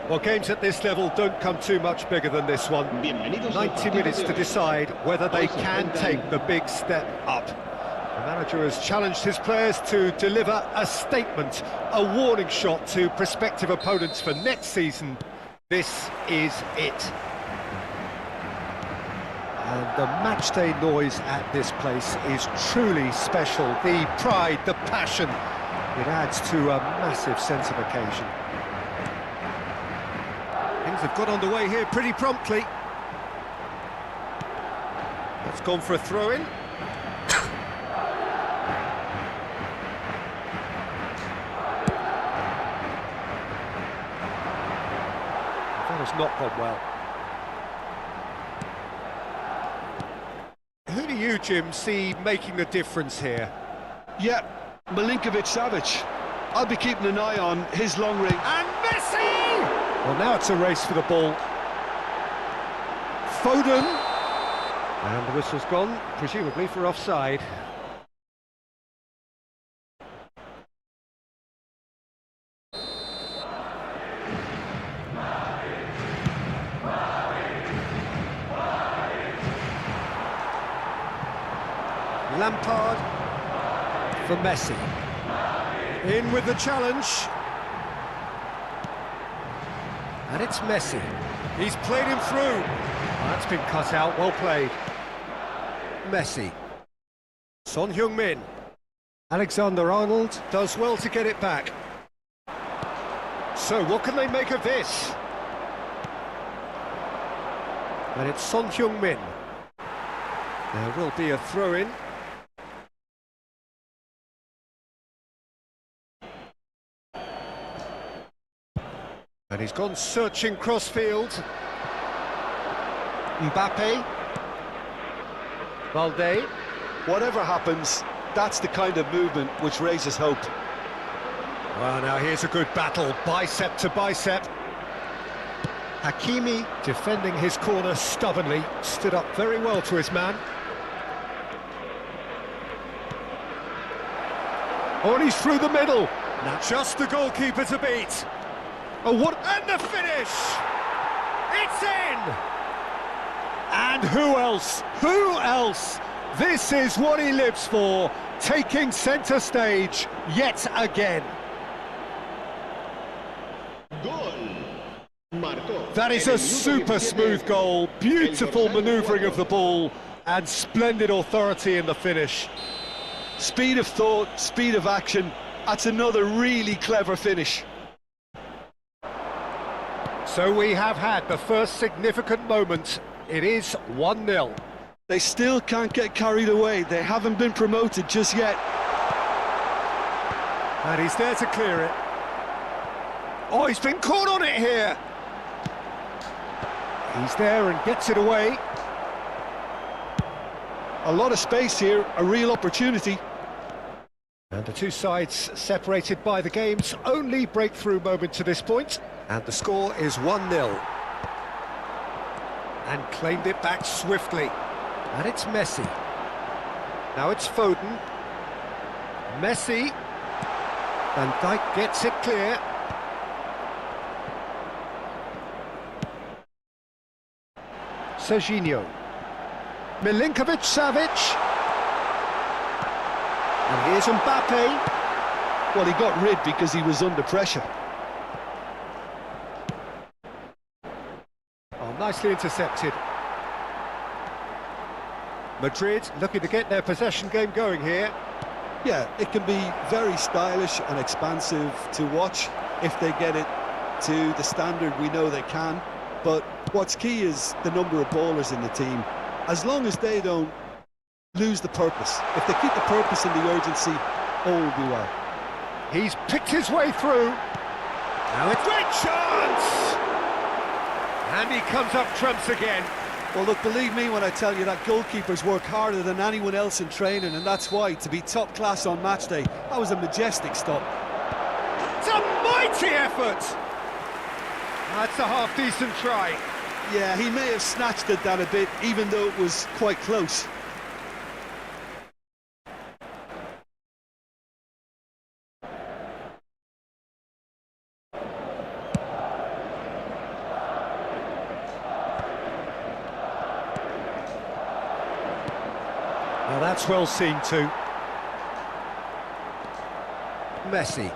Well, games at this level don't come too much bigger than this one. 90 minutes to decide whether they can take the big step up. The manager has challenged his players to deliver a statement, a warning shot to prospective opponents for next season. This is it. And the matchday noise at this place is truly special. The pride, the passion, it adds to a massive sense of occasion. Things have got underway here pretty promptly. That's gone for a throw-in. That has not gone well. Who do you, Jim, see making the difference here? Yeah, Milinkovic-Savic. I'll be keeping an eye on his long range. And Messi! Well, now it's a race for the ball. Foden. And the whistle's gone, presumably for offside. Lampard for Messi. In with the challenge. And it's Messi. He's played him through. That's been cut out, well played. Messi. Son Heung-min. Alexander-Arnold does well to get it back. So what can they make of this? And it's Son Heung-min. There will be a throw-in. And he's gone searching crossfield. Mbappe. Valde. Whatever happens, that's the kind of movement which raises hope. Well, now here's a good battle, bicep to bicep. Hakimi, defending his corner stubbornly, stood up very well to his man. Oh, and he's through the middle. Now just the goalkeeper to beat. Oh, what? And the finish! It's in! And who else? Who else? This is what he lives for, taking centre stage yet again. That is a super smooth goal, beautiful manoeuvring of the ball, and splendid authority in the finish. Speed of thought, speed of action, that's another really clever finish. So we have had the first significant moment. It is 1-0. They still can't get carried away. They haven't been promoted just yet. And he's there to clear it. Oh, he's been caught on it here. He's there and gets it away. A lot of space here, a real opportunity. And the two sides separated by the game's only breakthrough moment to this point. And the score is 1-0. And claimed it back swiftly. And it's Messi. Now it's Foden. Messi. Van Dijk gets it clear. Serginho. Milinkovic-Savic. And here's Mbappe. Well, he got rid because he was under pressure. Oh, nicely intercepted. Madrid looking to get their possession game going here. Yeah, it can be very stylish and expansive to watch if they get it to the standard we know they can. But what's key is the number of ballers in the team. As long as they don't lose the purpose, if they keep the purpose and the urgency, all will be well. He's picked his way through. Now it's great chance! And he comes up trumps again. Well, look, believe me when I tell you that goalkeepers work harder than anyone else in training, and that's why, to be top class on match day, that was a majestic stop. It's a mighty effort! That's a half-decent try. Yeah, he may have snatched at that a bit, even though it was quite close. Now that's well seen too. Messi.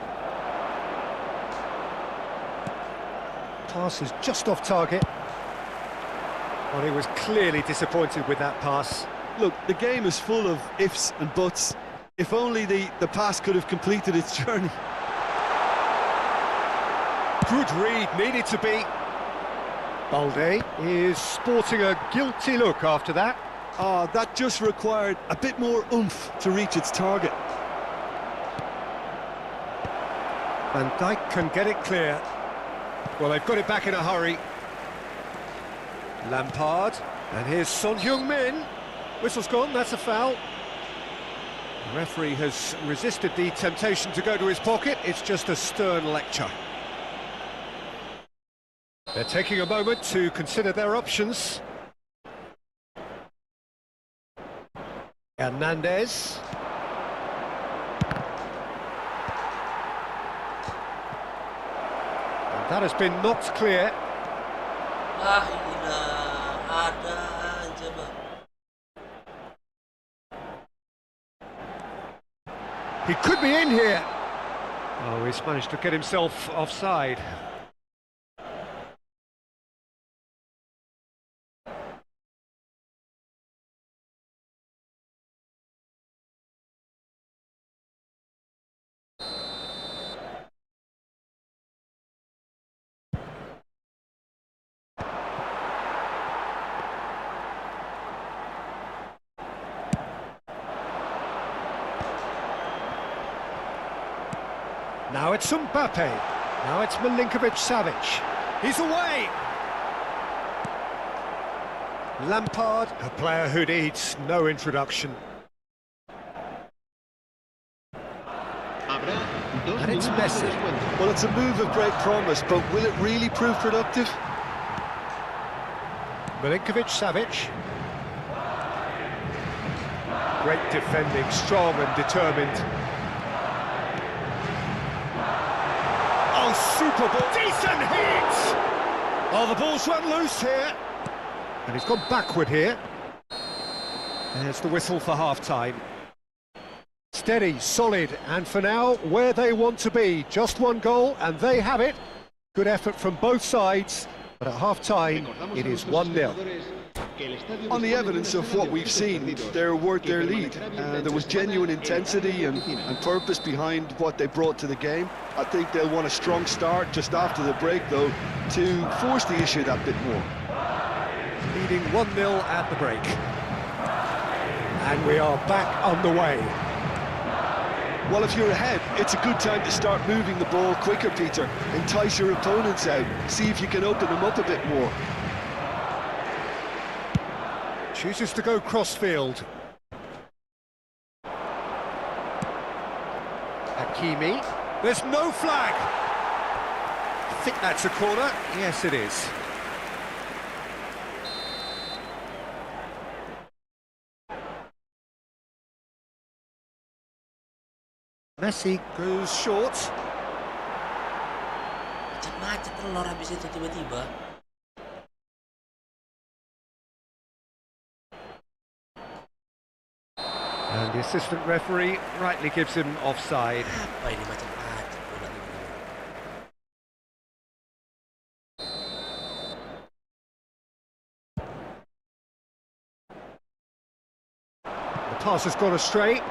Pass is just off target. Well, he was clearly disappointed with that pass. Look, the game is full of ifs and buts. If only the pass could have completed its journey. Good read, needed to be. Balde is sporting a guilty look after that. That just required a bit more oomph to reach its target. Van Dijk can get it clear. Well, they've got it back in a hurry. Lampard, and here's Son Heung-min. Whistle's gone, that's a foul. The referee has resisted the temptation to go to his pocket. It's just a stern lecture. They're taking a moment to consider their options. Hernandez. And that has been knocked clear. Ah, gila. Ada aja, Bang. He could be in here. Oh, he's managed to get himself offside. Now it's Mbappe. Now it's Milinkovic-Savic. He's away. Lampard, a player who needs no introduction. And it's Messi. Well, it's a move of great promise, but will it really prove productive? Milinkovic-Savic. Great defending, strong and determined. Oh, super ball. Decent hit! Oh, the ball's run loose here. And he's gone backward here. There's the whistle for half-time. Steady, solid, and for now, where they want to be. Just one goal, and they have it. Good effort from both sides, but at half-time, it is 1-0. On the evidence of what we've seen, they're worth their lead. There was genuine intensity and purpose behind what they brought to the game. I think they'll want a strong start just after the break, though, to force the issue that bit more. Leading 1-0 at the break. And we are back on the way. Well, if you're ahead, it's a good time to start moving the ball quicker, Peter. Entice your opponents out. See if you can open them up a bit more. Chooses to go cross-field. Hakimi. There's no flag! I think that's a corner. Yes, it is. Messi goes short. Macet telur habis itu tiba-tiba. And the assistant referee rightly gives him offside. Apa ini macet-macet bola ini? The pass has gone astray.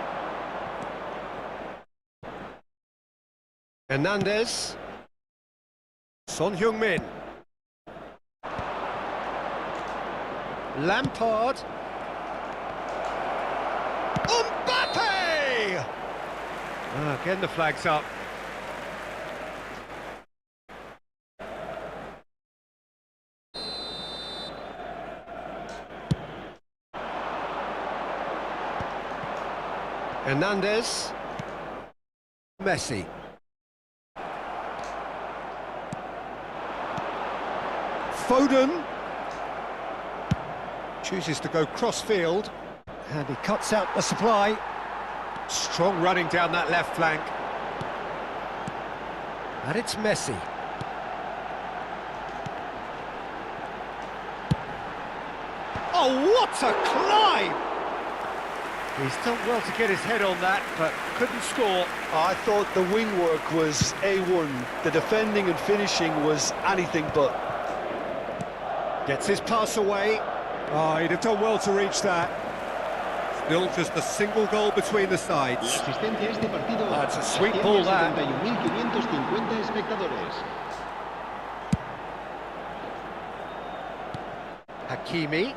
Hernandez. Son Heung-min. Lampard. Mbappe! Again the flag's up. Hernandez. Messi. Foden chooses to go cross-field, and he cuts out the supply. Strong running down that left flank. And it's Messi. Oh, what a climb! He's done well to get his head on that, but couldn't score. I thought the wing work was A1. The defending and finishing was anything but. Gets his pass away. Oh, he'd have done well to reach that. Still just a single goal between the sides. That's a sweet ball, that. Hakimi.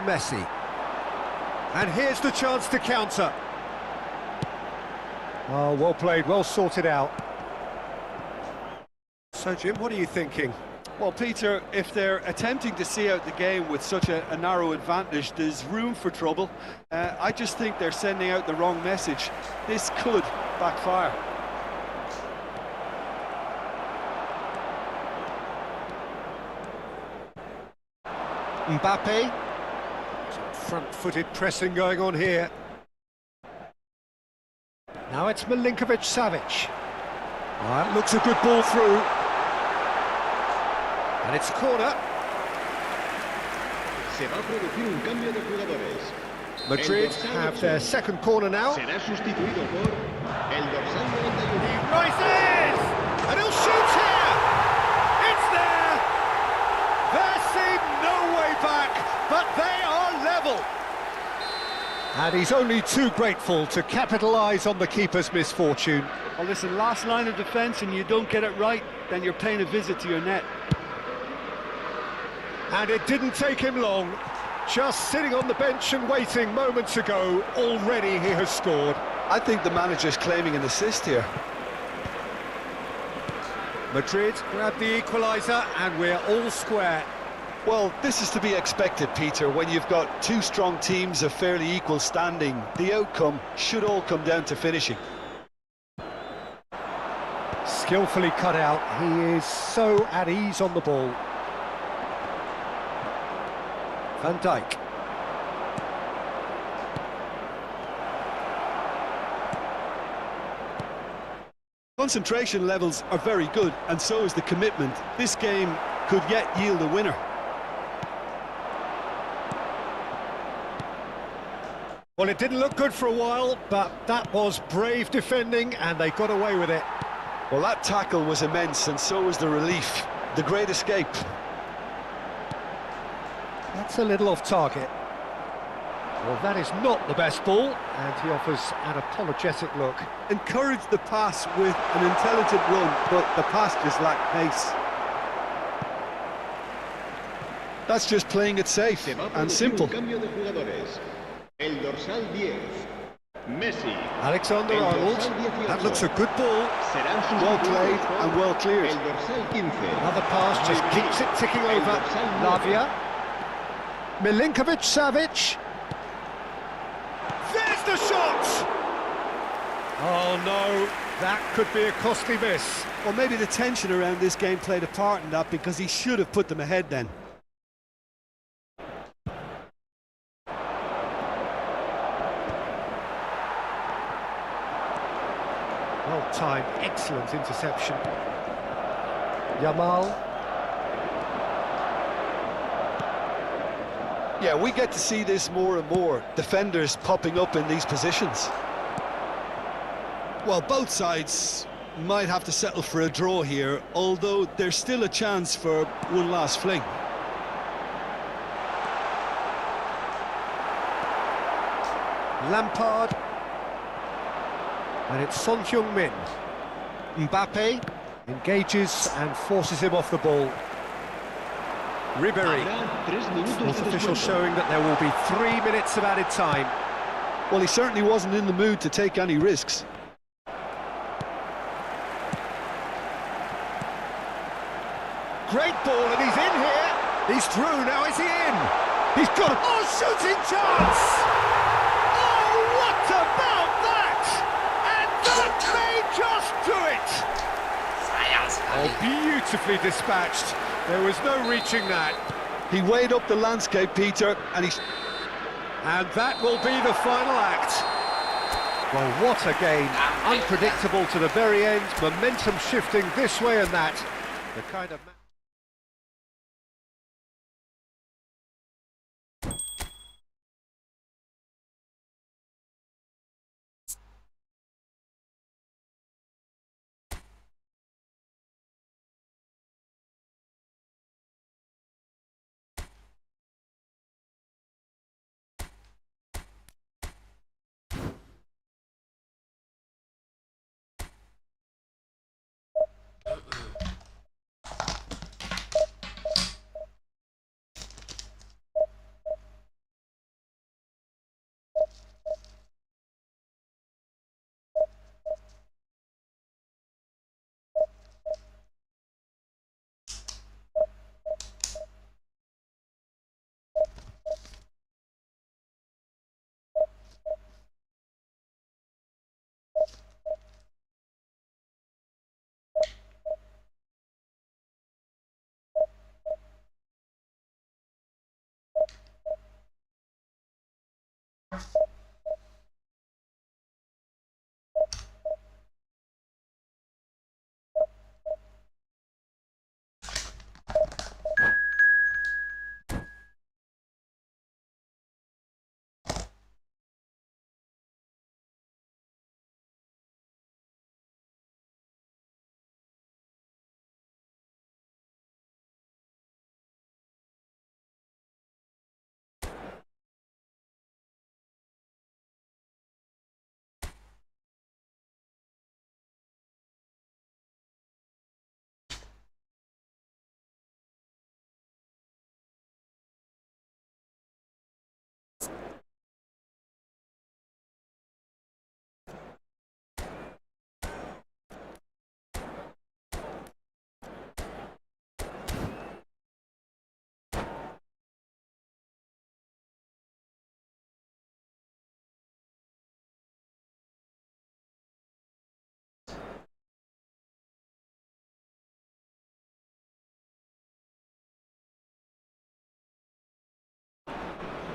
Messi. And here's the chance to counter. Oh, well played, well sorted out. So, Jim, what are you thinking? Well, Peter, if they're attempting to see out the game with such a narrow advantage, there's room for trouble. I just think they're sending out the wrong message. This could backfire. Mbappe. Some front-footed pressing going on here. Now it's Milinkovic-Savic. That looks a good ball through. And it's a corner. Se va a producir un cambio de jugadores. Madrid have their second corner now. Será sustituido por el dorsal 91. He rises! And he'll shoot here! It's there! There seemed no way back, but they are level. And he's only too grateful to capitalise on the keeper's misfortune. Well, listen, last line of defence and you don't get it right, then you're paying a visit to your net. And it didn't take him long. Just sitting on the bench and waiting moments ago, already he has scored. I think the manager's claiming an assist here. Madrid grab the equaliser and we're all square. Well, this is to be expected, Peter. When you've got two strong teams of fairly equal standing, the outcome should all come down to finishing. Skillfully cut out. He is so at ease on the ball. Van Dijk. Concentration levels are very good, and so is the commitment. This game could yet yield a winner. Well, it didn't look good for a while, but that was brave defending, and they got away with it. Well, that tackle was immense, and so was the relief. The great escape. That's a little off target. Well, that is not the best ball, and he offers an apologetic look. Encouraged the pass with an intelligent run, but the pass just lacked pace. That's just playing it safe and simple. Cambio de jugadores. El dorsal 10. Messi. Alexander-Arnold. That looks a good ball. Serán Well played sustituidos por and well cleared. el dorsal 15. Another pass just keeps it ticking over. Lavia. Milinkovic-Savic. There's the shot! Oh no, that could be a costly miss. Well, maybe the tension around this game played a part in that, because he should have put them ahead then. Well-timed, excellent interception. Yamal. Yeah, we get to see this more and more. Defenders popping up in these positions. Well, both sides might have to settle for a draw here, although there's still a chance for one last fling. Lampard. And it's Son Heung-min. Mbappe engages and forces him off the ball. Ribéry. Fourth official showing that there will be 3 minutes of added time. Well, he certainly wasn't in the mood to take any risks. Great ball, and he's in here. He's through, now is he in? He's got a... Oh, shooting chance! Oh, what about that? And that may just do it! Oh, beautifully dispatched. There was no reaching that. He weighed up the landscape, Peter, and he's... And that will be the final act. Well, what a game. Unpredictable to the very end, momentum shifting this way and that. The kind of...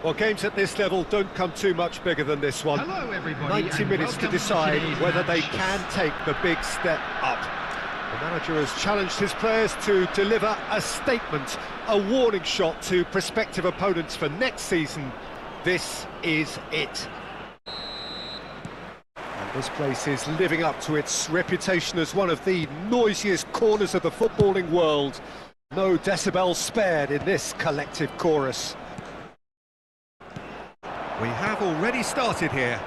Well, games at this level don't come too much bigger than this one. Hello, everybody, 90 and minutes to welcome to decide today's whether they match. can take the big step up. The manager has challenged his players to deliver a statement, a warning shot to prospective opponents for next season. This is it. And this place is living up to its reputation as one of the noisiest corners of the footballing world. No decibels spared in this collective chorus. We have already started here.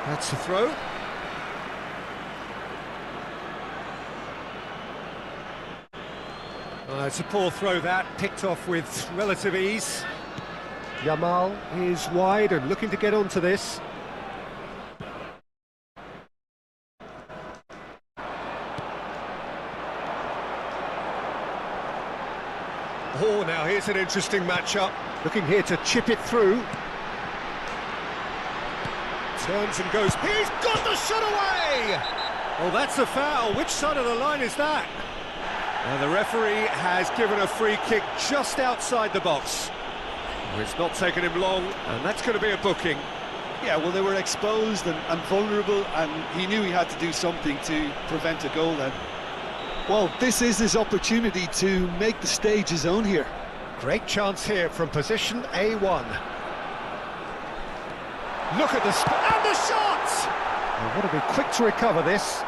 That's a throw. It's a poor throw that, picked off with relative ease. Yamal is wide and looking to get onto this. Oh, now here's an interesting matchup. Looking here to chip it through. Turns and goes. He's got the shot away! Oh, that's a foul. Which side of the line is that? The referee has given a free kick just outside the box. It's not taken him long, and that's going to be a booking. Yeah, well, they were exposed and vulnerable, and he knew he had to do something to prevent a goal then. Well, this is his opportunity to make the stage his own here. Great chance here from position A1. Look at the and the shot! Well, want to be quick to recover this.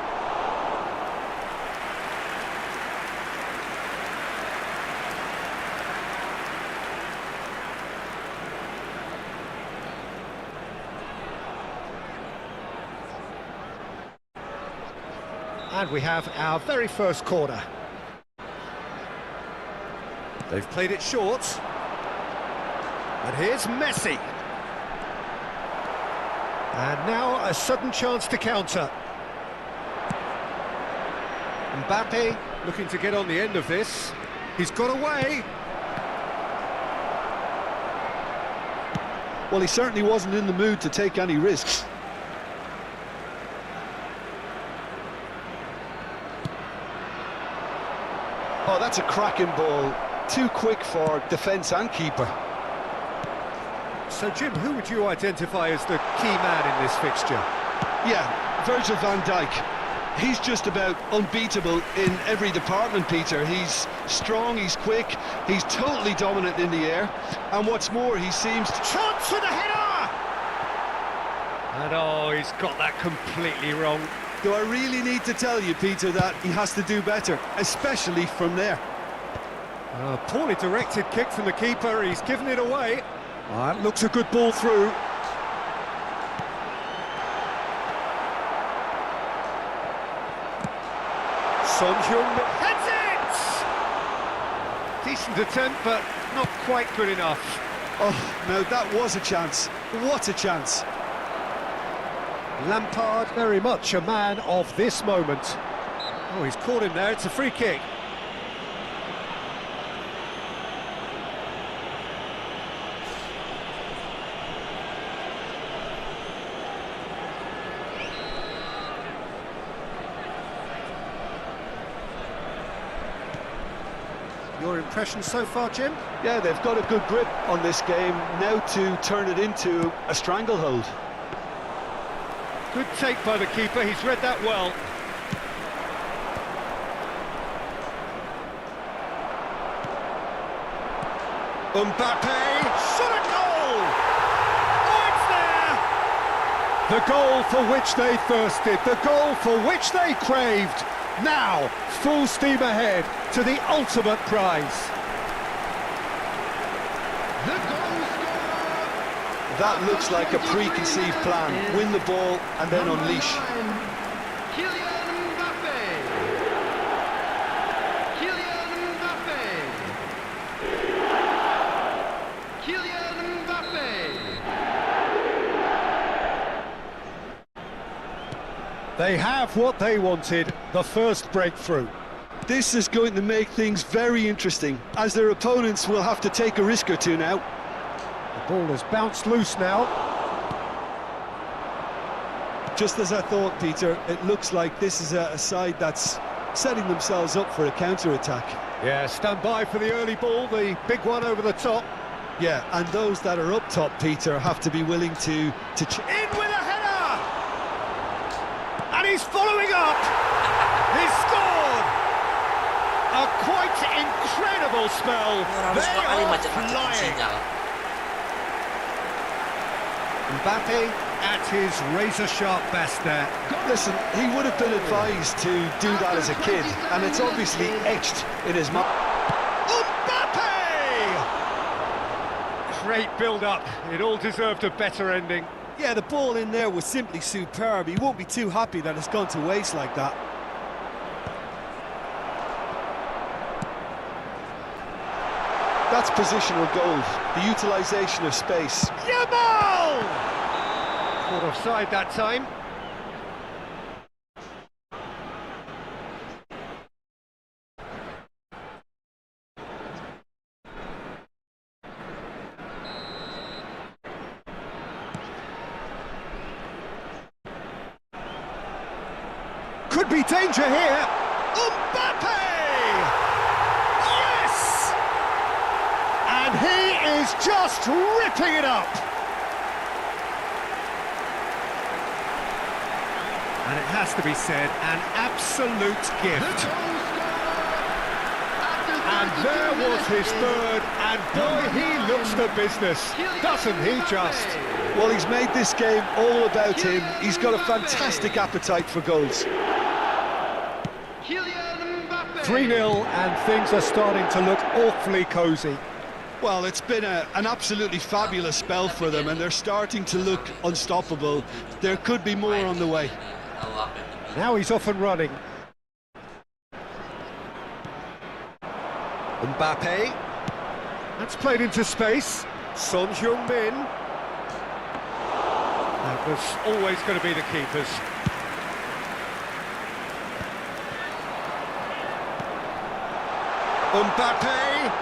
And we have our very first corner. They've played it short. And here's Messi. And now a sudden chance to counter. Mbappe looking to get on the end of this. He's got away. Well, he certainly wasn't in the mood to take any risks. Oh, that's a cracking ball. Too quick for defence and keeper. So, Jim, who would you identify as the key man in this fixture? Yeah, Virgil van Dijk. He's just about unbeatable in every department, Peter. He's strong, he's quick, he's totally dominant in the air. And what's more, he seems to... Chance for the header! And oh, he's got that completely wrong. Do I really need to tell you, Peter, that he has to do better, especially from there? A poorly directed kick from the keeper, he's given it away. That looks a good ball through. Son Heung heads it! Decent attempt, but not quite good enough. Oh, no, that was a chance. What a chance. Lampard, very much a man of this moment. Oh, he's caught him there, it's a free kick. Your impression so far, Jim? Yeah, they've got a good grip on this game, now to turn it into a stranglehold. Good take by the keeper, he's read that well. Mbappe, shot a goal! Oh, it's there! The goal for which they thirsted, the goal for which they craved. Now, full steam ahead to the ultimate prize. The goal scorer. That looks like a preconceived plan. Win the ball and then unleash. Kylian Mbappe. Kylian Mbappe. Kylian Mbappe. They have what they wanted, the first breakthrough. This is going to make things very interesting, as their opponents will have to take a risk or two now. The ball has bounced loose now. Just as I thought, Peter, it looks like this is a side that's setting themselves up for a counter-attack. Yeah, stand by for the early ball, the big one over the top. Yeah, and those that are up top, Peter, have to be willing to In with a header! And he's following up! He's scored! A quite incredible spell. Harus They dua kali are macet-macetin flying. sinyal. Mbappe at his razor-sharp best there. Listen, he would have been advised to do that as a kid, and it's obviously etched in his mind. Mbappe! Great build-up. It all deserved a better ending. Yeah, the ball in there was simply superb. He won't be too happy that it's gone to waste like that. That's positional goal, the utilisation of space. Yamal! Caught offside that time. Could be danger here. Mbappe! Yes! And he is just ripping it up. And it has to be said, an absolute gift. And there was his third, and boy, he looks the business, doesn't he just? Well, he's made this game all about him. He's got a fantastic appetite for goals. 3-0, and things are starting to look awfully cosy. Well, it's been an absolutely fabulous spell for them, and they're starting to look unstoppable. There could be more on the way. Now he's off and running. Mbappe. That's played into space. Son Heung-min. That was always going to be the keepers. Mbappe!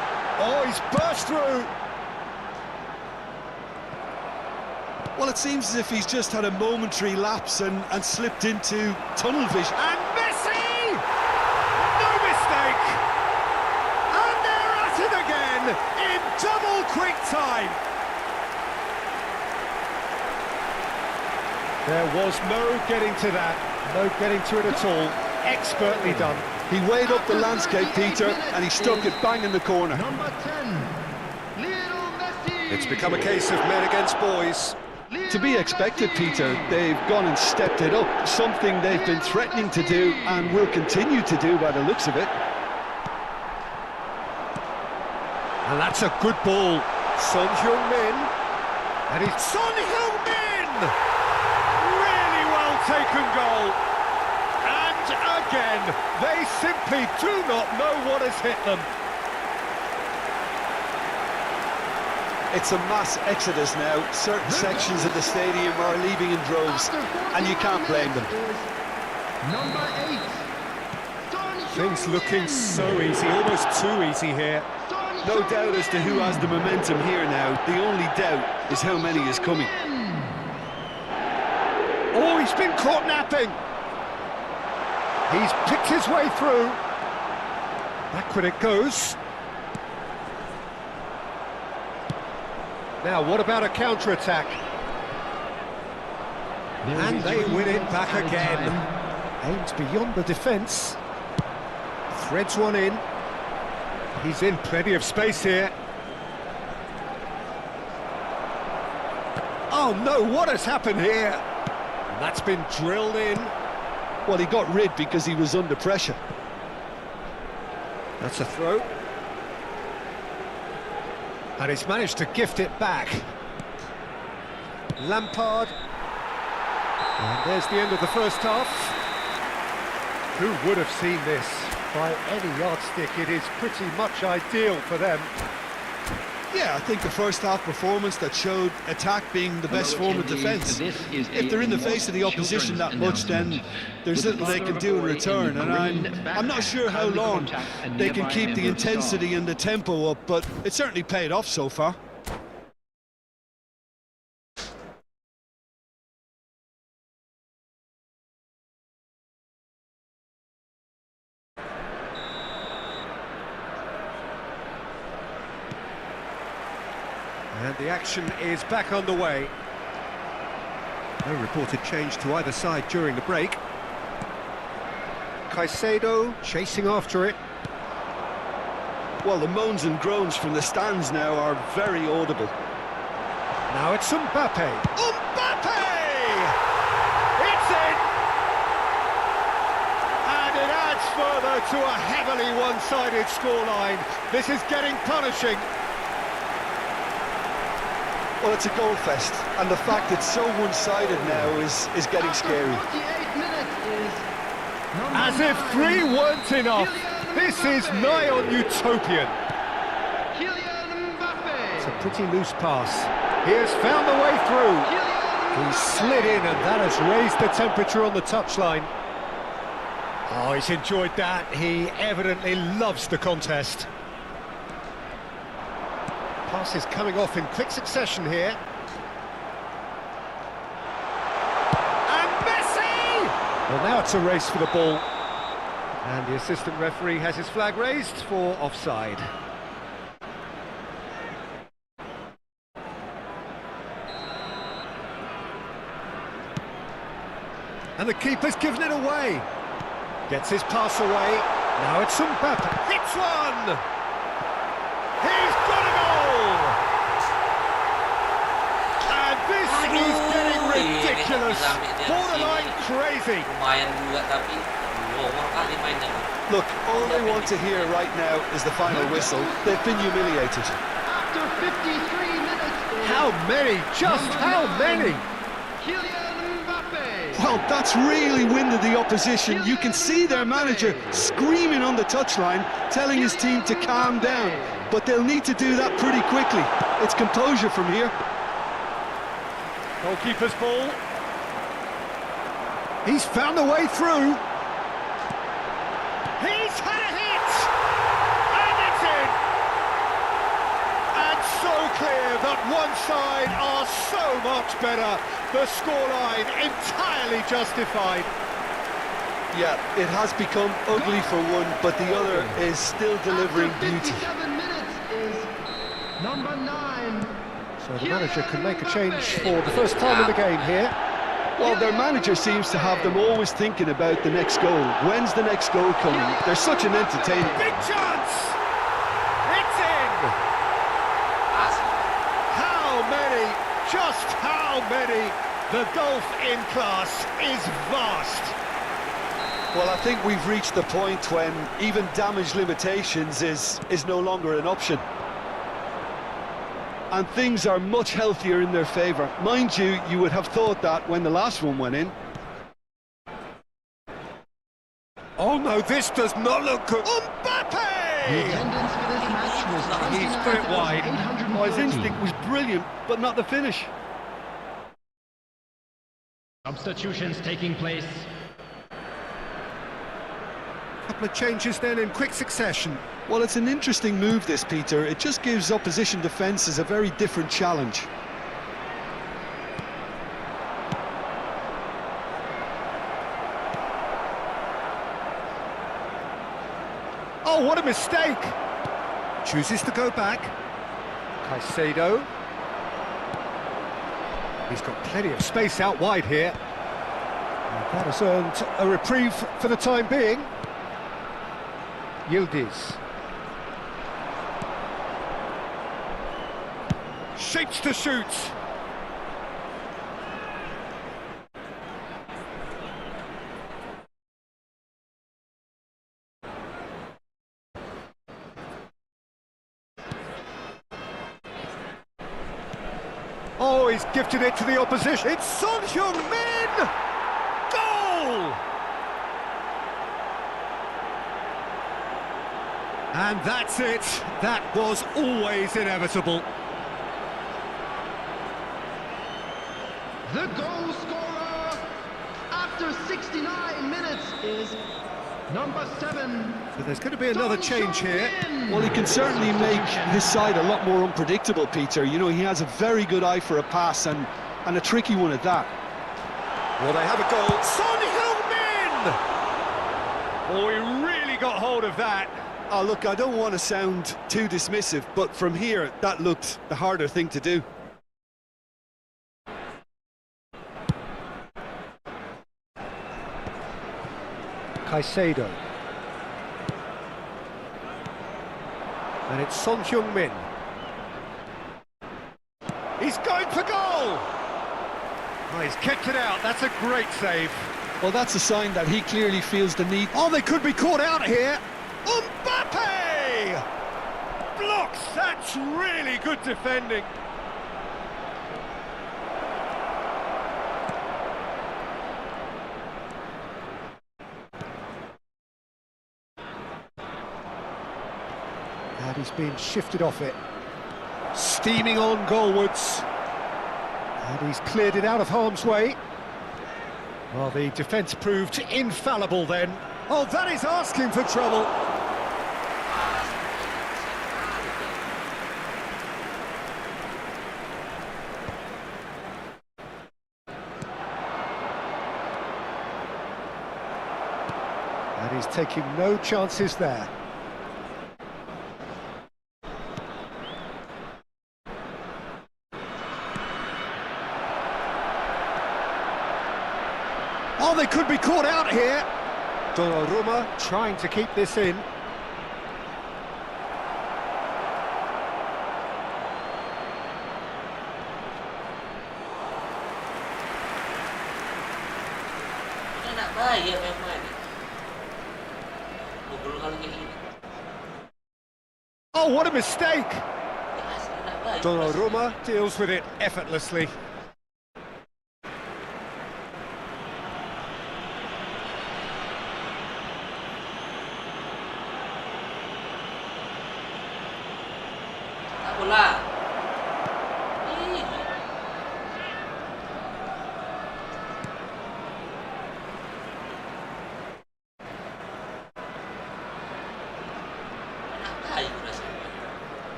Oh, he's burst through! Well, it seems as if he's just had a momentary lapse and slipped into tunnel vision. And Messi! No mistake! And they're at it again in double quick time! There was no getting to that, no getting to it at all. Expertly done. He weighed up the landscape, Peter, and he stuck it bang in the corner. It's become a case of men against boys. To be expected, Peter. They've gone and stepped it up, something they've been threatening to do and will continue to do by the looks of it. And that's a good ball. Son Heung-min. And it's Son Heung-min! Really well taken goal. And again, they simply do not know what has hit them. It's a mass exodus now. Certain sections of the stadium are leaving in droves, and you can't blame them. Things looking so easy, almost too easy here. No doubt as to who has the momentum here now. The only doubt is how many is coming. Oh, he's been caught napping. He's picked his way through. Backward it goes. Now, what about a counter-attack? And they win it back again. Aims beyond the defence. Threads one in. He's in plenty of space here. Oh no, what has happened here? That's been drilled in. Well, he got rid because he was under pressure. That's a throw. And he's managed to gift it back. Lampard. And there's the end of the first half. Who would have seen this? By any yardstick, it is pretty much ideal for them. Yeah, I think the first half performance that showed attack being the best form of defence. If they're in the face of the opposition that much, then there's little they can do in return, and I'm not sure how long they can keep the intensity and the tempo up, but it certainly paid off so far. And the action is back underway. No reported change to either side during the break. Caicedo chasing after it. Well, the moans and groans from the stands now are very audible. Now it's Mbappe. Mbappe! It's in! And it adds further to a heavily one-sided scoreline. This is getting punishing. Well, it's a goal fest, and the fact it's so one-sided now is getting scary. As if 3 weren't enough, this is nigh on utopian. It's a pretty loose pass. He has found the way through. He slid in, and that has raised the temperature on the touchline. Oh, he's enjoyed that. He evidently loves the contest. Passes coming off in quick succession here. And Messi! Well, now it's a race for the ball. And the assistant referee has his flag raised for offside. And the keeper's given it away. Gets his pass away. Now it's Mbappe. Hits one! He's got a goal! And this is getting ridiculous. Borderline crazy. Lumayan juga tapi ngomong kali mainnya. Look, all they want to hear right now is the final whistle. They've been humiliated. After 53 minutes. How many? Just how many? Well, that's really winded the opposition. You can see their manager screaming on the touchline, telling his team to calm down. But they'll need to do that pretty quickly. It's composure from here. Goalkeeper's ball. He's found a way through. He's had a hit! And it's in! And so clear that one side are so much better. The scoreline entirely justified. Yeah, it has become ugly for one, but the other is still delivering beauty. Number 9. So the manager can make a change for the first time in the game here. Well, their manager seems to have them always thinking about the next goal. When's the next goal coming? They're such an entertainer. Big chance! It's in! How many? Just how many? The gulf in class is vast. Well, I think we've reached the point when even damage limitations is no longer an option. And things are much healthier in their favour. Mind you, you would have thought that when the last one went in. Oh no, this does not look good. Mbappe! Attendance for this match was He's put it wide. Oh, his instinct was brilliant, but not the finish. Substitutions taking place. Couple of changes then in quick succession. Well, it's an interesting move, this, Peter. It just gives opposition defences a very different challenge. Oh, what a mistake! Chooses to go back. Caicedo. He's got plenty of space out wide here. And that has earned a reprieve for the time being. Yildiz. Shapes to shoot. Oh, he's gifted it to the opposition. It's Son Heung-min! Goal! And that's it. That was always inevitable. the goal scorer after 69 minutes is number 7. So there's going to be another change here. Well, he can certainly make his side a lot more unpredictable, Peter. You know, he has a very good eye for a pass and a tricky one at that. Well, they have a goal. Son Heung-min! Oh, he really got hold of that. Oh, look, I don't want to sound too dismissive, but from here, that looked the harder thing to do. Caicedo. And it's Son Heung-min. He's going for goal! Oh, he's kept it out, that's a great save. Well, that's a sign that he clearly feels the need. Oh, they could be caught out here. Mbappe! Blocks, that's really good defending. And he's been shifted off it. Steaming on goalwards. And he's cleared it out of harm's way. Well, the defence proved infallible then. Oh, that is asking for trouble. And he's taking no chances there. Oh, they could be caught out here. Donnarumma trying to keep this in. Enak bayar Pemain. Gol kali ini. Oh, what a mistake! Enak bayar. Donnarumma deals with it effortlessly. Bola.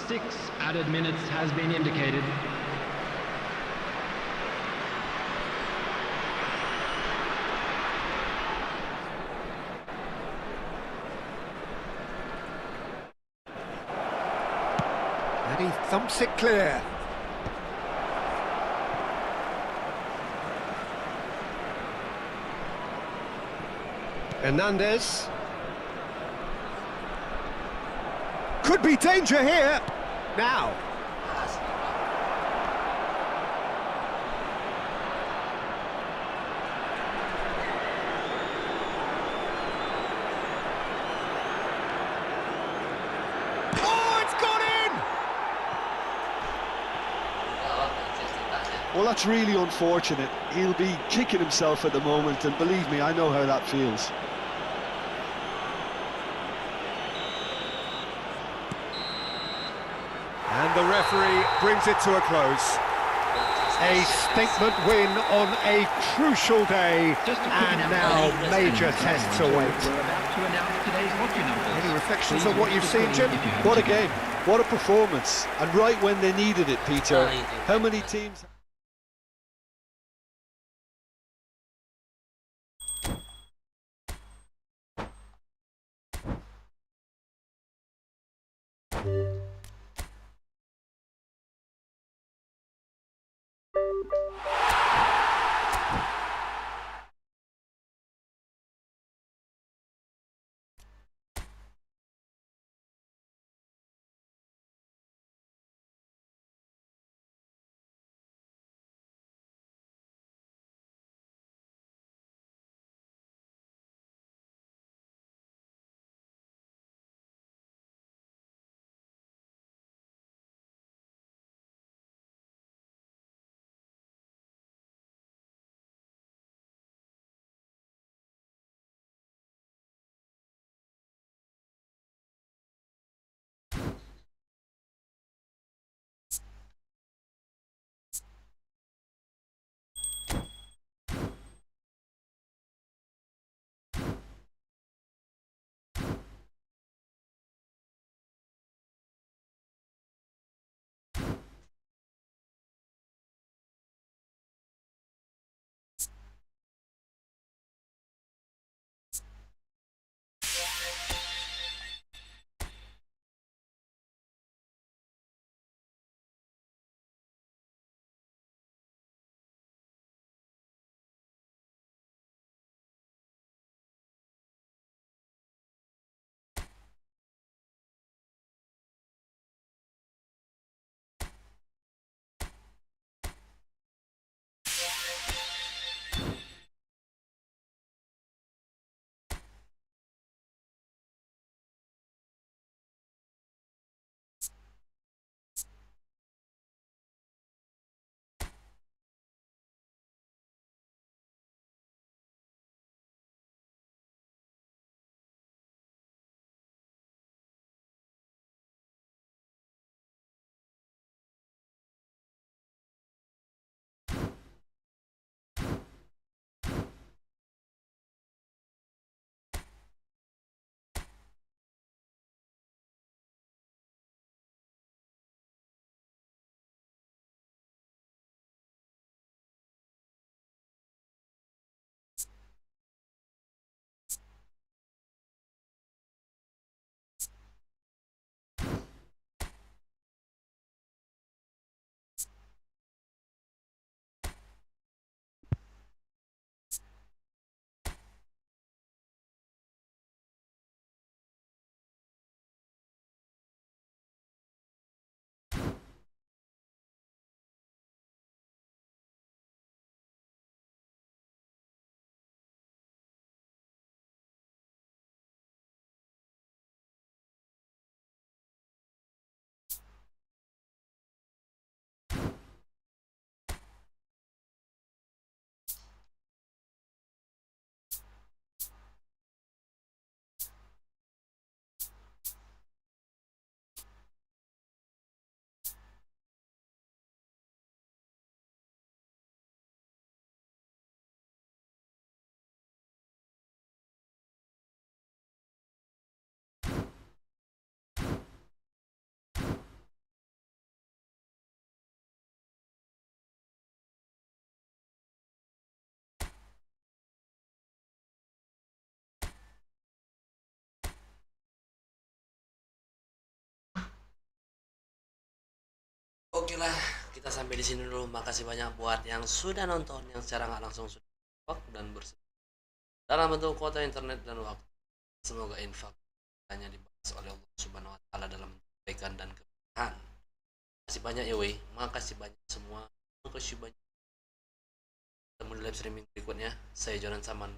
Six added minutes has been indicated. And he thumps it clear. Hernandez. Could be danger here. Now. Well, that's really unfortunate. He'll be kicking himself at the moment, and believe me, I know how that feels. And the referee brings it to a close. A statement win on a crucial day, and now major tests await. We're about to announce today's hockey numbers. Any reflections on what you've seen, Jim? What a game, what a performance, and right when they needed it, Peter. How many teams... Baiklah, kita sampai di sini dulu. Makasih banyak buat yang sudah nonton, yang secara nggak langsung sudah infak dan bersama dalam bentuk kuota internet dan waktu. Semoga infak hanya dibahas oleh Allah Subhanahu Wa Taala dalam kebaikan dan keberkahan. Makasih banyak ya weh, makasih banyak semua, makasih banyak. Ketemu di live streaming berikutnya. Saya Jonan Saman.